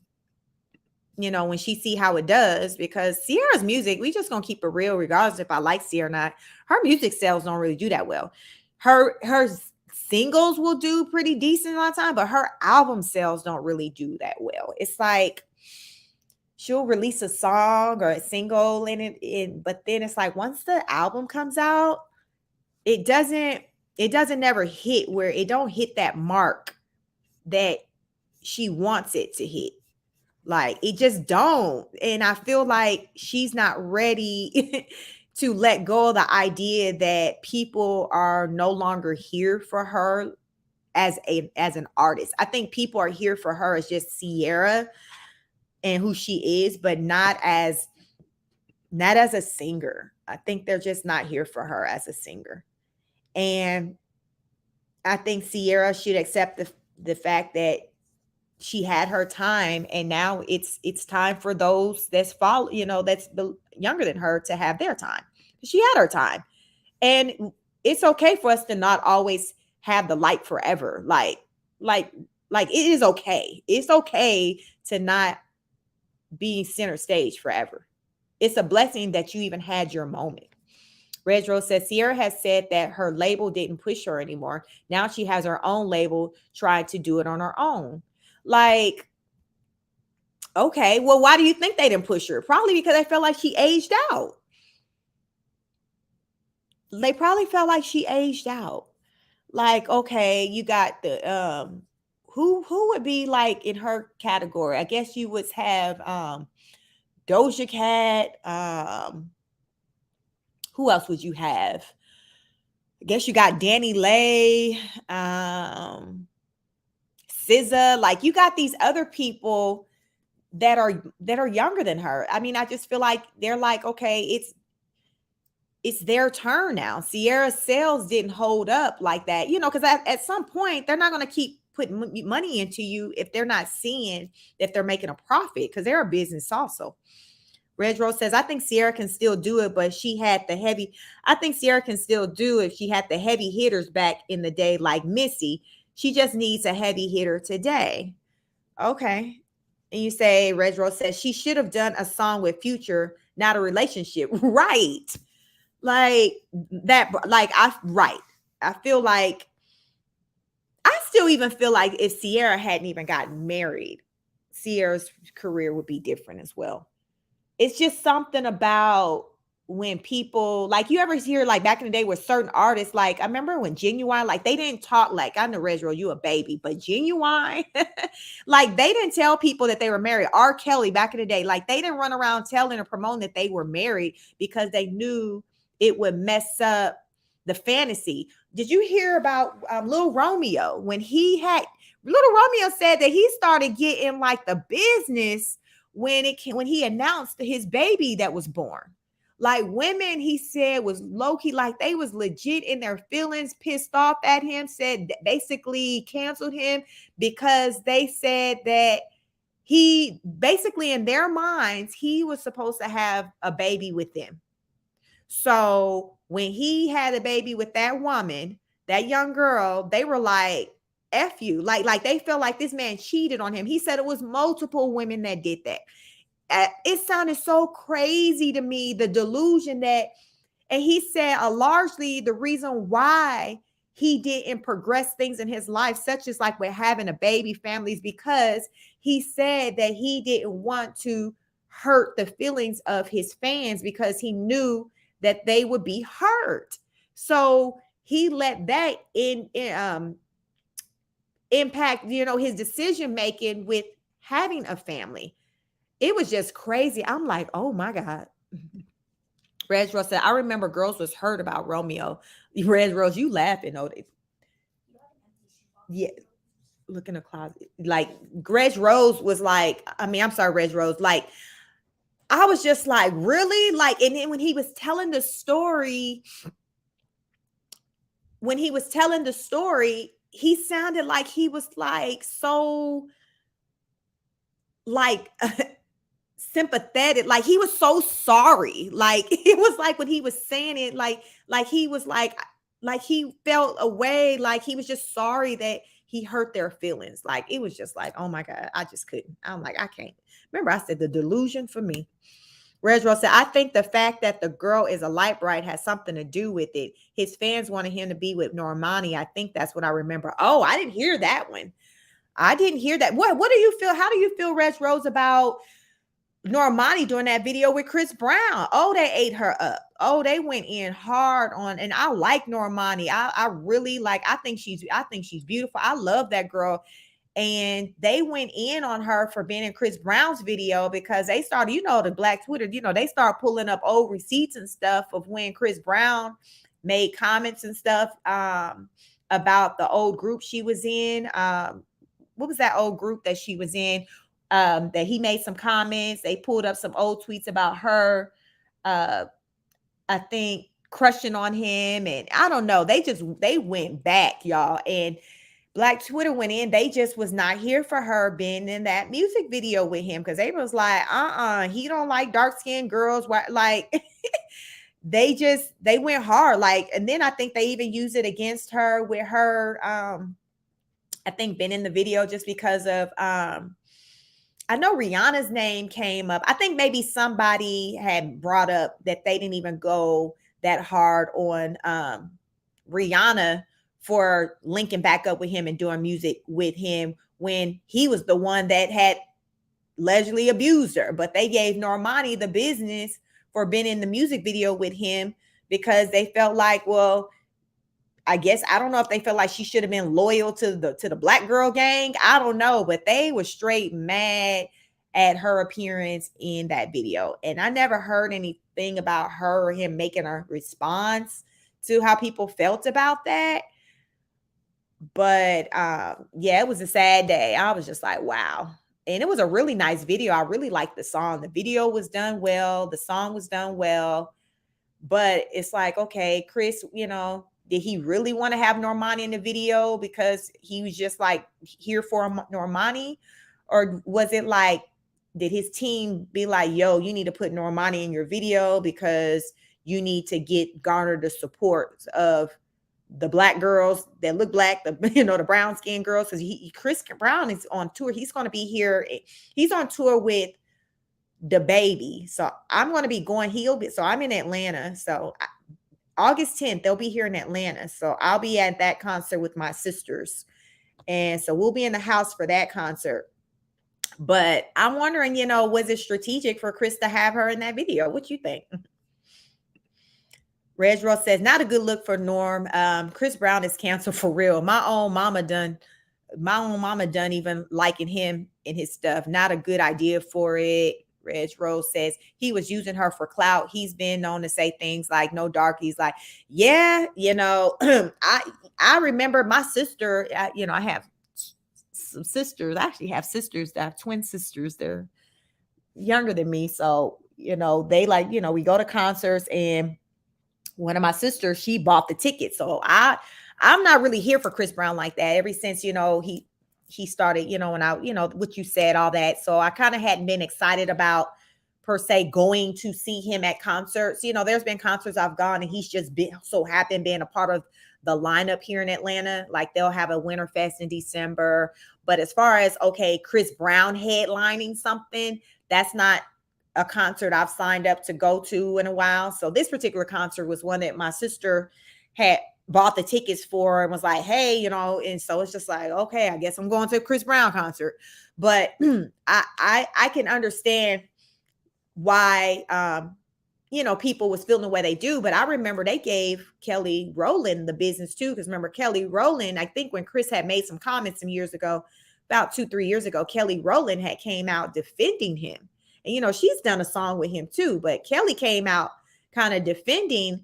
when she see how it does, because Ciara's music, we just gonna keep it real, regardless if I like Ciara or not. Her music sales don't really do that well. Her singles will do pretty decent a lot of time, but her album sales don't really do that well. It's like she'll release a song or a single in it, but then it's like once the album comes out, it doesn't never hit where it don't hit that mark that she wants it to hit. Like it just don't. And I feel like she's not ready to let go of the idea that people are no longer here for her as an artist. I think people are here for her as just Ciara and who she is, but not as a singer. I think they're just not here for her as a singer. And I think Ciara should accept the fact that she had her time, and now it's time for those that's younger than her to have their time. She had her time, and it's okay for us to not always have the light forever. Like it is okay. It's okay to not be center stage forever. It's a blessing that you even had your moment. Red Rose says Ciara has said that her label didn't push her anymore. Now she has her own label, tried to do it on her own. Like, okay, well, why do you think they didn't push her? Probably because they felt like she aged out. They probably felt like she aged out. Like, okay, you got the who would be like in her category? I guess you would have Doja Cat. Who else would you have? I guess you got Danny Lay, SZA. Like you got these other people that are younger than her. I mean, I just feel like they're like, okay, it's their turn now. Ciara's sales didn't hold up like that, because at some point they're not going to keep putting money into you if they're not seeing that they're making a profit, because they're a business also. Red Rose says, I think Ciara can still do it, but I think Ciara can still do it if she had the heavy hitters back in the day like Missy. She just needs a heavy hitter today. Okay. And you say, Red Rose says, she should have done a song with Future, not a relationship. Right. Like that, right. I feel like, I still even feel like if Ciara hadn't even gotten married, Ciara's career would be different as well. It's just something about when people, like, you ever hear like back in the day with certain artists, like I remember when Genuine, like they didn't talk, like I know Rezro, you a baby, but Genuine, like they didn't tell people that they were married. R. Kelly back in the day, like they didn't run around telling or promoting that they were married because they knew it would mess up the fantasy. Did you hear about Lil Romeo? Little Romeo said that he started getting like the business when he announced his baby that was born. Like women, he said, was low-key, like they was legit in their feelings, pissed off at him, said basically canceled him because they said that he basically in their minds, he was supposed to have a baby with them. So when he had a baby with that woman, that young girl, they were like, F you. Like they felt like this man cheated on him. He said it was multiple women that did that. It sounded so crazy to me, the delusion that, and he said largely the reason why he didn't progress things in his life, such as like with having a baby, families, because he said that he didn't want to hurt the feelings of his fans because he knew that they would be hurt. So he let that impact, his decision making with having a family. It was just crazy. I'm like, oh my God. Reg Rose said, I remember girls was hurt about Romeo. Reg Rose, you laughing, though. Yeah. Look in the closet. Like, Reg Rose was like, I'm sorry, Reg Rose. Like, I was just like, really? Like, and then when he was telling the story, he sounded like he was like so like sympathetic, like he was so sorry. Like it was like when he was saying it, like he was like he felt a way, like he was just sorry that he hurt their feelings. Like it was just like, oh my God, I just couldn't. I'm like, I can't. Remember, I said the delusion for me. Reg Rose said, I think the fact that the girl is a light bright has something to do with it. His fans wanted him to be with Normani. I think that's what I remember. Oh, I didn't hear that one. I didn't hear that. What do you feel? How do you feel, Reg Rose, about Normani doing that video with Chris Brown? Oh, they ate her up. Oh, they went in hard on, and I like Normani. I really like, I think she's beautiful. I love that girl. And they went in on her for being in Chris Brown's video because they started, the Black Twitter, they start pulling up old receipts and stuff of when Chris Brown made comments and stuff about the old group she was in. What was that old group that she was in? That he made some comments. They pulled up some old tweets about her, I think, crushing on him. And I don't know. They went back, y'all. And Black Twitter went in. They just was not here for her being in that music video with him because they was like, he don't like dark-skinned girls. Like they went hard. Like, and then I think they even used it against her with her, I think, been in the video just because of I know Rihanna's name came up. I think maybe somebody had brought up that they didn't even go that hard on Rihanna for linking back up with him and doing music with him when he was the one that had allegedly abused her. But they gave Normani the business for being in the music video with him because they felt like, well, I guess, I don't know if they felt like she should have been loyal to the Black girl gang. I don't know, but they were straight mad at her appearance in that video. And I never heard anything about her or him making a response to how people felt about that. But yeah, it was a sad day. I was just like, wow. And it was a really nice video. I really liked the song. The video was done well. The song was done well. But it's like, okay, Chris, did he really want to have Normani in the video because he was just like here for Normani? Or was it like, did his team be like, yo, you need to put Normani in your video because you need to garner the support of the Black girls that look Black, the brown skinned girls? Because Chris Brown is on tour. He's going to be here. He's on tour with the baby. So I'm going to be going. So I'm in Atlanta. So August 10th, they'll be here in Atlanta. So I'll be at that concert with my sisters. And so we'll be in the house for that concert. But I'm wondering, was it strategic for Chris to have her in that video? What you think? Reg Rose says, not a good look for Norm. Chris Brown is canceled for real. My own mama done even liking him and his stuff. Not a good idea for it. Reg Rose says he was using her for clout. He's been known to say things like no darkies. Like, yeah, I remember my sister, I have some sisters. I actually have sisters that have twin sisters. They're younger than me. So, they like, we go to concerts, and one of my sisters, she bought the ticket. So I'm not really here for Chris Brown like that ever since, he started, and I, what you said, all that. So I kind of hadn't been excited about per se going to see him at concerts. There's been concerts I've gone and he's just been so happened being a part of the lineup here in Atlanta. Like they'll have a Winter Fest in December. But as far as, okay, Chris Brown headlining something, that's not a concert I've signed up to go to in a while. So this particular concert was one that my sister had bought the tickets for and was like, hey, and so it's just like, okay, I guess I'm going to a Chris Brown concert. But I can understand why people was feeling the way they do. But I remember they gave Kelly Rowland the business too, because remember Kelly Rowland, I think when Chris had made some comments some years ago, about 2-3 years ago, Kelly Rowland had came out defending him. And she's done a song with him too, but Kelly came out kind of defending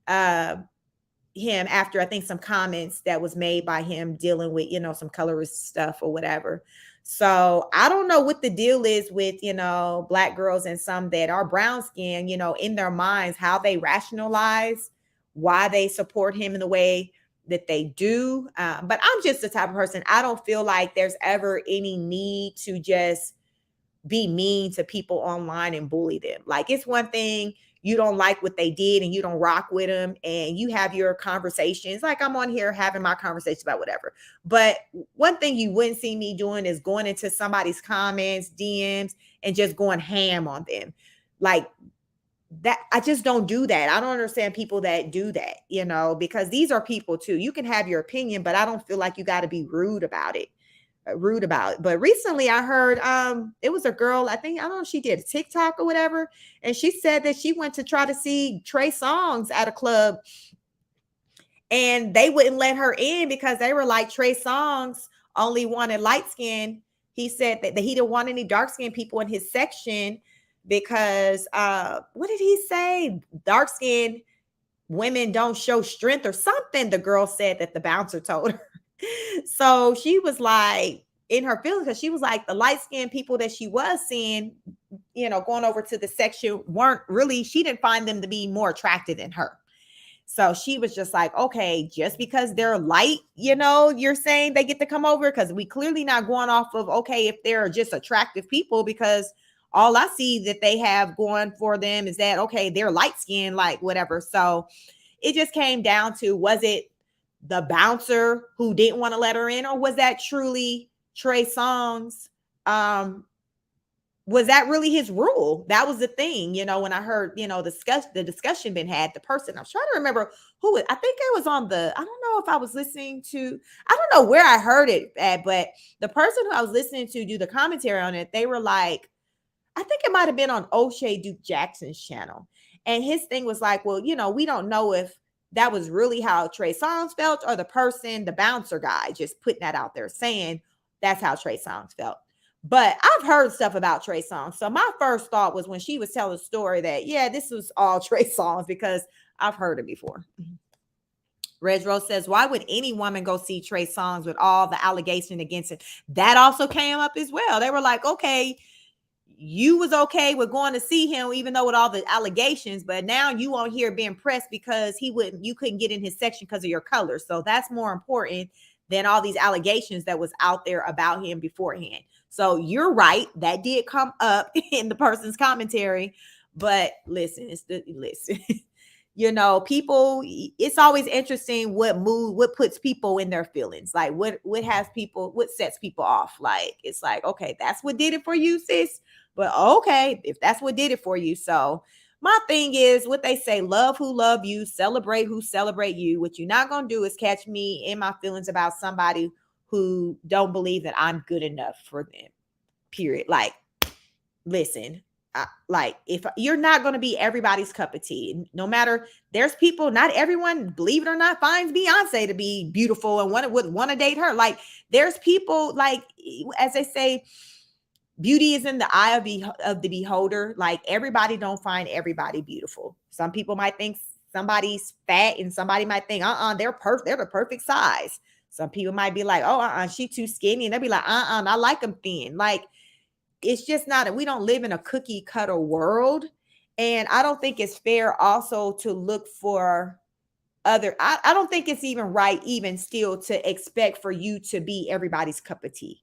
him after I think some comments that was made by him dealing with some colorist stuff or whatever. So I don't know what the deal is with Black girls and some that are brown skin, in their minds, how they rationalize why they support him in the way that they do. But I'm just the type of person, I don't feel like there's ever any need to just be mean to people online and bully them. Like, it's one thing you don't like what they did and you don't rock with them and you have your conversations. Like, I'm on here having my conversations about whatever. But one thing you wouldn't see me doing is going into somebody's comments, DMs, and just going ham on them. Like that, I just don't do that. I don't understand people that do that, because these are people too. You can have your opinion, but I don't feel like you got to be rude about it. But recently I heard it was a girl, I don't know if she did a TikTok or whatever, and she said that she went to try to see Trey Songz at a club and they wouldn't let her in because they were like, Trey Songz only wanted light skin. He said that he didn't want any dark skinned people in his section because what did he say? Dark skinned women don't show strength or something, the girl said that the bouncer told her. So she was like in her feelings because she was like, the light-skinned people that she was seeing, going over to the section weren't really, she didn't find them to be more attractive than her. So she was just like, okay, just because they're light, you're saying they get to come over, because we clearly not going off of, okay, if they're just attractive people, because all I see that they have going for them is that, okay, they're light-skinned, like whatever. So it just came down to, was it the bouncer who didn't want to let her in, or was that truly Trey Songz? Was that really his rule? That was the thing, when I heard, the discussion been had, the person, I was trying to remember who it, I think it was on I don't know if I was listening to, I don't know where I heard it at, but the person who I was listening to do the commentary on it, they were like, I think it might have been on O'Shea Duke Jackson's channel. And his thing was like, well, we don't know if that was really how Trey Songz felt, or the person, the bouncer guy, just putting that out there saying that's how Trey Songz felt. But I've heard stuff about Trey Songz. So my first thought was when she was telling the story that, yeah, this was all Trey Songz, because I've heard it before. Reg Rose says, why would any woman go see Trey Songz with all the allegation against it? That also came up as well. They were like, okay, you was okay with going to see him, even though with all the allegations, but now you on here being pressed because you couldn't get in his section because of your color. So that's more important than all these allegations that was out there about him beforehand. So you're right. That did come up in the person's commentary, but listen, people, it's always interesting what puts people in their feelings. Like what sets people off. Like, it's like, okay, that's what did it for you, sis. But okay, if that's what did it for you. So my thing is what they say, love who love you, celebrate who celebrate you. What you're not going to do is catch me in my feelings about somebody who don't believe that I'm good enough for them, period. Like, listen, like, if you're not going to be everybody's cup of tea, no matter, there's people, not everyone, believe it or not, finds Beyonce to be beautiful and want to date her. Like, there's people, like, as they say, beauty is in the eye of the beholder. Like, everybody don't find everybody beautiful. Some people might think somebody's fat and somebody might think, they're the perfect size. Some people might be like, she too skinny. And they'll be like, I like them thin. Like, it's just not, we don't live in a cookie cutter world. And I don't think it's fair also to look for I don't think it's even right, even still, to expect for you to be everybody's cup of tea.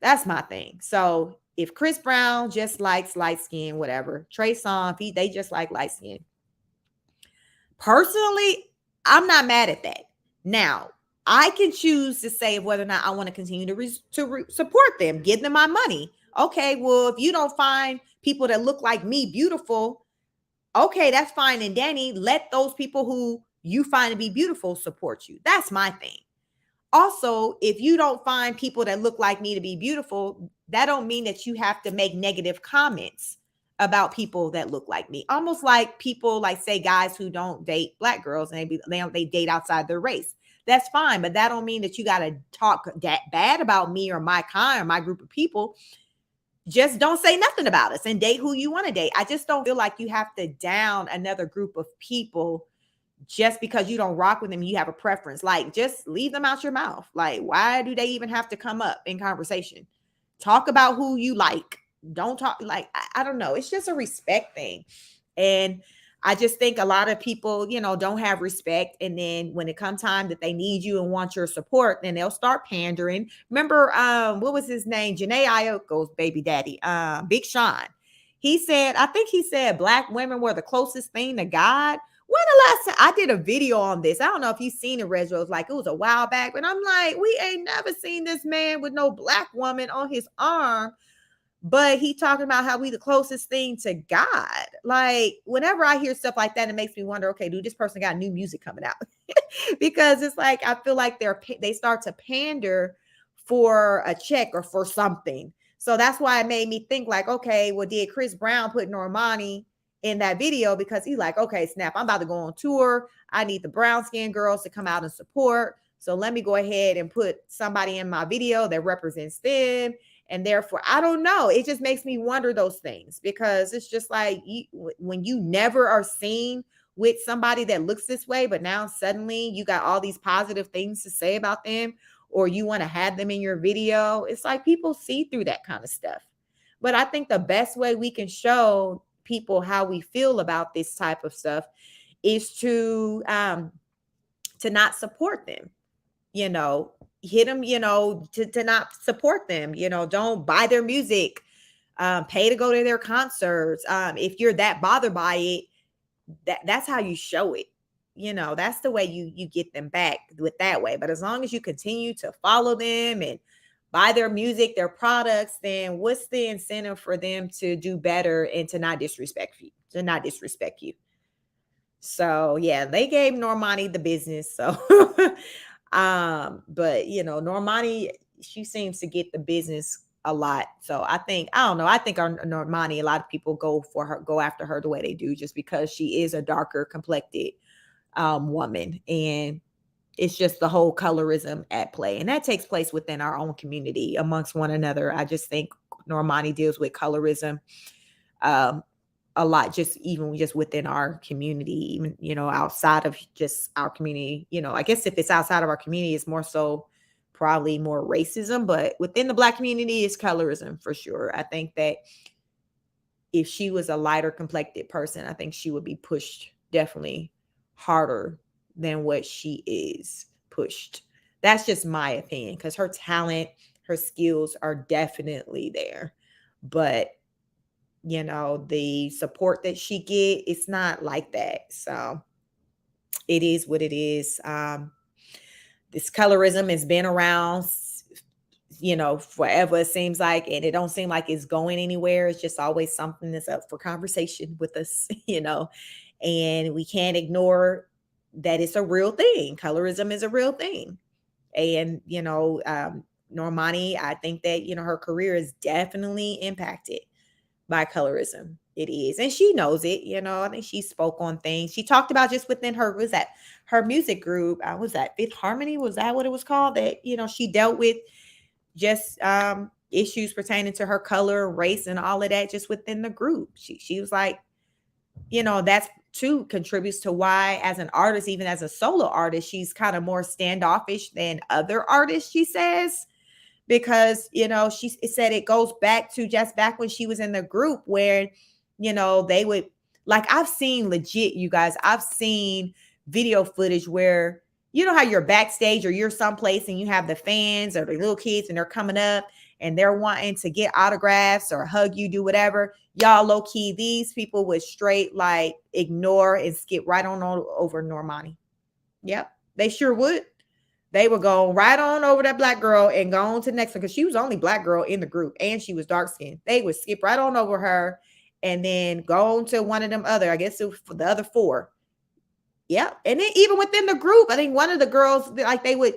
That's my thing. So If Chris Brown just likes light skin, whatever, Trey Songz, they just like light skin. Personally, I'm not mad at that. Now, I can choose to say whether or not I want to continue to support them, give them my money. Okay, well, if you don't find people that look like me beautiful, okay, that's fine and Danny. Let those people who you find to be beautiful support you. That's my thing. Also, if you don't find people that look like me to be beautiful, that don't mean that you have to make negative comments about people that look like me. Almost like people like say guys who don't date black girls and they date outside their race. That's fine, but that don't mean that you got to talk that bad about me or my kind or my group of people. Just don't say nothing about us and date who you want to date. I just don't feel like you have to down another group of people just because you don't rock with them, you have a preference. Like, just leave them out your mouth. Like, why do they even have to come up in conversation? Talk about who you like. Don't talk like, I don't know. It's just a respect thing. And I just think a lot of people, don't have respect. And then when it comes time that they need you and want your support, then they'll start pandering. Remember, what was his name? Janae Ayoko's baby daddy, Big Sean. I think he said black women were the closest thing to God. When the last time I did a video on this, I don't know if you've seen it, Reg. It was like, it was a while back, but I'm like, we ain't never seen this man with no black woman on his arm. But he talking about how we the closest thing to God. Like, whenever I hear stuff like that, it makes me wonder, okay, dude, this person got new music coming out. Because it's like, I feel like they start to pander for a check or for something. So that's why it made me think like, okay, well, did Chris Brown put Normani in that video? Because he's like, okay, snap, I'm about to go on tour. I need the brown skin girls to come out and support. So let me go ahead and put somebody in my video that represents them. And therefore, I don't know. It just makes me wonder those things, because it's just like when you never are seen with somebody that looks this way, but now suddenly you got all these positive things to say about them, or you want to have them in your video. It's like people see through that kind of stuff. But I think the best way we can show people how we feel about this type of stuff is to not support them. Hit them, to not support them, don't buy their music, pay to go to their concerts. If you're that bothered by it, that's how you show it. That's the way you get them back with that way. But as long as you continue to follow them and buy their music, their products, then what's the incentive for them to do better and to not disrespect you? So yeah, they gave Normani the business. So but Normani, she seems to get the business a lot. So I don't know. I think our Normani, a lot of people go after her the way they do, just because she is a darker complected woman. And it's just the whole colorism at play. And that takes place within our own community amongst one another. I just think Normani deals with colorism a lot, just within our community, even, outside of just our community. I guess if it's outside of our community, it's more so probably more racism, but within the Black community, it's colorism for sure. I think that if she was a lighter complected person, I think she would be pushed definitely harder than what she is pushed. That's just my opinion, because her talent, her skills are definitely there. But the support that she get, it's not like that. So it is what it is. This colorism has been around, forever, it seems like, and it don't seem like it's going anywhere. It's just always something that's up for conversation with us, and we can't ignore that it's a real thing. Colorism is a real thing. And, Normani, I think that, her career is definitely impacted by colorism. It is. And she knows it. I think she spoke on things. She talked about just within her music group. Was that Fifth Harmony? Was that what it was called? That, she dealt with just issues pertaining to her color, race, and all of that just within the group. She was like, that's too contributes to why, as an artist, even as a solo artist, she's kind of more standoffish than other artists, she says. Because, she said it goes back to just back when she was in the group where, they would, like, I've seen legit, you guys, I've seen video footage where, how you're backstage or you're someplace and you have the fans or the little kids and they're coming up and they're wanting to get autographs or hug you, do whatever, y'all low key, these people would straight like ignore and skip right on over Normani. Yep, they sure would. They would go right on over that black girl and go on to the next one because she was the only black girl in the group and she was dark skinned. They would skip right on over her and then go on to one of them other, I guess it was for the other four. Yeah. And then even within the group, I think one of the girls, like they would,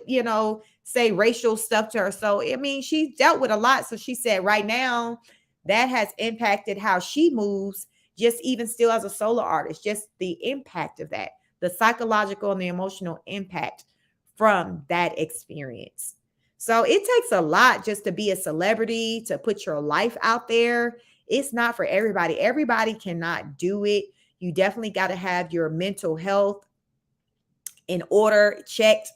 say racial stuff to her. So, I mean, she dealt with a lot. So she said right now that has impacted how she moves, just even still as a solo artist, just the impact of that, the psychological and the emotional impact from that experience. So it takes a lot just to be a celebrity, to put your life out there. It's not for everybody. Everybody cannot do it. You definitely got to have your mental health in order, checked.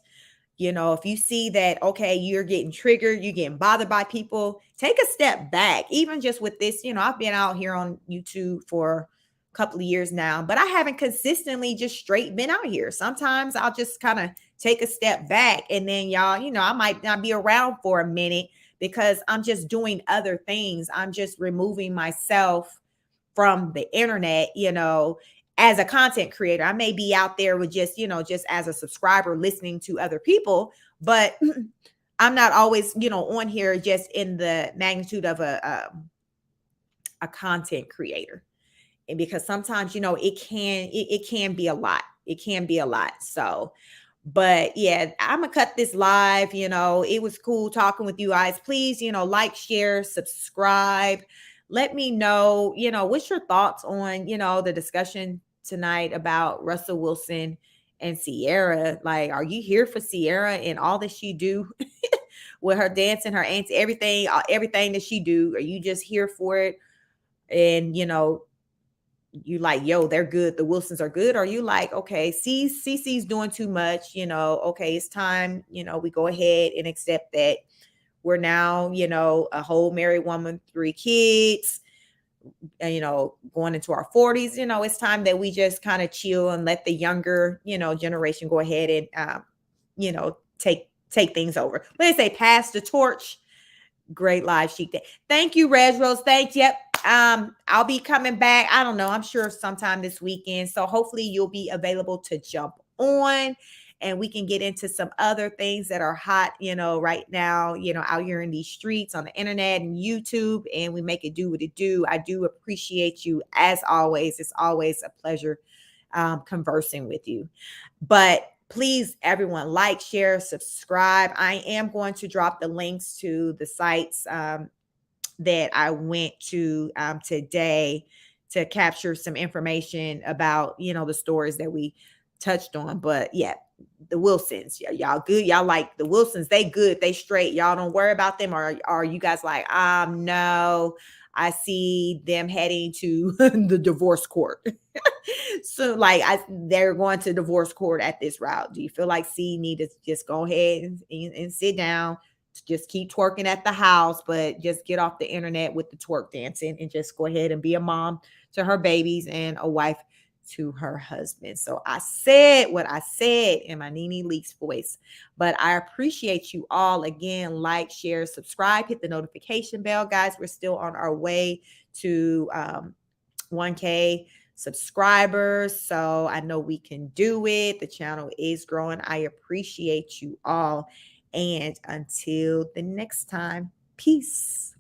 If you see that, okay, you're getting triggered, you're getting bothered by people, take a step back. Even just with this, I've been out here on YouTube for a couple of years now, but I haven't consistently just straight been out here. Sometimes I'll just kind of take a step back and then y'all, I might not be around for a minute because I'm just doing other things. I'm just removing myself from the internet, as a content creator. I may be out there with just as a subscriber listening to other people, but I'm not always, on here just in the magnitude of a content creator. And because sometimes, it can be a lot. It can be a lot. So, but yeah, I'm gonna cut this live. It was cool talking with you guys. Please, like, share, subscribe. Let me know, what's your thoughts on, the discussion tonight about Russell Wilson and Ciara. Like, are you here for Ciara and all that she do with her dancing, her auntie, everything that she do? Are you just here for it? And you like, yo, they're good. The Wilsons are good. Or you like, okay, CC's doing too much, okay, it's time, we go ahead and accept that we're now, a whole married woman, 3 kids, and, going into our 40s, it's time that we just kind of chill and let the younger, generation go ahead and, take things over. Let's say pass the torch. Great live chic day. Thank you, Res Rose. Thanks. Yep. I'll be coming back. I don't know. I'm sure sometime this weekend. So hopefully you'll be available to jump on and we can get into some other things that are hot, right now, out here in these streets, on the internet and YouTube, and we make it do what it do. I do appreciate you as always. It's always a pleasure conversing with you. But please, everyone, like, share, subscribe. I am going to drop the links to the sites that I went to today to capture some information about, the stories that we touched on. But yeah, the Wilsons, y'all good. Y'all like the Wilsons. They good. They straight. Y'all don't worry about them. Or are you guys like, no, I see them heading to the divorce court. So like they're going to divorce court at this route. Do you feel like C need to just go ahead and sit down, just keep twerking at the house, but just get off the internet with the twerk dancing and just go ahead and be a mom to her babies and a wife to her husband? So I said what I said in my Nene Leaks voice, but I appreciate you all. Again, like, share, subscribe, hit the notification bell, guys. We're still on our way to 1K subscribers. So I know we can do it. The channel is growing. I appreciate you all. And until the next time, peace.